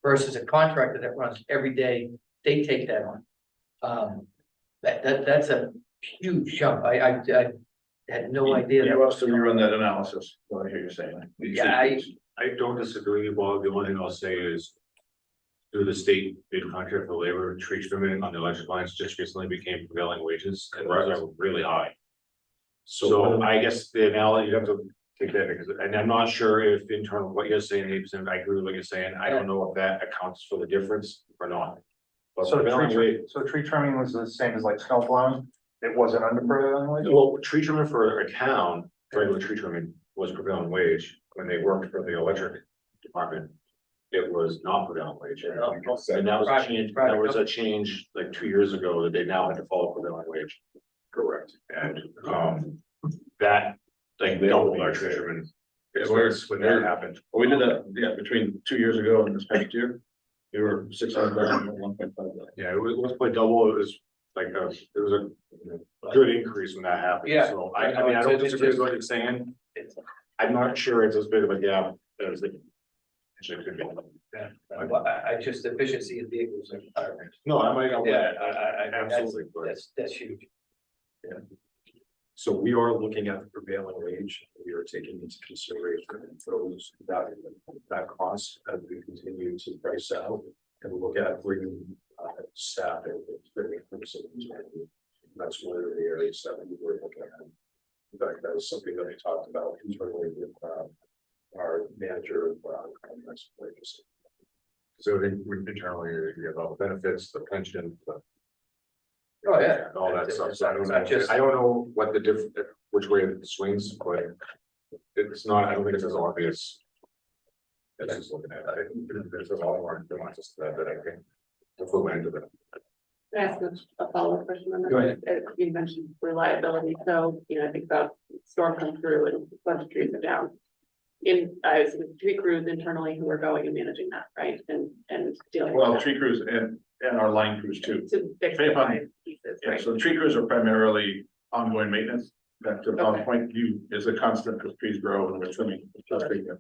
versus a contractor that runs every day, they take that on. That's a huge jump. I had no idea. Yeah, well, so you run that analysis, what I hear you saying. Yeah, I don't disagree, Bob. The only thing I'll say is through the state bid contract for labor, tree trimming on the electric lines just recently became prevailing wages, and those are really high. So I guess the analogy, you have to take that because, and I'm not sure if internal, what you're saying, 8%, I agree with what you're saying. I don't know if that accounts for the difference or not. But So tree trimming was the same as like snow plowing? It wasn't under prevailing wage? Well, tree trimming for a town, regular tree trimming was prevailing wage when they worked for the electric department. It was not prevailing wage. And that was a change, that was a change like 2 years ago that they now had to follow prevailing wage. Correct. And that like doubled our tree trimming. When that happened. We did that, between 2 years ago and this past year. We were 600,000, 1.5 million. Yeah, it was by double. It was like it was a good increase when that happened. Yeah. So I mean, I don't disagree with what you're saying. I'm not sure it's as big of a gap as it could be. Yeah, I just efficiency of vehicles. No, I might. Yeah, Absolutely. That's huge. Yeah. So we are looking at the prevailing wage. We are taking into consideration those that cost as we continue to price out and look at bringing staff in. That's one of the areas that we were looking at. In fact, that was something that we talked about internally with our manager of contracts. So I think we internally about benefits, the pension, Oh, yeah. and all that stuff, so I don't It's know, not just- I don't know what the which way it swings, but it's not, I don't think it's as obvious. As just looking at it, there's a lot more nuances to that I think. We'll go into that. Can I ask a follow-up question on Go ahead. that? You mentioned reliability, so, I think about storm come through and a bunch of trees are down. I was in tree crews internally who are going and managing that, right, and dealing. with Well, that tree crews and our line crews too. To fix the Hey, buddy. line pieces, Yeah, right? so tree crews are primarily ongoing maintenance. That to Bob's Okay. point, is a constant because trees grow and we're trimming.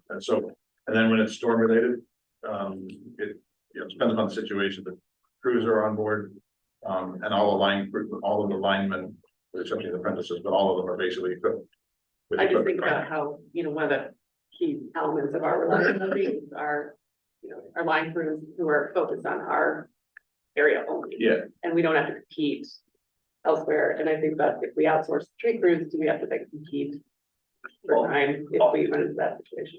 And so, and then when it's storm related, it, depends on the situation, but crews are on board. And all of the linemen, except the apprentices, but all of them are basically equipped. with I just equipment, think right? about how, one of the key elements of our reliability are, our line crews who are focused on our area only. Yeah, And we don't have to compete elsewhere, and I think that if we outsource tree crews, do we have to then compete for time if we run into that situation?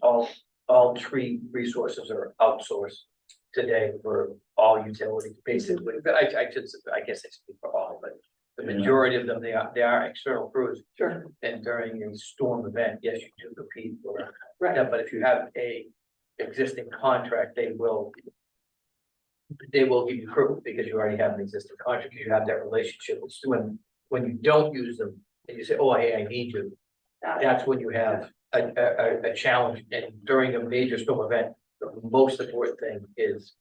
All tree resources are outsourced today for all utilities, basically. But I guess I speak for all, but the majority of them, they are external crews. Sure. And during a storm event, yes, you do compete for, Right. yeah, but if you have a existing contract, they will give you crew because you already have an existing contract, you have that relationship. It's when you don't use them and you say, oh, hey, I need you, that's when you have a challenge. And during a major storm event, the most important thing is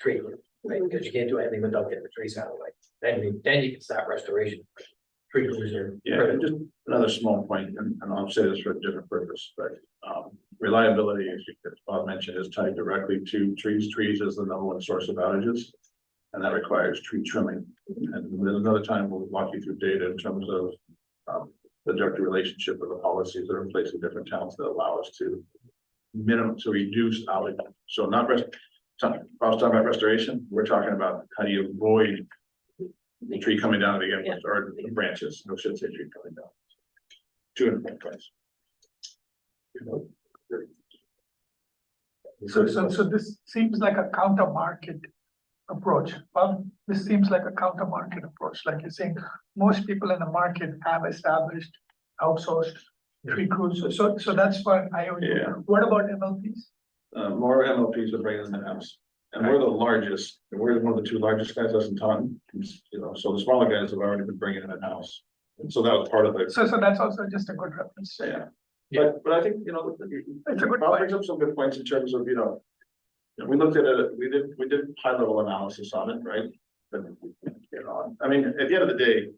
tree, right? Because you can't do anything without getting the trees out of the way. Then you can start restoration. Tree crews are yeah, and just another small point, and I'll say this for a different purpose, but reliability, as Bob mentioned, is tied directly to trees. Trees is the number one source of outages. And that requires tree trimming. And then another time we'll walk you through data in terms of the direct relationship with the policies that are in place in different towns that allow us to reduce outage. So not I was talking about restoration, we're talking about how do you avoid the tree coming down to begin with, or the branches, I should say tree coming down. Two important points. So this seems like a counter market approach. Well, this seems like a counter market approach, like you're saying, most people in the market have established outsourced tree crews, so that's what I owe you. Yeah. What about MLPs? More MLPs would bring them in house. And we're the largest, and we're one of the two largest guys, less than Taunton, so the smaller guys have already been bringing it in house. And so that was part of it. So that's also just a good reference. Yeah. But I think, It's a good Bob point. brings up some good points in terms of, we looked at it, we did high level analysis on it, right? But, I mean, at the end of the day,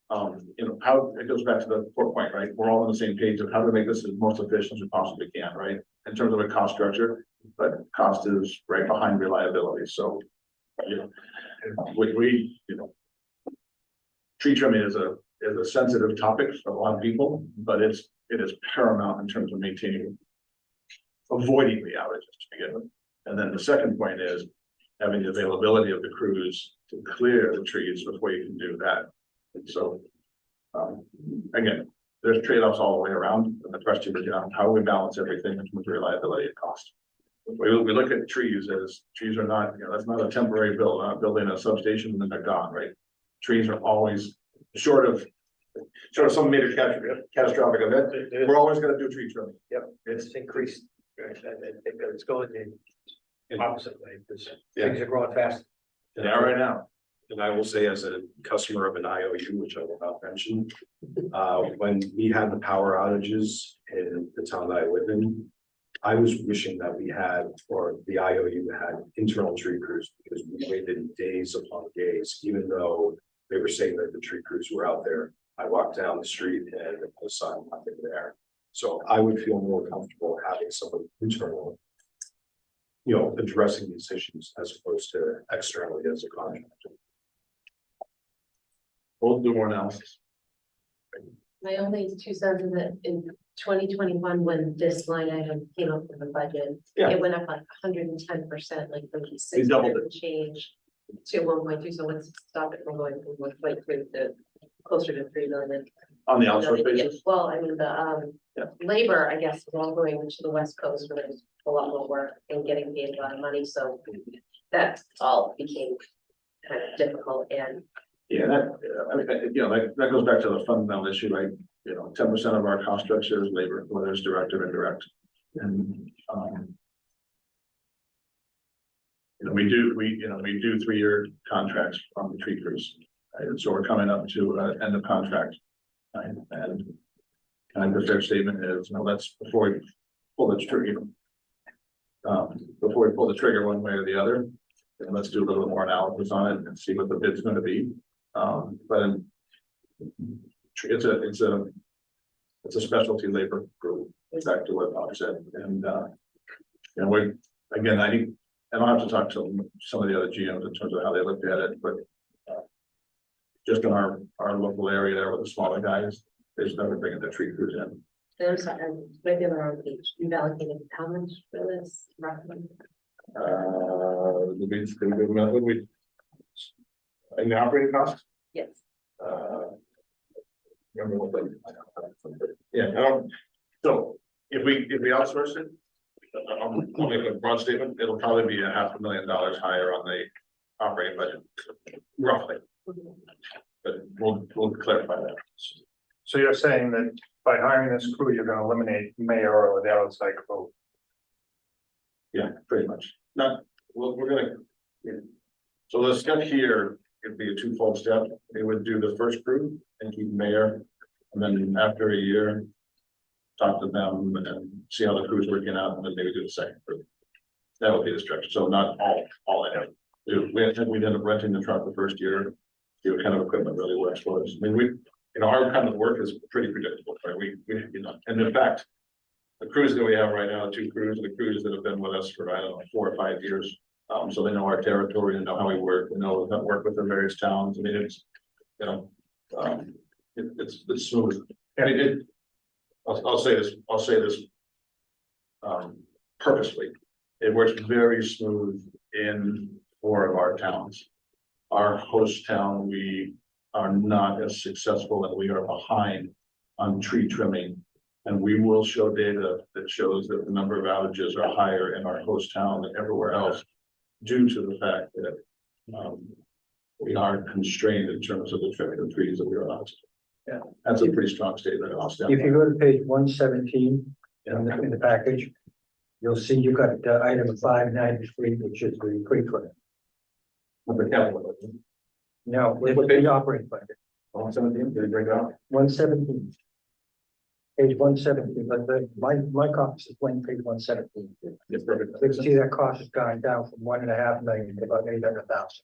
how it goes back to the core point, right? We're all on the same page of how to make this as most efficient as we possibly can, right? In terms of a cost structure, but cost is right behind reliability. So, tree trimming is a sensitive topic for a lot of people, but it is paramount in terms of avoiding the outages to begin with. And then the second point is having the availability of the crews to clear the trees before you can do that. And so, again, there's trade-offs all the way around. And the question is, how we balance everything with reliability and cost. We look at trees as trees are not, that's not a temporary build, not building a substation and then they're gone, right? Trees are always short of some major catastrophic event. We're always going to do tree trimming. Yep, it's increased. Right, it's going the opposite way, because Yeah. things are growing fast. They are right now. And I will say, as a customer of an IOU, which I will not mention, when we had the power outages in the town that I live in, I was wishing that we had, or the IOU had internal tree crews, because we waited days upon days, even though they were saying that the tree crews were out there. I walked down the street and I saw nothing there. So I would feel more comfortable having someone internal, addressing these issues as opposed to externally as a contractor. We'll do more analysis. My only 2 cents is that in 2021, when this line item came up in the budget, Yeah. it went up like 110%, like from We doubled 600 change to 1.2. So let's stop it from going from 1.3 to closer to 3 million. On the outsource basis. Well, I mean, the Yeah. labor, I guess, is all going to the West Coast where there's a lot more work and getting paid a lot of money. So that all became kind of difficult. And Yeah, I mean, that goes back to the fundamental issue, right? 10% of our cost structure is labor, whether it's direct or indirect. And, we do 3-year contracts on the tree crews. Right? And so we're coming up to end of contract. Right? And the fair statement is, that's before we pull the trigger. Before we pull the trigger one way or the other, let's do a little more analysis on it and see what the bid's going to be. But it's a specialty labor group, back to what Bob said. And we're, again, I don't have to talk to some of the other GMs in terms of how they looked at it, but just in our local area there with the smaller guys, there's never bringing the tree crews in. I'm sorry, maybe on the wrong page. You've allocated how much for this roughly? In the operating cost? Yes. Remember what they, yeah, so if we outsource it, I'll make a broad statement, it'll probably be $500,000 higher on the operating budget, roughly. But we'll clarify that. So you're saying that by hiring this crew, you're gonna eliminate mayor or the outside crew? Yeah, pretty much. We're gonna, so the step here could be a twofold step. They would do the first crew and keep mayor, and then after a year, talk to them and see how the crew's working out, and then maybe do the second crew. That would be the structure. So not all in it. We'd end up renting the truck the first year, see what kind of equipment really works for us. I mean, our kind of work is pretty predictable, right? And in fact, the crews that we have right now, 2 crews, the crews that have been with us for, 4 or 5 years. So they know our territory and know how we work, they know how to work with the various towns. I mean, it's, it's smooth. And I'll say this purposely. It works very smooth in 4 of our towns. Our host town, we are not as successful and we are behind on tree trimming. And we will show data that shows that the number of outages are higher in our host town than everywhere else, due to the fact that we are constrained in terms of the trimming of trees that we are allowed to. Yeah, that's a pretty strong statement. If you go to page 117 in the package, you'll see you got item 593, which is the tree trimming. No, with the operating budget. 117, did it break out? 117. Page 117, but my cost is page 117. It's perfect. You can see that cost has gone down from 1.5 million to about 800,000.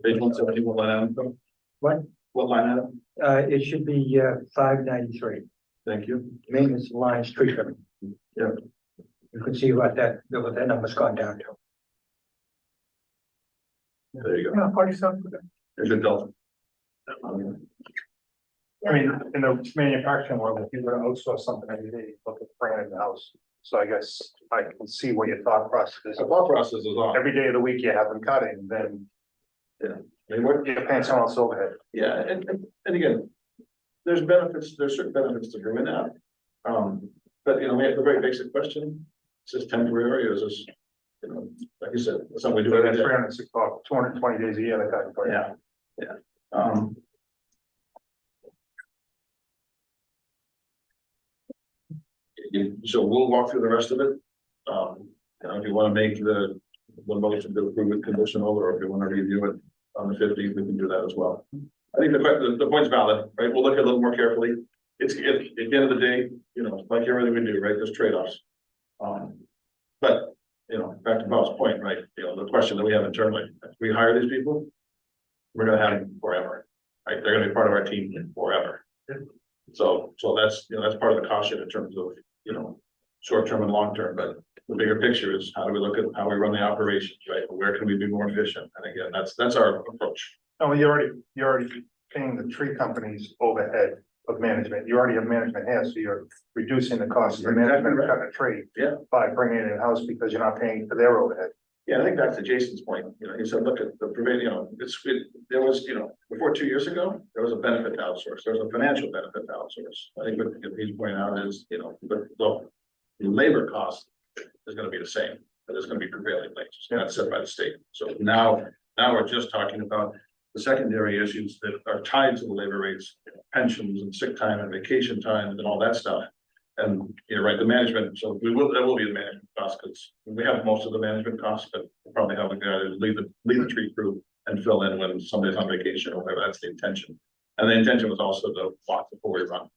Page 170, what line item? What line item? It should be 593. Thank you. Maintenance lines tree trimming. Yeah. You can see what that number's gone down to. There you go. Yeah, 47. There's a delta. I mean, in the manufacturing world, if you're gonna outsource something every day, you look at bringing it in the house. So I guess I can see what your thought process is. The thought process is on. Every day of the week you have them cutting, then Yeah. you're paying someone else overhead. Yeah, and again, there's certain benefits to doing that. But we have the very basic question, is this temporary or is this, like you said, something we do So every that's day? 306, 220 days a year, they cut for you. Yeah. So we'll walk through the rest of it. If you want to make the motion to approve it conditional, or if you want to review it on the 15th, we can do that as well. I think the point's valid, right? We'll look at it a little more carefully. At the end of the day, like everything we do, right? There's trade-offs. But back to Bob's point, right? The question that we have internally, if we hire these people, we're gonna have them forever, right? They're gonna be part of our team forever. So that's part of the caution in terms of short-term and long-term, but the bigger picture is how do we look at how we run the operations, right? Where can we be more efficient? And again, that's our approach. Oh, you're already paying the tree companies overhead of management. You already have management here, so you're reducing the cost of the management of cutting a tree. Yeah. By bringing it in-house because you're not paying for their overhead. Yeah, I think back to Jason's point, he said, look at the prevailing, there was, before 2 years ago, there was a benefit to outsource, there was a financial benefit to outsource. I think what he's pointing out is, but the labor cost is gonna be the same. that is gonna be prevailing wages, that's set by the state. So now we're just talking about the secondary issues that are tied to the labor rates, pensions and sick time and vacation time and all that stuff. And you're right, the management, so there will be the management costs, because we have most of the management costs, but we'll probably have a guy to lead the tree crew and fill in when somebody's on vacation or whatever, that's the intention. And the intention was also to block the forward run.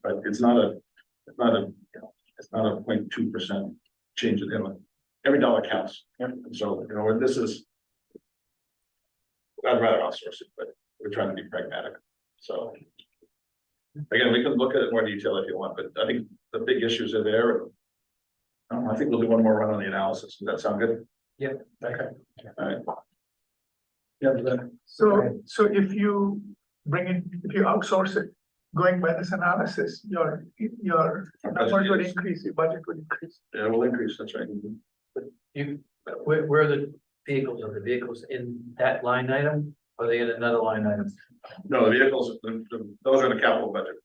But it's not a 0.2% change in inland. Every dollar counts. And so, this is, I'd rather outsource it, but we're trying to be pragmatic. So again, we can look at it in more detail if you want, but I think the big issues are there. I think we'll do one more run on the analysis. Does that sound good? Yeah. Okay. All right. Yeah. So if you if you outsource it, going by this analysis, your numbers would increase, your budget would increase. Yeah, it will increase, that's right. Where are the vehicles? Are the vehicles in that line item? Or are they in another line item? No, the vehicles, those are in the capital budget.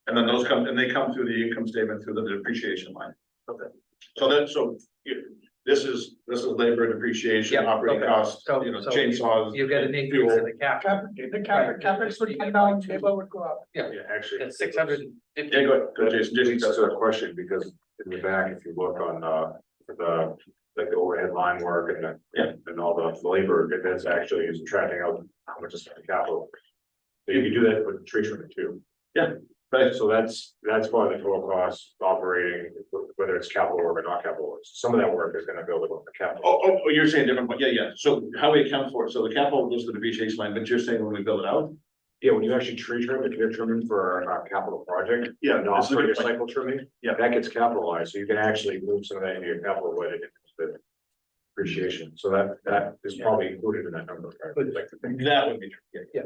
And then they come through the income statement through the depreciation line. Okay. This is labor and depreciation, operating costs, So chainsaws. You get an increase in the cap. The CapEx would come down, labor would go up. Yeah, Actually. it's 650. Yeah, go ahead, Jason. Just a question, because in the back, if you look on, the overhead line work and all the labor, it is actually subtracting out how much is the capital. So you can do that with tree trimming too. Yeah. Right. So that's part of the total cost operating, whether it's capital work or not capital work. Some of that work is gonna build up the capital. Oh, you're saying different, but yeah. So how we account for it, so the capital goes to the depreciation line, but you're saying when we build it out? Yeah, when you actually tree trim, if you're trimming for a capital project. Yeah, Not this is a for good your point. cycle trimming. Yeah. That gets capitalized, so you can actually move some of that into your capital budget, into the depreciation. So that is probably included in that number. Right? That would be true. Yeah,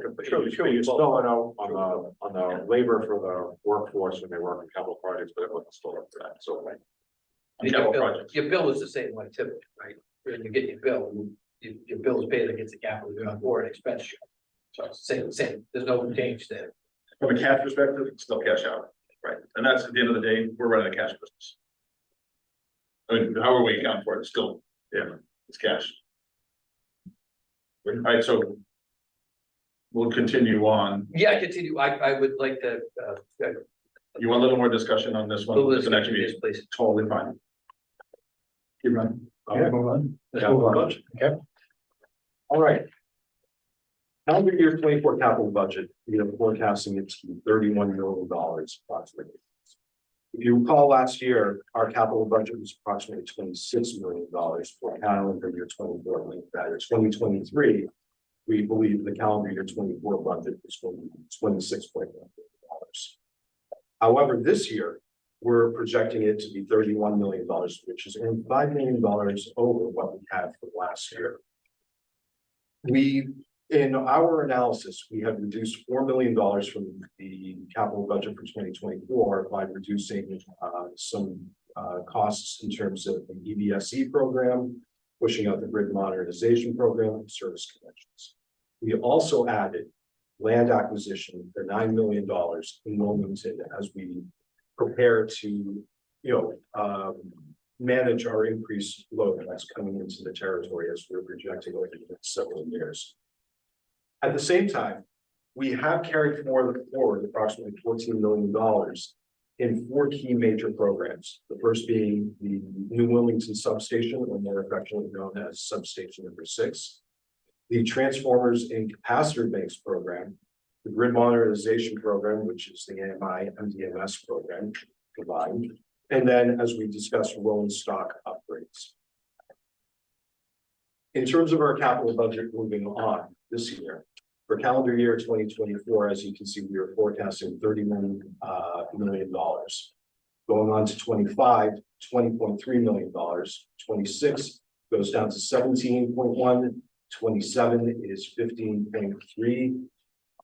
Sure, you spell it out on the labor for the workforce when they work in capital projects, but it wasn't spelled out for that, so like. Your bill is the same one typically, right? When you get your bill, your bill is paid against the capital or an expenditure. So it's the same, there's no change there. From a cash perspective, it's still cash out, right? And that's at the end of the day, we're running a cash business. I mean, however we account for it, it's still, it's cash. All right, so we'll continue on. Yeah, continue. I would like to, You want a little more discussion on this one? Let's The next continue meeting? this, please. Totally fine. Keep running. Yeah, move on. Let's Yeah, move on. budget. Okay. All right. Calendar year 24 capital budget, we are forecasting it to be $31 million approximately. If you recall last year, our capital budget was approximately $26 million for calendar year 24. Like that, in 2023, we believe the calendar year 24 budget is going to be $26.1 million. However, this year, we're projecting it to be $31 million, which is only $5 million over what we had for last year. In our analysis, we have reduced $4 million from the capital budget for 2024 by reducing some costs in terms of the EVSE program, pushing out the grid modernization program, and service connections. We also added land acquisition for $9 million in Wilmington as we prepare to, manage our increased load that's coming into the territory as we're projecting over the next several years. At the same time, we have carried forward approximately $14 million in 4 key major programs. The first being the New Wilmington substation, or more affectionately known as substation number 6, the transformers and capacitor banks program, the grid modernization program, which is the AMI MDMS program combined, and then, as we discussed, rolling stock upgrades. In terms of our capital budget moving on this year, for calendar year 2024, as you can see, we are forecasting $31 million. Going on to 25, $20.3 million. 26 goes down to 17.1. 27 is 15.3.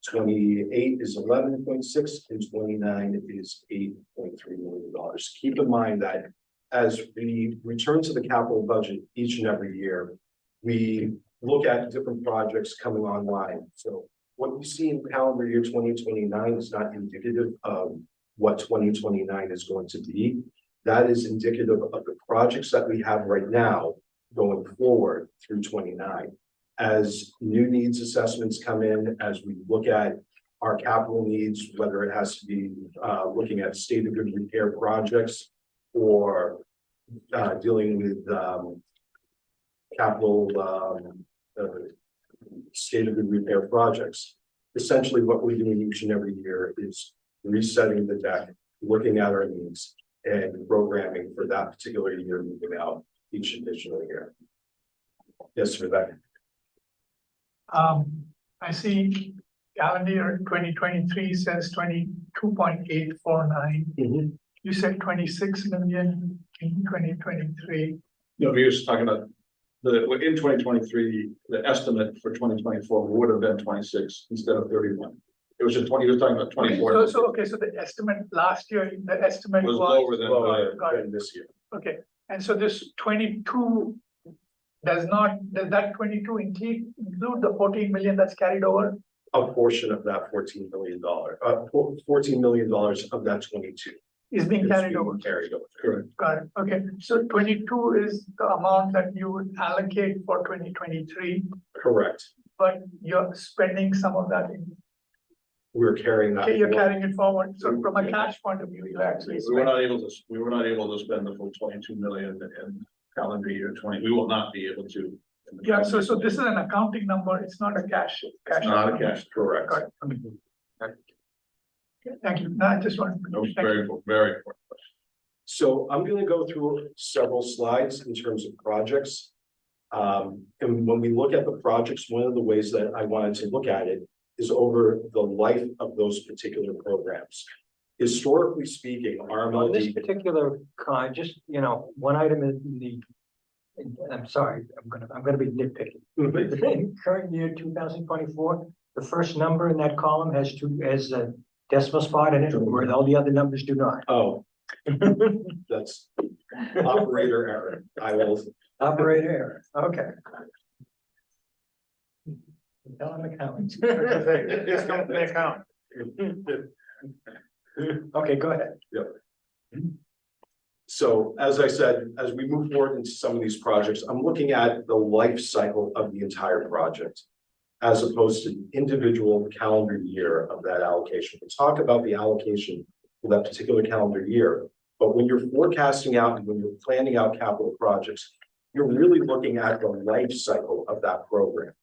28 is 11.6, and 29 is $8.3 million. Keep in mind that as we return to the capital budget each and every year, we look at different projects coming online. So what you see in calendar year 2029 is not indicative of what 2029 is going to be. That is indicative of the projects that we have right now going forward through 29. As new needs assessments come in, as we look at our capital needs, whether it has to be looking at state of good repair projects or dealing with capital state of good repair projects. Essentially, what we're doing each and every year is resetting the deck, looking at our needs, and programming for that particular year moving out each additional year. Yes, Rebecca. I see calendar year 2023 says 22.849. You said 26 million in 2023. No, he was talking about in 2023, the estimate for 2024 would have been 26 instead of 31. It was just 20, he was talking about 24. So the estimate last year, the estimate was was lower than this year. Okay, and so this 22 does that 22 include the 14 million that's carried over? A portion of that $14 million, $14 million of that 22 Is being carried over. Carried over. Correct. Got it. Okay, so 22 is the amount that you would allocate for 2023, Correct. but you're spending some of that in. We're carrying that. Okay, you're forward. carrying it forward. So from a cash point of view, you actually We were spend. not able to spend the full 22 million in calendar year 20. We will not be able to. Yeah, so this is an accounting number. It's not a cash. It's not a cash, correct. Got it. Okay, thank you. No, I just want. That was very important. So I'm going to go through several slides in terms of projects. And when we look at the projects, one of the ways that I wanted to look at it is over the life of those particular programs. Historically speaking, On this RMLD, particular kind, just, one item in the, I'm sorry, I'm gonna be nitpicky. In current year 2024, the first number in that column has a decimal spot in it, where all the other numbers do not. oh, that's operator error. I will, Operator error, okay. Tell them account. It's coming to the account. Okay, go ahead. so as I said, as we move forward into some of these projects, I'm looking at the life cycle of the entire project, as opposed to the individual calendar year of that allocation. We'll talk about the allocation for that particular calendar year, but when you're forecasting out and when you're planning out capital projects, you're really looking at the life cycle of that program.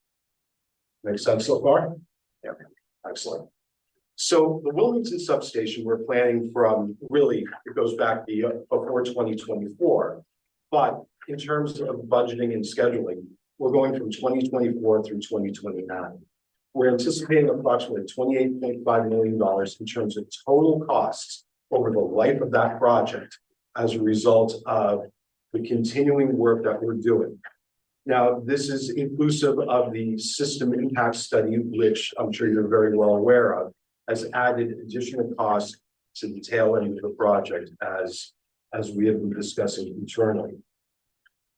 Make sense so far? Yeah, excellent. So the Wilmington substation, we're planning from really, it goes back before 2024. But in terms of budgeting and scheduling, we're going from 2024 through 2029. We're anticipating approximately $28.5 million in terms of total costs over the life of that project as a result of the continuing work that we're doing. Now, this is inclusive of the system impact study, which I'm sure you're very well aware of, has added additional costs to the tail end of the project as we have been discussing internally.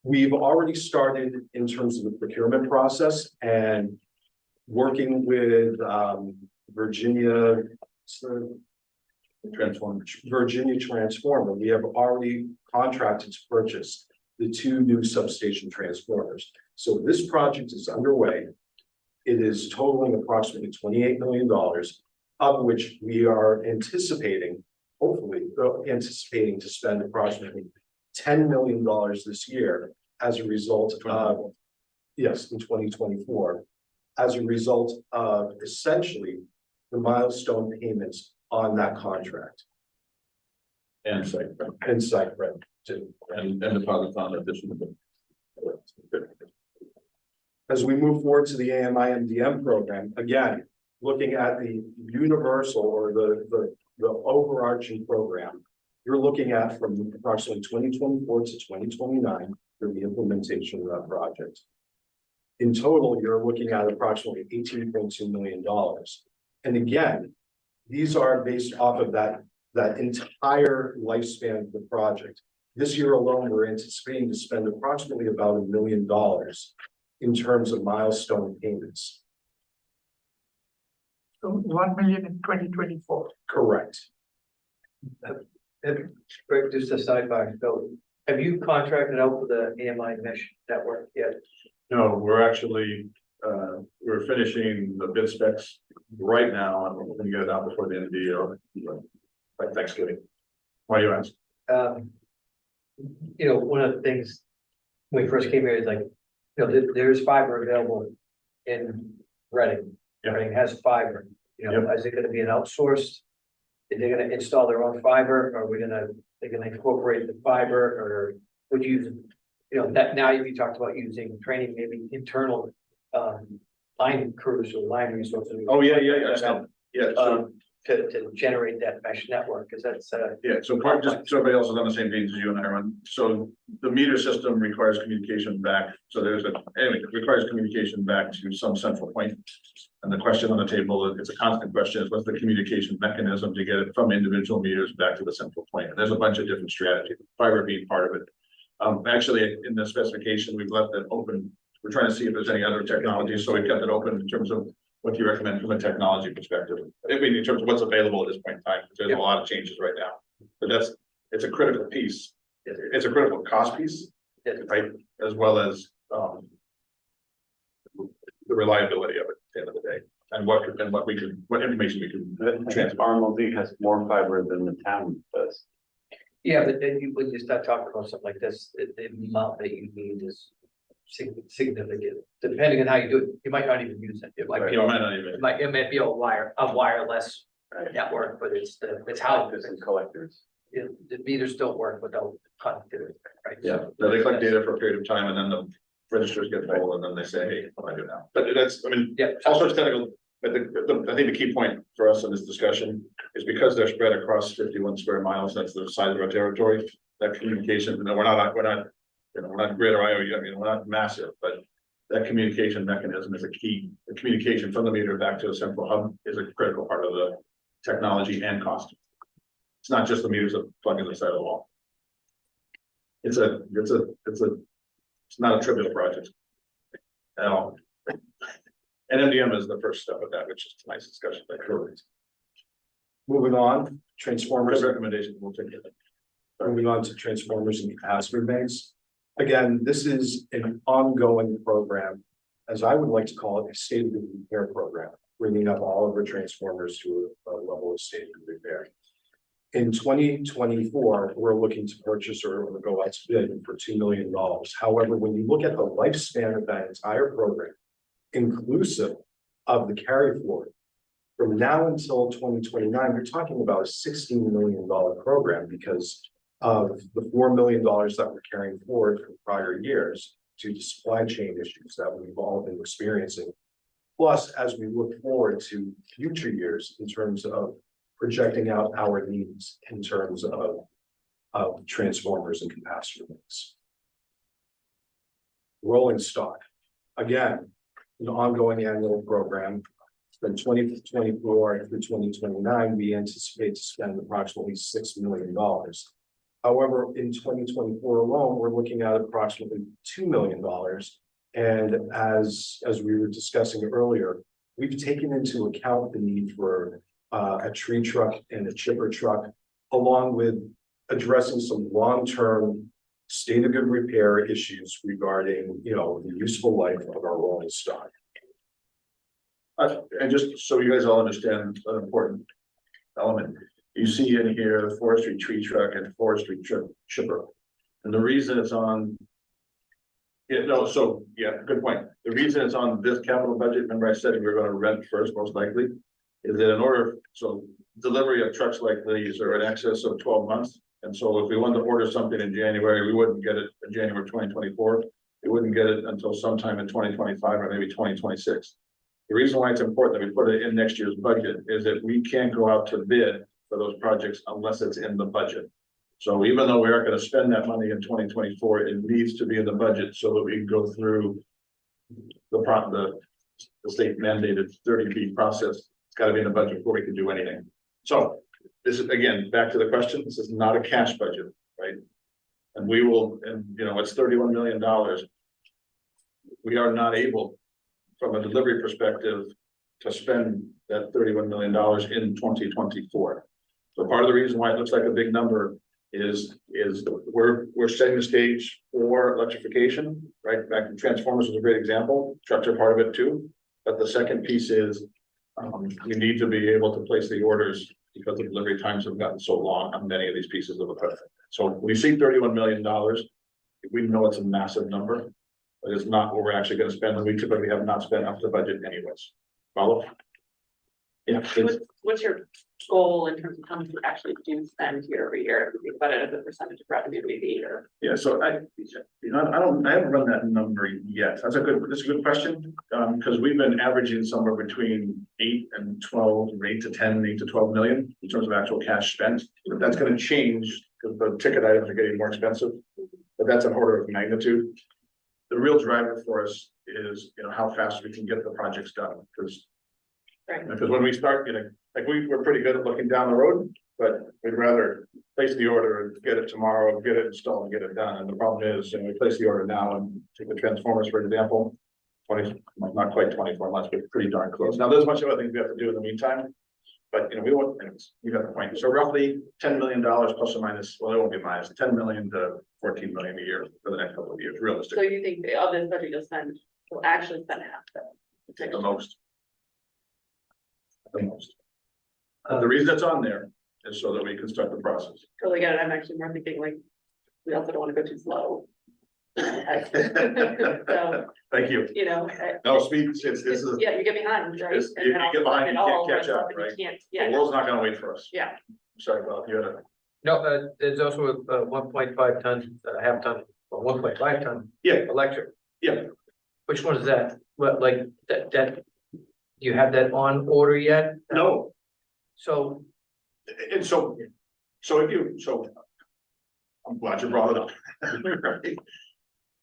We've already started in terms of the procurement process and working with Virginia Transformer. We have already contracted to purchase the 2 new substation transformers. So this project is underway. It is totaling approximately $28 million, of which we are anticipating, hopefully, to spend approximately $10 million this year as a result of, yes, in 2024, as a result of essentially the milestone payments on that contract. And site rent. And site rent too. And deposit on additional. As we move forward to the AMI-MDM program, again, looking at the universal or the overarching program, you're looking at from approximately 2024 to 2029 for the implementation of that project. In total, you're looking at approximately $18.2 million. And again, these are based off of that entire lifespan of the project. This year alone, we're anticipating to spend approximately about $1 million in terms of milestone payments. So 1 million in 2024. Correct. Just a sidebar, so have you contracted out for the AMI mesh network yet? No, we're actually, we're finishing the bid specs right now, and we're gonna get it out before the end of the year, like Thanksgiving. Why do you ask? You know, one of the things when we first came here is like, you know, there's fiber available in Reading. Yeah. Reading has fiber, you know, is it gonna be an outsourced? Are they gonna install their own fiber, or are we gonna, they're gonna incorporate the fiber, or would you, you know, that now you talked about using training, maybe internal, line crews or line resources. Oh, yeah, so, To generate that mesh network, because that's, yeah, so part, just so everybody else is on the same page as you and I are on, so the meter system requires communication back, so anyway, it requires communication back to some central point. And the question on the table, it's a constant question, is what's the communication mechanism to get it from individual meters back to the central point? And there's a bunch of different strategies, fiber being part of it. Actually, in the specification, we've left it open. We're trying to see if there's any other technologies, so we've kept it open in terms of what do you recommend from a technology perspective? I mean, in terms of what's available at this point in time, there's a lot of changes right now, but it's a critical piece. It's a critical cost piece, right? As well as, the reliability of it at the end of the day, and what information we can transfer. RMLD has more fiber than the town does. yeah, but then when you start talking about something like this, the amount that you need is significant, depending on how you do it, you might not even use it. It might be, You might not even. it might be a wireless network, but it's how And collectors. the meters don't work without connectivity, right? Yeah, they collect data for a period of time, and then the registers get full, and then they say, hey, what do I do now? But that's, I mean, Yeah, all sorts of technical, but I think the key point for us in this discussion is because they're spread across 51 square miles, that's the size of our territory, that communication, you know, we're not, you know, we're not grid or IOU, I mean, we're not massive, but that communication mechanism is a key. The communication from the meter back to a central hub is a critical part of the technology and cost. It's not just the meters that plug in the side of the wall. It's not a trivial project at all. And MDM is the first step of that, which is a nice discussion. Moving on, Good transformers. recommendation, we'll take it. Moving on to transformers and capacitor banks. Again, this is an ongoing program, as I would like to call it, a state of good repair program, bringing up all of our transformers to a level of state of good repair. In 2024, we're looking to purchase or go out to bid for $2 million. However, when you look at the lifespan of that entire program, inclusive of the carry forward, from now until 2029, you're talking about a $16 million program because of the $4 million that we're carrying forward from prior years due to supply chain issues that we've all been experiencing. Plus, as we look forward to future years in terms of projecting out our needs in terms of transformers and capacitor banks. Rolling stock, again, an ongoing annual program. From 2024 through 2029, we anticipate to spend approximately $6 million. However, in 2024 alone, we're looking at approximately $2 million. And as we were discussing earlier, we've taken into account the need for a tree truck and a chipper truck, along with addressing some long-term state of good repair issues regarding, you know, the useful life of our rolling stock. And just so you guys all understand an important element, you see in here the forestry tree truck and forestry chipper. And the reason it's on, good point. The reason it's on this capital budget, remember I said we were going to rent first, most likely, is that in order, so delivery of trucks like these are in excess of 12 months. And so if we wanted to order something in January, we wouldn't get it in January 2024. We wouldn't get it until sometime in 2025 or maybe 2026. The reason why it's important that we put it in next year's budget is that we can't go out to bid for those projects unless it's in the budget. So even though we aren't going to spend that money in 2024, it needs to be in the budget so that we can go through the state mandated 30B process. It's got to be in the budget before we can do anything. So this is, again, back to the question, this is not a cash budget, right? And we will, and you know, it's $31 million. We are not able, from a delivery perspective, to spend that $31 million in 2024. So part of the reason why it looks like a big number is we're setting the stage for electrification, right? Back in transformers was a great example. Trucks are part of it too. But the second piece is we need to be able to place the orders because the delivery times have gotten so long on many of these pieces of equipment. So we see $31 million. We know it's a massive number, but it's not what we're actually going to spend. And we typically have not spent up to budget anyways. Follow? Yeah. What's your goal in terms of how much you actually do spend year over year? If you think about it as a percentage of revenue, maybe, or. Yeah, so I haven't run that number yet. That's a good question. Because we've been averaging somewhere between 8 and 12, or 8 to 10, 8 to 12 million in terms of actual cash spent. That's going to change because the ticket items are getting more expensive, but that's an order of magnitude. The real driver for us is, how fast we can get the projects done, because when we start, like we're pretty good at looking down the road, but we'd rather place the order and get it tomorrow, get it installed and get it done. And the problem is, we place the order now and take the transformers, for example, not quite 24 months, but pretty darn close. Now, there's a bunch of other things we have to do in the meantime, but we want, you got the point. So roughly $10 million plus or minus, well, it won't be minus, 10 million to 14 million a year for the next couple of years, So realistically. you think of this budget you'll actually spend half of it? At the most. At the most. The reason it's on there is so that we can start the process. Totally get it. I'm actually more thinking like, we also don't want to go too slow. So, Thank you. No, speed, this is. yeah, you get behind, right? It's- you get behind, you can't catch up, right? You can't, The yeah, world's not gonna wait for us. yeah. Sorry, Bob, you had a. No, there's also a 1.5 ton, half ton, or 1.5 ton. Yeah. Electric. Yeah. Which one is that? What, like, that, do you have that on order yet? No, So, and so I'm glad you brought it up.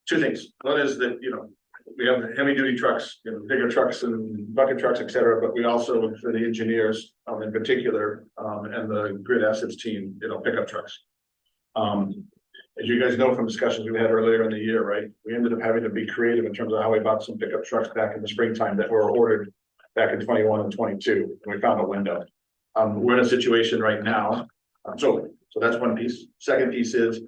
Two things. One is that, we have heavy duty trucks, bigger trucks and bucket trucks, et cetera, but we also, for the engineers, in particular, and the grid assets team, pickup trucks. As you guys know from discussions we had earlier in the year, right? We ended up having to be creative in terms of how we bought some pickup trucks back in the springtime that were ordered back in 21 and 22, and we found a window. We're in a situation right now. So that's one piece. Second piece is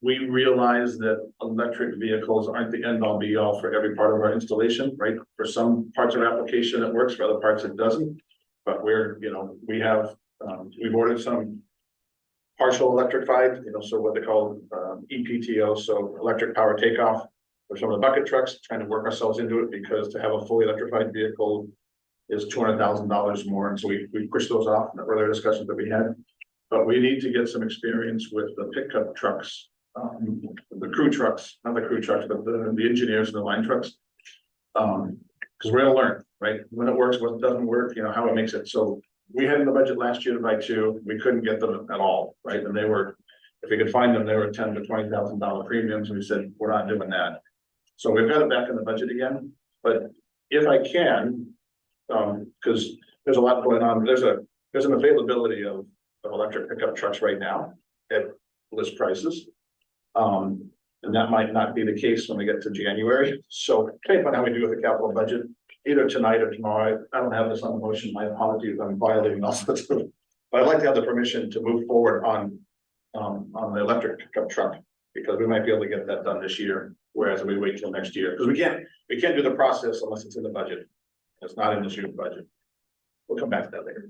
we realize that electric vehicles aren't the end all be all for every part of our installation, right? For some parts of our application, it works, for other parts, it doesn't. But we've ordered some partial electrified, so what they call EPTO, so electric power takeoff for some of the bucket trucks, trying to work ourselves into it because to have a fully electrified vehicle is $200,000 more. And so we pushed those off in the earlier discussions that we had. But we need to get some experience with the pickup trucks, the crew trucks, not the crew trucks, but the engineers and the line trucks. Because we're gonna learn, right? When it works, what doesn't work, how it makes it. So we had in the budget last year to buy 2, we couldn't get them at all, right? And they were, if we could find them, they were $10,000 to $20,000 premiums. And we said, we're not doing that. So we've got it back in the budget again. But if I can, because there's a lot going on, there's an availability of electric pickup trucks right now at list prices. And that might not be the case when we get to January. So depending on how we do with the capital budget, either tonight or tomorrow, I don't have this on the motion, my apologies, I'm violating all sorts of. But I'd like to have the permission to move forward on the electric pickup truck, because we might be able to get that done this year, whereas we wait till next year, because we can't do the process unless it's in the budget. It's not in this year's budget. We'll come back to that later.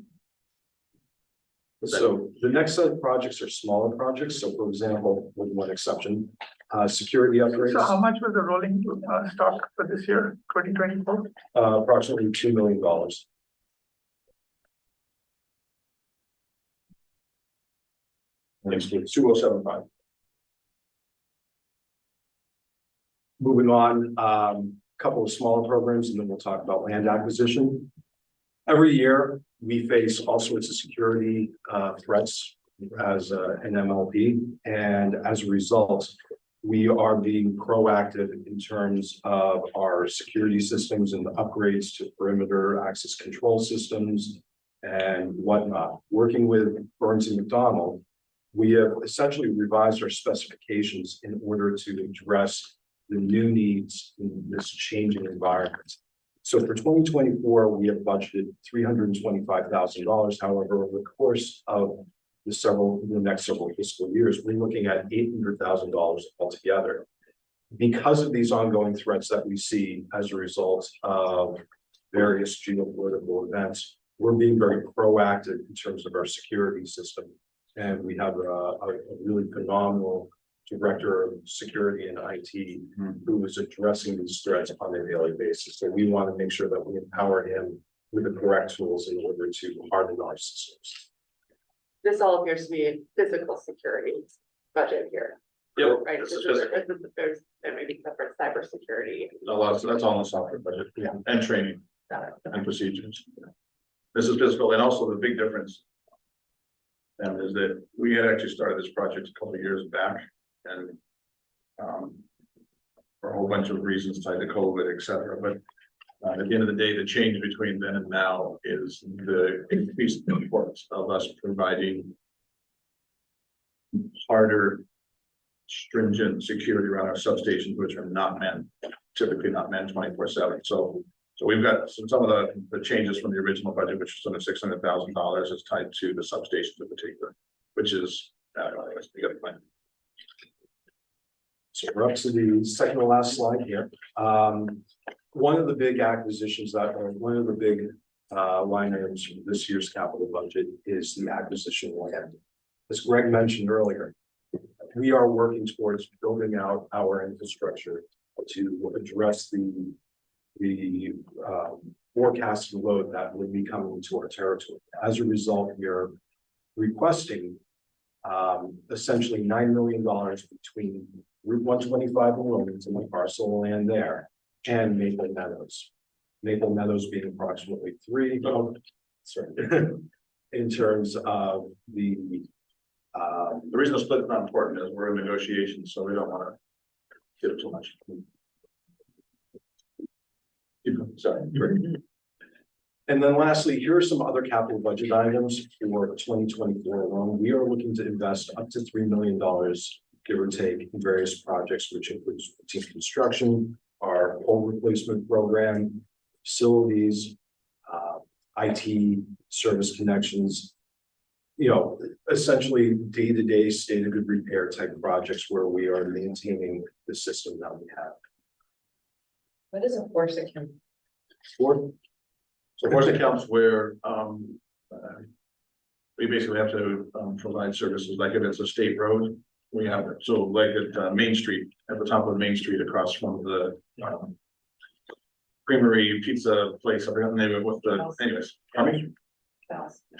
So the next set of projects are smaller projects. So for example, with one exception, security upgrades. So how much was the rolling stock for this year, 2024? Approximately $2 million. Next year, 2075. Moving on, couple of smaller programs, and then we'll talk about land acquisition. Every year, we face all sorts of security threats as an MLP, and as a result, we are being proactive in terms of our security systems and the upgrades to perimeter access control systems and whatnot. Working with Burns and McDonnell, we have essentially revised our specifications in order to address the new needs in this changing environment. So for 2024, we have budgeted $325,000. However, over the course of the next several fiscal years, we're looking at $800,000 altogether. Because of these ongoing threats that we see as a result of various geopolitical events, we're being very proactive in terms of our security system. And we have a really phenomenal director of security and IT who is addressing these threats on a daily basis. So we want to make sure that we empower him with the correct tools in order to harden our systems. This all appears to be a physical security budget here. Yep. Right, This this is is, physical. there may be separate cybersecurity. That's all in the software budget. Yeah. And training Got it. and procedures. This is physical, and also the big difference. And is that we had actually started this project a couple of years back and. For a whole bunch of reasons tied to COVID, et cetera, but. At the end of the day, the change between then and now is the increased importance of us providing. Harder. Stringent security around our substations, which are not manned, typically not manned 24/7. So we've got some of the changes from the original budget, which was under $600,000, is tied to the substations in particular, which is, we got a plan. So we're up to the second to last slide here. One of the big acquisitions one of the big line items from this year's capital budget is the acquisition of land. As Greg mentioned earlier, we are working towards building out our infrastructure to address the forecasted load that will be coming into our territory. As a result, we are requesting essentially $9 million between Route 125 in Wilmington, the parcel of land there, and Maple Meadows. Maple Meadows being approximately in terms of the reason the split's not important is we're in negotiations, so we don't want to give too much. Sorry. And then lastly, here are some other capital budget items for 2024 alone. We are looking to invest up to $3 million, give or take, in various projects, which includes routine construction, our pole replacement program, facilities, IT service connections, essentially day-to-day state of good repair type projects where we are maintaining the system that we have. What is a force account? So force accounts where we basically have to provide services, like if it's a state road, we have it. So like at Main Street, at the top of Main Street across from the Creamery Pizza place, I forgot the name of what anyways.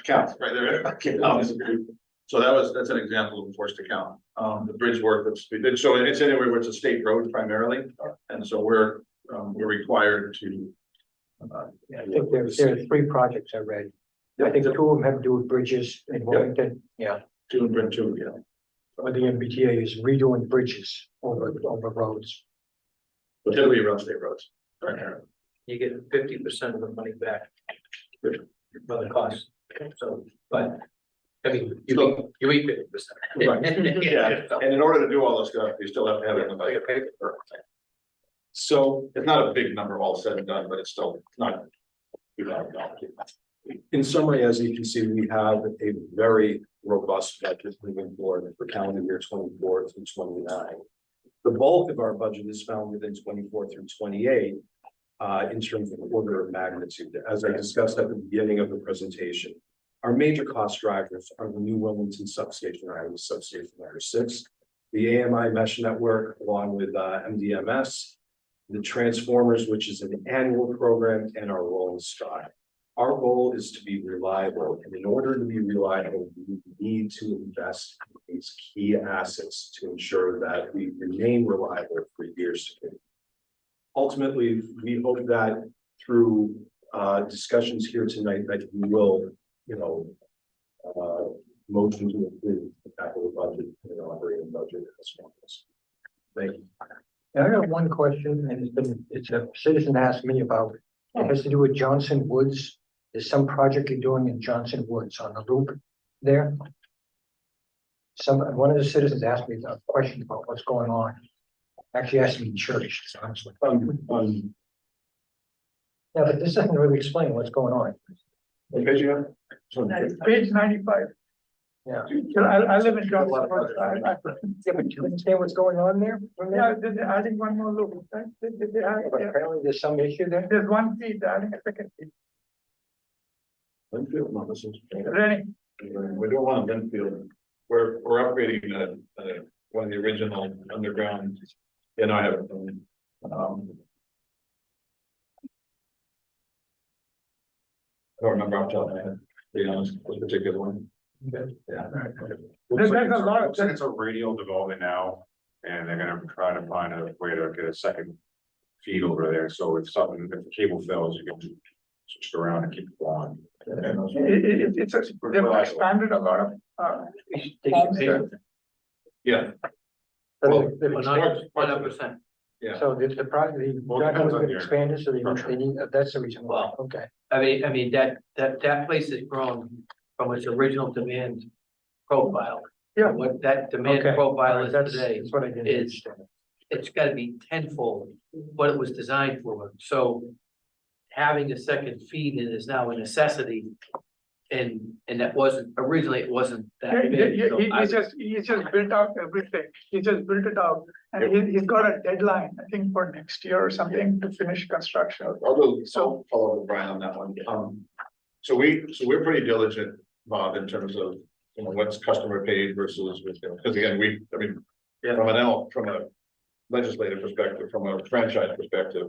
Counts right there. So that's an example of a forced account. The bridge work so it's anywhere where it's a state road primarily, and so we're required to. I think there are 3 projects I read. I think 2 of them have to do with bridges in Wilmington. Yeah. 2 and bridge 2, yeah. Or the MBTA is redoing bridges over roads. But typically around state roads. You get 50% of the money back. For the cost, so, but, I mean, you eat 50%. Right. Yeah, and in order to do all this stuff, you still have to have it in the budget. So it's not a big number all said and done, but it's still not. In summary, as you can see, we have a very robust budget moving forward for calendar year 24 through 29. The bulk of our budget is found within 24 through 28 in terms of order of magnitude. As I discussed at the beginning of the presentation, our major cost drivers are the new Wilmington substation, Iowa substation number 6, the AMI mesh network, along with MDMS, the transformers, which is an annual program, and our rolling stock. Our goal is to be reliable, and in order to be reliable, we need to invest in these key assets to ensure that we remain reliable for years to come. Ultimately, we hope that through discussions here tonight that we will, motion to approve the capital budget and operating budget as well. Thank you. I got one question, and it's a citizen asked me about. It has to do with Johnson Woods. There's some project you're doing in Johnson Woods on the loop there. One of the citizens asked me a question about what's going on. Actually asked me in church, honestly. Yeah, but this doesn't really explain what's going on. What page you have? Page 95. Yeah. I live in Johnson. Yeah, but do you understand what's going on there? Yeah, they're adding one more loop, right? They add- But yeah. apparently there's some issue there. There's one feed, they're adding a second feed. Linfield, no, this is. Rennie, We don't want Linfield. We're upgrading one of the original underground. Yeah, no, I have it. I don't remember off the top of my head, to be honest, this particular one. Yeah. there's a lot Looks like it's a radial development now, and they're gonna try to find a way to get a second feed over there, so if the cable fails, you can switch it around and keep it going. they've expanded a lot of, homes there. Yeah. So Well, the- 100%. Yeah. So the project, the Well, it depends has on been your expanded, so they need, that's the reason why, Well, okay. I mean, that place has grown from its original demand profile. Yeah. What that demand Okay. profile is That's- today, That's what I didn't is- understand. it's gotta be tenfold what it was designed for, so. Having a second feed in is now a necessity. And that wasn't, originally it wasn't that big. So I- He just built out everything, he just built it out, and he's got a deadline, I think, for next year or something to finish construction. So follow with Brian on that one. So we're pretty diligent, Bob, in terms of, what's customer paid versus, because again, from a legislative perspective, from a franchise perspective.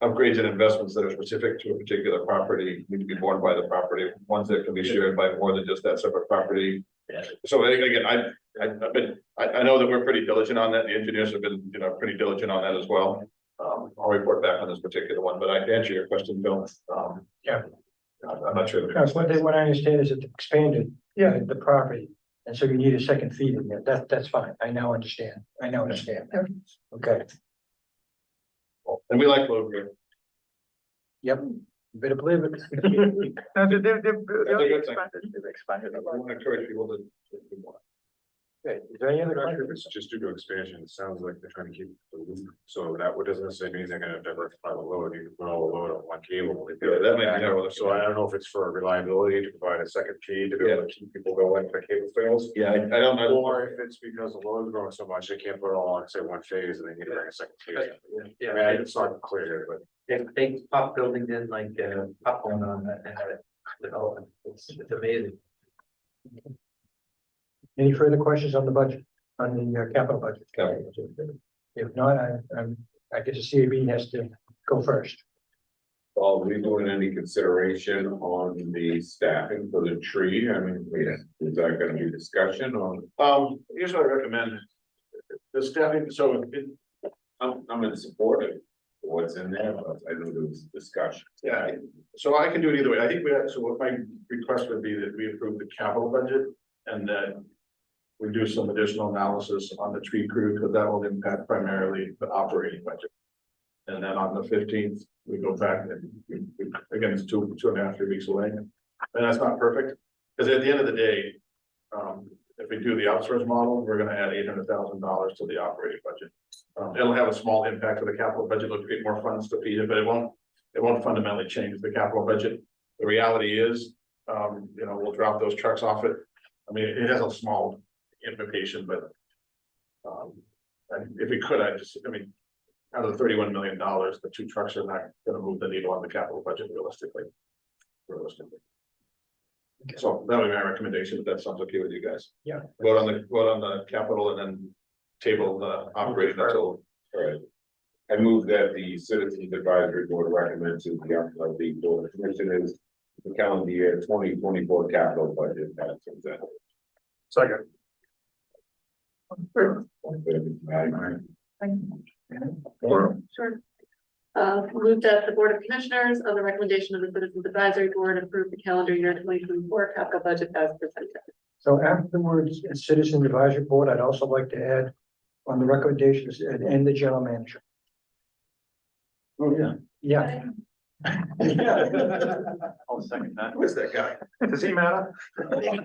Upgrades and investments that are specific to a particular property need to be borne by the property, ones that can be shared by more than just that separate property. Yeah. So again, I know that we're pretty diligent on that, the engineers have been, pretty diligent on that as well. I'll report back on this particular one, but I can answer your question, Bill. Yeah. I'm not sure. Because what I understand is it's expanded, the property, and so you need a second feed in there, that's fine, I now understand, okay, And we like low grade. yep, you better believe it. No, they've That's a really good thing. expanded a I lot. want to encourage people to do more. Okay, is there any other I'm not sure if questions? it's just due to expansion, it sounds like they're trying to keep the loop, so that doesn't necessarily mean they're gonna diversify the load, you can put all the load on one cable. Yeah, that may be narrow. So I don't know if it's for reliability to provide a second feed to be able to keep people going if the cable fails. Yeah, I don't know. Or if it's because the load is growing so much, they can't put it all on, say, one phase and they need to bring a second phase. I mean, Yeah, it's not clear, but they pop buildings in like popcorn on that development, it's amazing. Any further questions on the budget, on the capital budget? If not, I guess the CAB has to go first. are we doing any consideration on the staffing for the tree? I mean, is that gonna be discussion on? Here's what I recommend. The staffing, so I'm in support of what's in there, but I know there was discussion. yeah, so I can do it either way. I think so what my request would be that we approve the capital budget and that we do some additional analysis on the tree crew, because that will impact primarily the operating budget. And then on the 15th, we go back and again, it's 2.5, 3 weeks away. And that's not perfect, because at the end of the day, if we do the outsource model, we're gonna add $800,000 to the operating budget. It'll have a small impact to the capital budget, it'll create more funds to feed it, but it won't fundamentally change the capital budget. The reality is, we'll drop those trucks off it. I mean, it has a small implication, but if we could, out of the $31 million, the 2 trucks are not gonna move the needle on the capital budget realistically. So that would be my recommendation, if that sounds okay with you guys. Yeah. Vote on the capital and then table the operating until. All right. I move that the Citizens Advisory Board recommends to the RMLD Board of Commissioners the calendar year 2024 capital budget as presented. Second. Sure. Move that the Board of Commissioners, on the recommendation of the Citizens Advisory Board, approve the calendar year 2024 capital budget as presented. So afterwards, Citizen Advisory Board, I'd also like to add on the recommendations and the general manager. Oh, yeah. Yeah. I'll second that. Who is that guy? Does he matter? Okay.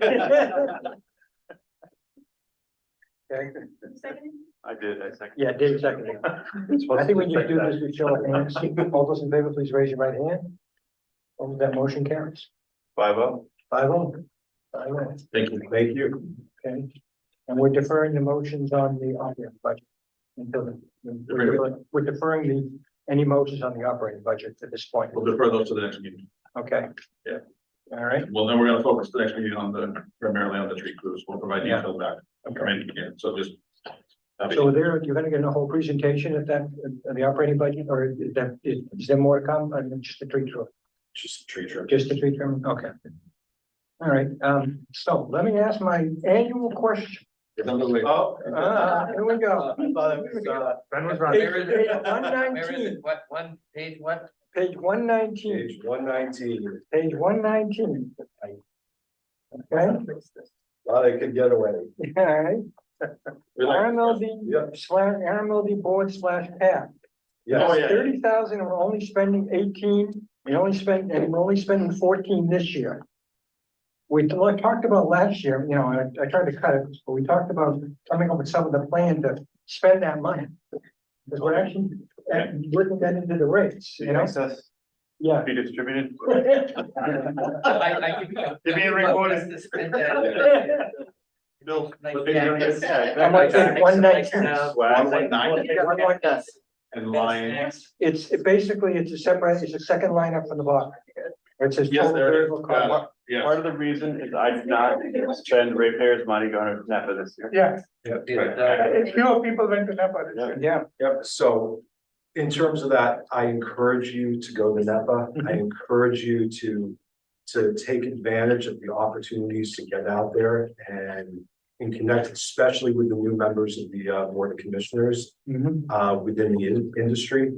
I did, I second. Yeah, Dave seconded. I think when you do this, we show of hands. All those in favor, please raise your right hand. All that motion carries. 5-0. 5-0. All right, Thank you. Thank you. okay. And we're deferring the motions on the operating budget. Until we're deferring any motions on the operating budget at this point. We'll defer those to the next meeting. Okay. Yeah. All right, Well, then we're gonna focus the next meeting on primarily on the tree crews. We'll provide Yeah. details back. okay. So just. So you're gonna get a whole presentation at that, the operating budget, or is there more to come, or just the tree trim? Just a tree trim. Just the tree trim, okay. All right, so let me ask my annual question. Oh. Here we go. Ben was right. Page Where is it? 119, What, one, page what? page 119, Page 119. page 119. Okay, Well, they could get away. all right. RMLD Yep. RMLD board / path. Yes. Oh, yeah. 30,000, and we're only spending 18, we're only spending 14 this year. We talked about last year, you know, I tried to cut it, but we talked about coming up with some of the plan to spend that money. Because we're actually working that into the rates, you know? Access Yeah. be distributed. I give you. You're being recorded. To spend that. Bill. Like, what yeah, page is it? How much is 119? 119 and line. It's basically, it's a second line up from the bottom. Where it says Yes, total there it is. variable Got cost. it. Yeah. Part of the reason is I did not spend ratepayers' money going to NAPA this year. Yeah, The- fewer people went to Napa this year. Yeah, Yep, so in terms of that, I encourage you to go to NEPA. I encourage you to take advantage of the opportunities to get out there and connect, especially with the new members of the Board of Commissioners within the industry.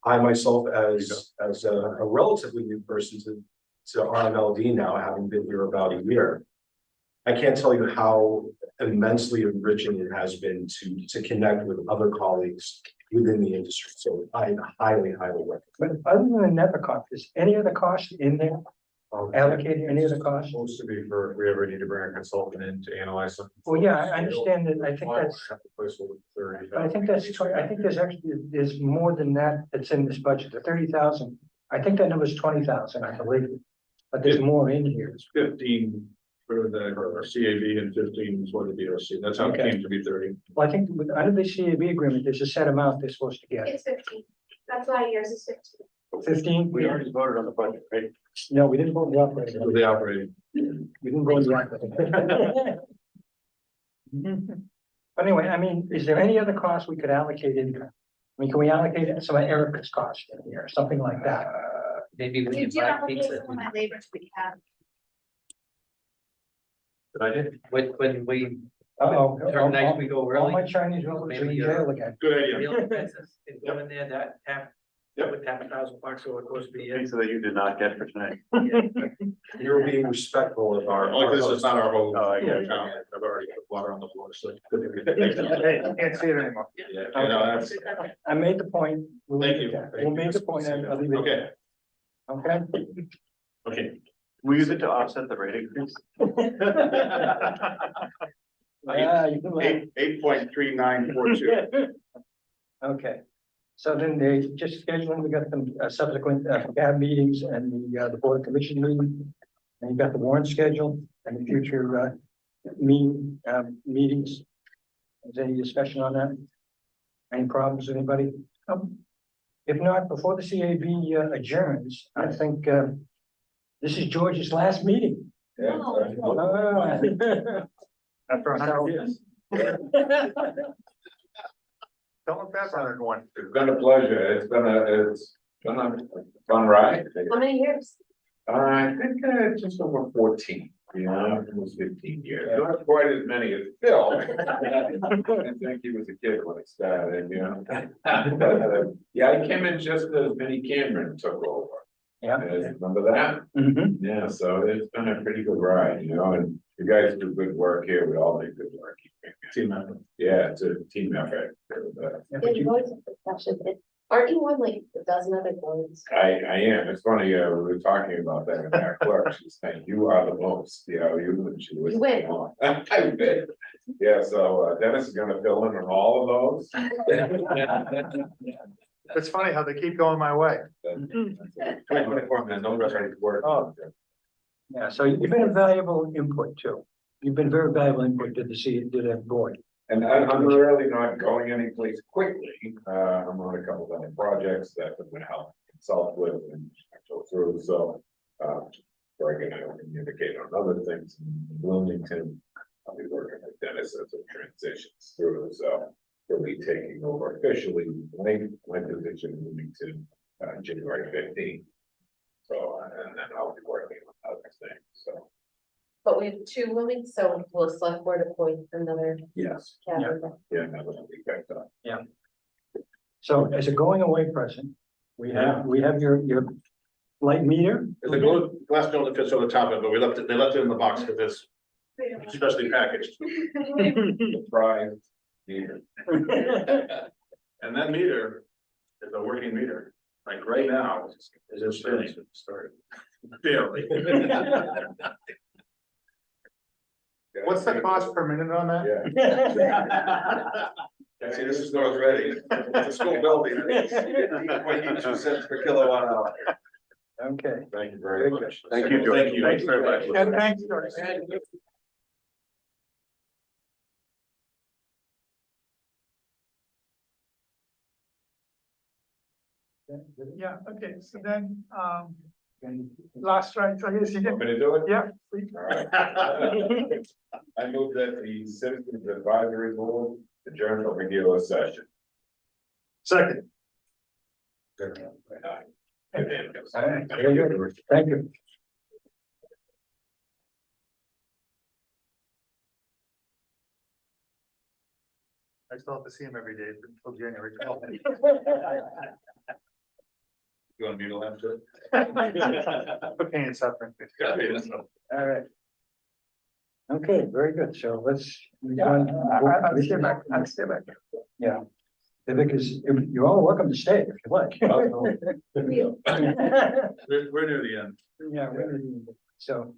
I myself, as a relatively new person to RMLD now, having been here about a year, I can't tell you how immensely enriching it has been to connect with other colleagues within the industry. So I highly recommend. but other than the NEPA cost, is any other cost in there allocated, any other cost? Supposed to be for if we ever need to bring a consultant in to analyze something. Well, yeah, I understand that, I think that's, Have to place it with 30. I think that's, I think there's more than that that's in this budget, the 30,000. I think that number is 20,000, I believe, but there's more in here. It's 15 for the CAB and 15 for the DOC. That's how it Okay. came to be 30. Well, I think under the CAB agreement, there's a set amount they're supposed to get. It's 15. That's why yours is 15. 15? We already voted on the budget, right? No, we didn't vote the operating. For the operating. We didn't vote the operating. But anyway, I mean, is there any other cost we could allocate in here? I mean, can we allocate some of Erica's cost in here, something like that? Maybe we You can do buy allocate pizza. some of my labor to the cab. Did I did? When we, Uh-oh. turn night, we go All early. my Chinese relatives are in Maybe, jail again. Good idea. Real expenses, if go in there, that half, Yep. with $1,000 over the course of the year. Pizza that you did not get for tonight. You're being respectful of our. Like this is not our whole. Oh, I get it. account. I've already put water on the floor, so. Hey, you can't see it anymore. Yeah, I know, that's, I made the point. We'll Thank leave it you. there. We'll make the point and I'll leave it. okay, Okay? okay. We use it to offset the rate increase. Yeah, you can laugh. 8.3942. Okay, so then they just scheduling, we got some subsequent CAB meetings and the Board of Commission meeting. And you got the warrant schedule and the future meetings. Is there any discussion on that? Any problems, with anybody? If not, before the CAB adjourns, I think this is George's last meeting. Yeah. After 100 years. Don't look back on it going. It's been a pleasure. It's been a fun ride. How many years? I think just over 14, almost 15 years. Not quite as many as Phil. I think he was a kid when it started, But, yeah, I came in just as Vinnie Cameron took over. Yeah. Remember that? Mm-hmm. Yeah, so it's been a pretty good ride, and you guys do good work here. We all do good work. Team member. Yeah, it's a team effort. Aren't you on like a dozen other boards? I am. It's funny, we were talking about that in our clerk. She's saying, you are the most, you and she was. You win. I win. Yeah, so Dennis is gonna fill in on all of those. It's funny how they keep going my way. 24 minutes, no rest ready to work. Oh. Yeah, so you've been a valuable input too. You've been very valuable input to the board. And I'm really not going anyplace quickly. I'm on a couple of other projects that I'm gonna help consult with and go through, so. We're gonna communicate on other things in Bloomington. I'll be working with Dennis as it transitions through, so. He'll be taking over officially, my position moving to January 15th. So, and then I'll be working on other things, so. But we have two moving, so will the select board appoint another Yes. cabinet? Yeah, that will be picked up. So as a going away present, we have your light meter. The glass don't fit on the top of it, but they left it in the box because it's specially packaged. Surprise. Meter. And that meter is a working meter, like right now, is it spinning? Barely. What's the cost per minute on that? Yeah. See, this is North Reading, it's a school building. 22 cents per kilowatt hour. Okay. Thank you very much. Thank you, George. Thank you. Thank you very much. And thanks, George. Yeah, okay, so then, last right, so I guess you Want can, me to do it? yeah, please. All right. I move that the Citizens Advisory Board adjourn for regular session. Second. All right, very good. Thank you. I still have to see him every day until January 12th. You want me to answer it? For pain and suffering. All right. Okay, very good. So let's. I'll stay back, I'll stay back. Yeah. Because you're all welcome to stay if you like. We're near the end. Yeah, so,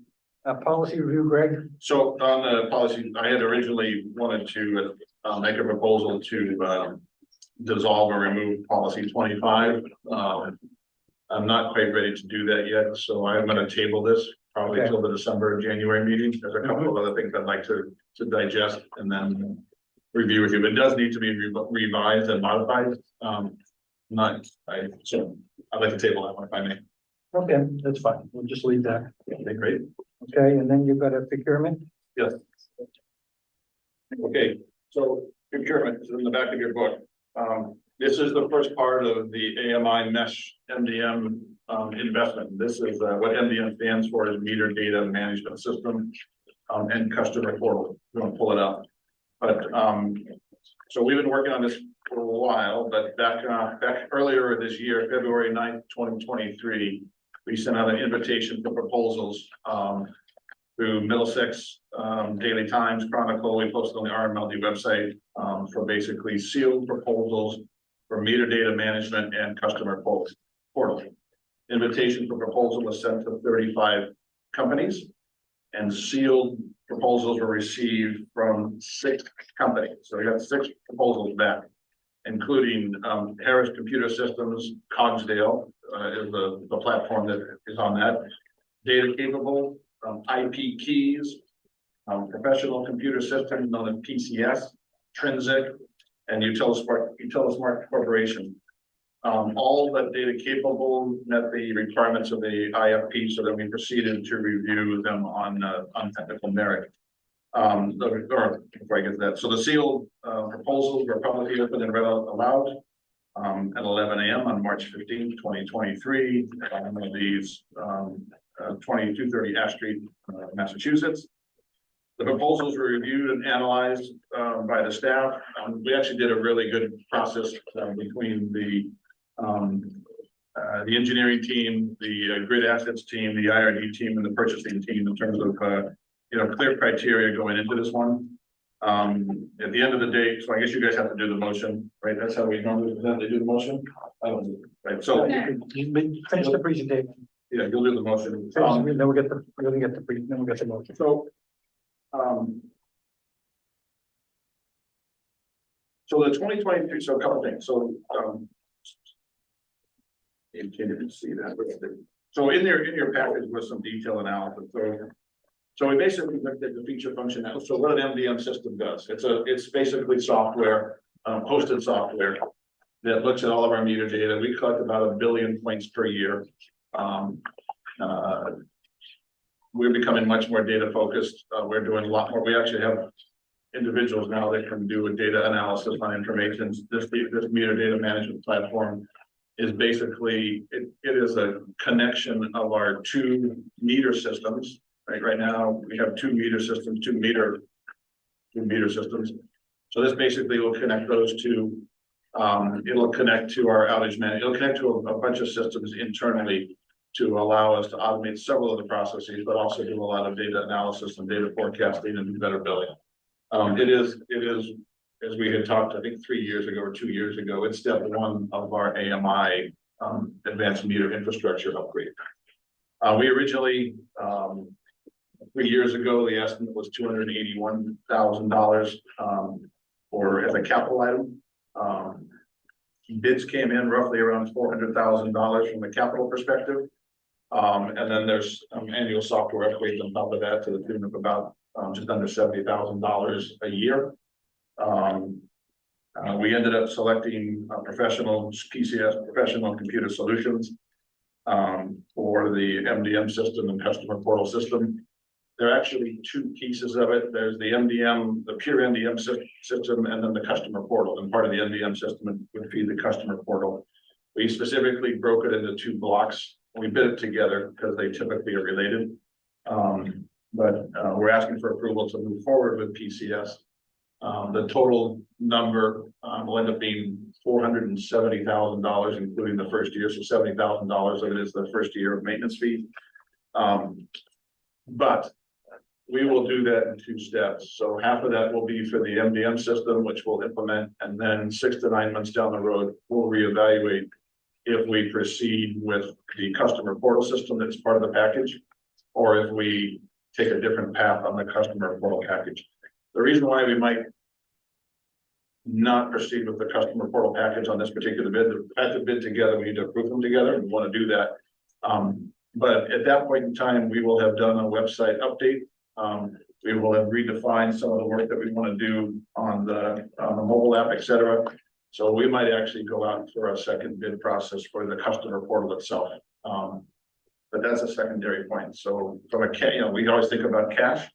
policy review, Greg? So on the policy, I had originally wanted to make a proposal to dissolve or remove policy 25. I'm not quite ready to do that yet, so I'm gonna table this probably Okay. till the December, January meeting. There's a couple of other things I'd like to digest and then review with you. It does need to be revised and modified. So I'd like to table that one if I may. Okay, that's fine. We'll just leave that. Okay, great. Okay, and then you've got a procurement? Yes. Okay, so procurement is in the back of your book. This is the first part of the AMI mesh MDM investment. This is what MDM stands for, is Meter Data Management System and Customer Portal. We're gonna pull it up. But so we've been working on this for a while, but back earlier this year, February 9th, 2023, we sent out an invitation for proposals through Middlesex Daily Times, Chronicle. We posted on the RMLD website for basically sealed proposals for meter data management and customer portal. Invitation for proposal was sent to 35 companies, and sealed proposals were received from 6 companies. So we got 6 proposals back, including Harris Computer Systems, Cogsdale is the platform that is on that. Data Capable, IP Keys, Professional Computer Systems known as PCS, Trinsic, and Utilismart Corporation. All but Data Capable met the requirements of the IFP, so that we proceeded to review them on technical merit. Or before I get to that, so the sealed proposals were publicly open and read out aloud at 11 a.m. on March 15th, 2023. These 2230 Ash Street, Massachusetts. The proposals were reviewed and analyzed by the staff. We actually did a really good process between the engineering team, the grid assets team, the IRD team, and the purchasing team in terms of clear criteria going into this one. At the end of the day, so I guess you guys have to do the motion, right? That's how we normally present. They do the motion. Right. So Finish the presentation. yeah, you'll do the motion. Then we'll get the motion. So the 2023, so a couple things. So you can't even see that. So in your package was some detail analysis, so we basically looked at the feature functionality. So what an MDM system does, it's basically software, hosted software that looks at all of our meter data. We collect about 1 billion points per year. We're becoming much more data focused. We're doing a lot more. We actually have individuals now that can do a data analysis on information. This meter data management platform is basically, it is a connection of our 2 meter systems. Right now, we have 2 meter systems, 2 meter systems. So this basically will connect those 2. It'll connect to our outage management. It'll connect to a bunch of systems internally to allow us to automate several of the processes, but also do a lot of data analysis and data forecasting and do better billing. It is, as we had talked, I think 3 years ago or 2 years ago, it's step 1 of our AMI advanced meter infrastructure upgrade. We originally, 3 years ago, the estimate was $281,000 for as a capital item. Bids came in roughly around $400,000 from the capital perspective. And then there's annual software upgrades on top of that to the tune of about just under $70,000 a year. We ended up selecting professional computer solutions for the MDM system and customer portal system. There are actually 2 pieces of it. There's the MDM, the pure MDM system, and then the customer portal. And part of the MDM system would feed the customer portal. We specifically broke it into 2 blocks. We bid it together because they typically are related. But we're asking for approval to move forward with PCS. The total number will end up being $470,000, including the first year. So $70,000 of it is the first year of maintenance fee. But we will do that in 2 steps. So half of that will be for the MDM system, which we'll implement, and then 6 to 9 months down the road, we'll reevaluate if we proceed with the customer portal system that's part of the package, or if we take a different path on the customer portal package. The reason why we might not proceed with the customer portal package on this particular bid, the fact that bid together, we need to approve them together. We want to do that. But at that point in time, we will have done a website update. We will have redefined some of the work that we want to do on the mobile app, etc. So we might actually go out for a second bid process for the customer portal itself. But that's a secondary point. So from a we always think about cash.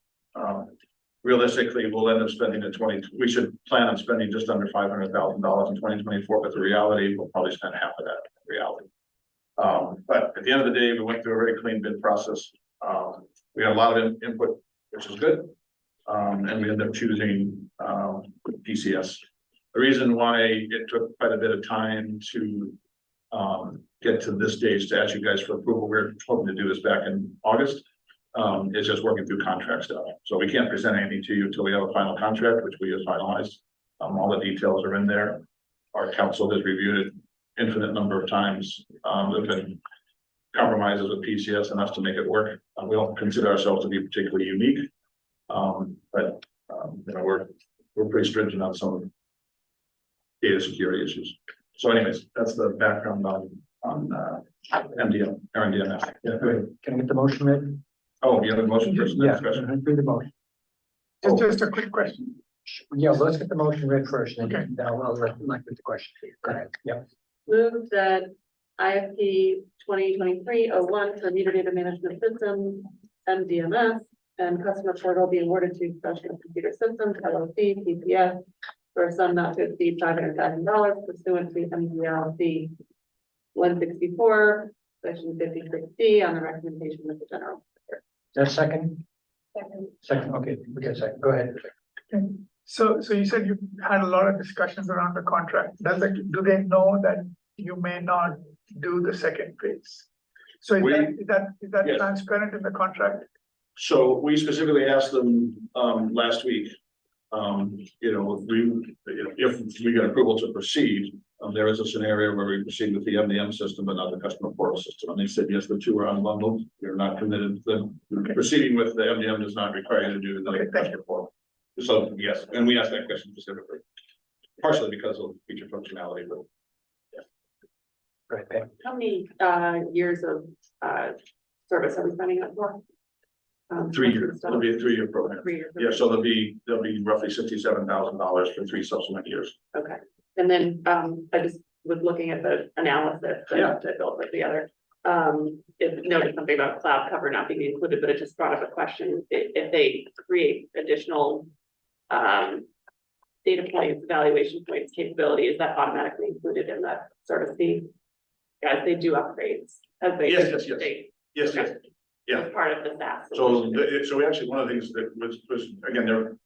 Realistically, we'll end up spending we should plan on spending just under $500,000 in 2024, but the reality, we'll probably spend half of that in reality. But at the end of the day, we went through a very clean bid process. We had a lot of input, which is good. And we ended up choosing PCS. The reason why it took quite a bit of time to get to this stage to ask you guys for approval, we're hoping to do this back in August. It's just working through contract stuff. So we can't present anything to you until we have a final contract, which we have finalized. All the details are in there. Our council has reviewed it infinite number of times. There've been compromises with PCS and us to make it work. We don't consider ourselves to be particularly unique. But you know, we're pretty stringent on some data security issues. So anyways, that's the background on MDM, RMDMS. Yeah, go ahead. Can I get the motion read? Oh, you have a motion first? Yeah, read the motion. Just a quick question. Yeah, let's get the motion read first, and Okay. then I'll let the question. Go ahead. Yeah. Move that IFP 2023-01 for meter data management systems, MDMS, and customer portal be awarded to Professional Computer Systems, LLC, PCS, for a sum not to exceed $500,000 pursuant to MDLC 164, section 56D, on the recommendation of the general. Is that second? Second. Second, okay, we get a second. Go ahead. Okay. So you said you had a lot of discussions around the contract. Do they know that you may not do the second phase? So is that Yes. transparent in the contract? So we specifically asked them last week. You know, if we get approval to proceed, there is a scenario where we proceed with the MDM system but not the customer portal system. And they said, yes, the 2 are unbundled. We're not committed to them. Okay. Proceeding with the MDM does not require you to do the customer portal. So yes, and we asked that question specifically, partially because of feature functionality, but Right, Pam. How many years of service are we signing up for? 3 years, it'll be a 3-year program. 3 years. Yeah, so there'll be roughly $67,000 for 3 subsequent years. Okay, and then, I just was looking at the analysis Yeah. that Bill put together. It noted something about cloud cover not being included, but it just brought up a question, if they create additional, data points, evaluation points, capability, is that automatically included in that service fee? As they do upgrades, as they. Yes. Yes. Okay. Yeah. As part of the SaaS. So, solution. so we actually, one of the things that was again,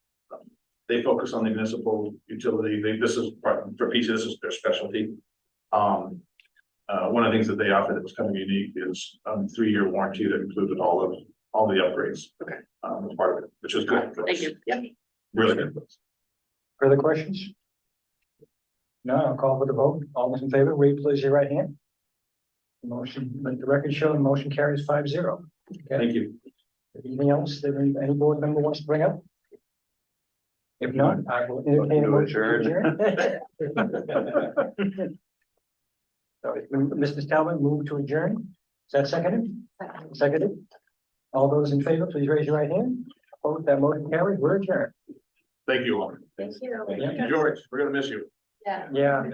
they focus on the municipal utility, this is for PC, this is their specialty. One of the things that they offered that was kind of unique is 3-year warranty that included all the upgrades. Okay. As part of it, which is good. for us. Thank you, yep. Really good. Further questions? No, I'll call for the vote. All those in favor, raise please your right hand. Motion, let the record show, the motion carries 5-0. Okay, Thank you. anything else that any board member wants to bring up? If not, I will entertain a motion to adjourn. So, Mrs. Talbot, move to adjourn. Is that seconded? Seconded. All those in favor, please raise your right hand. Opposed, that motion carries. We're adjourned. Thank you all. Thank you. Thank you, George. We're gonna miss you. Yeah. Yeah.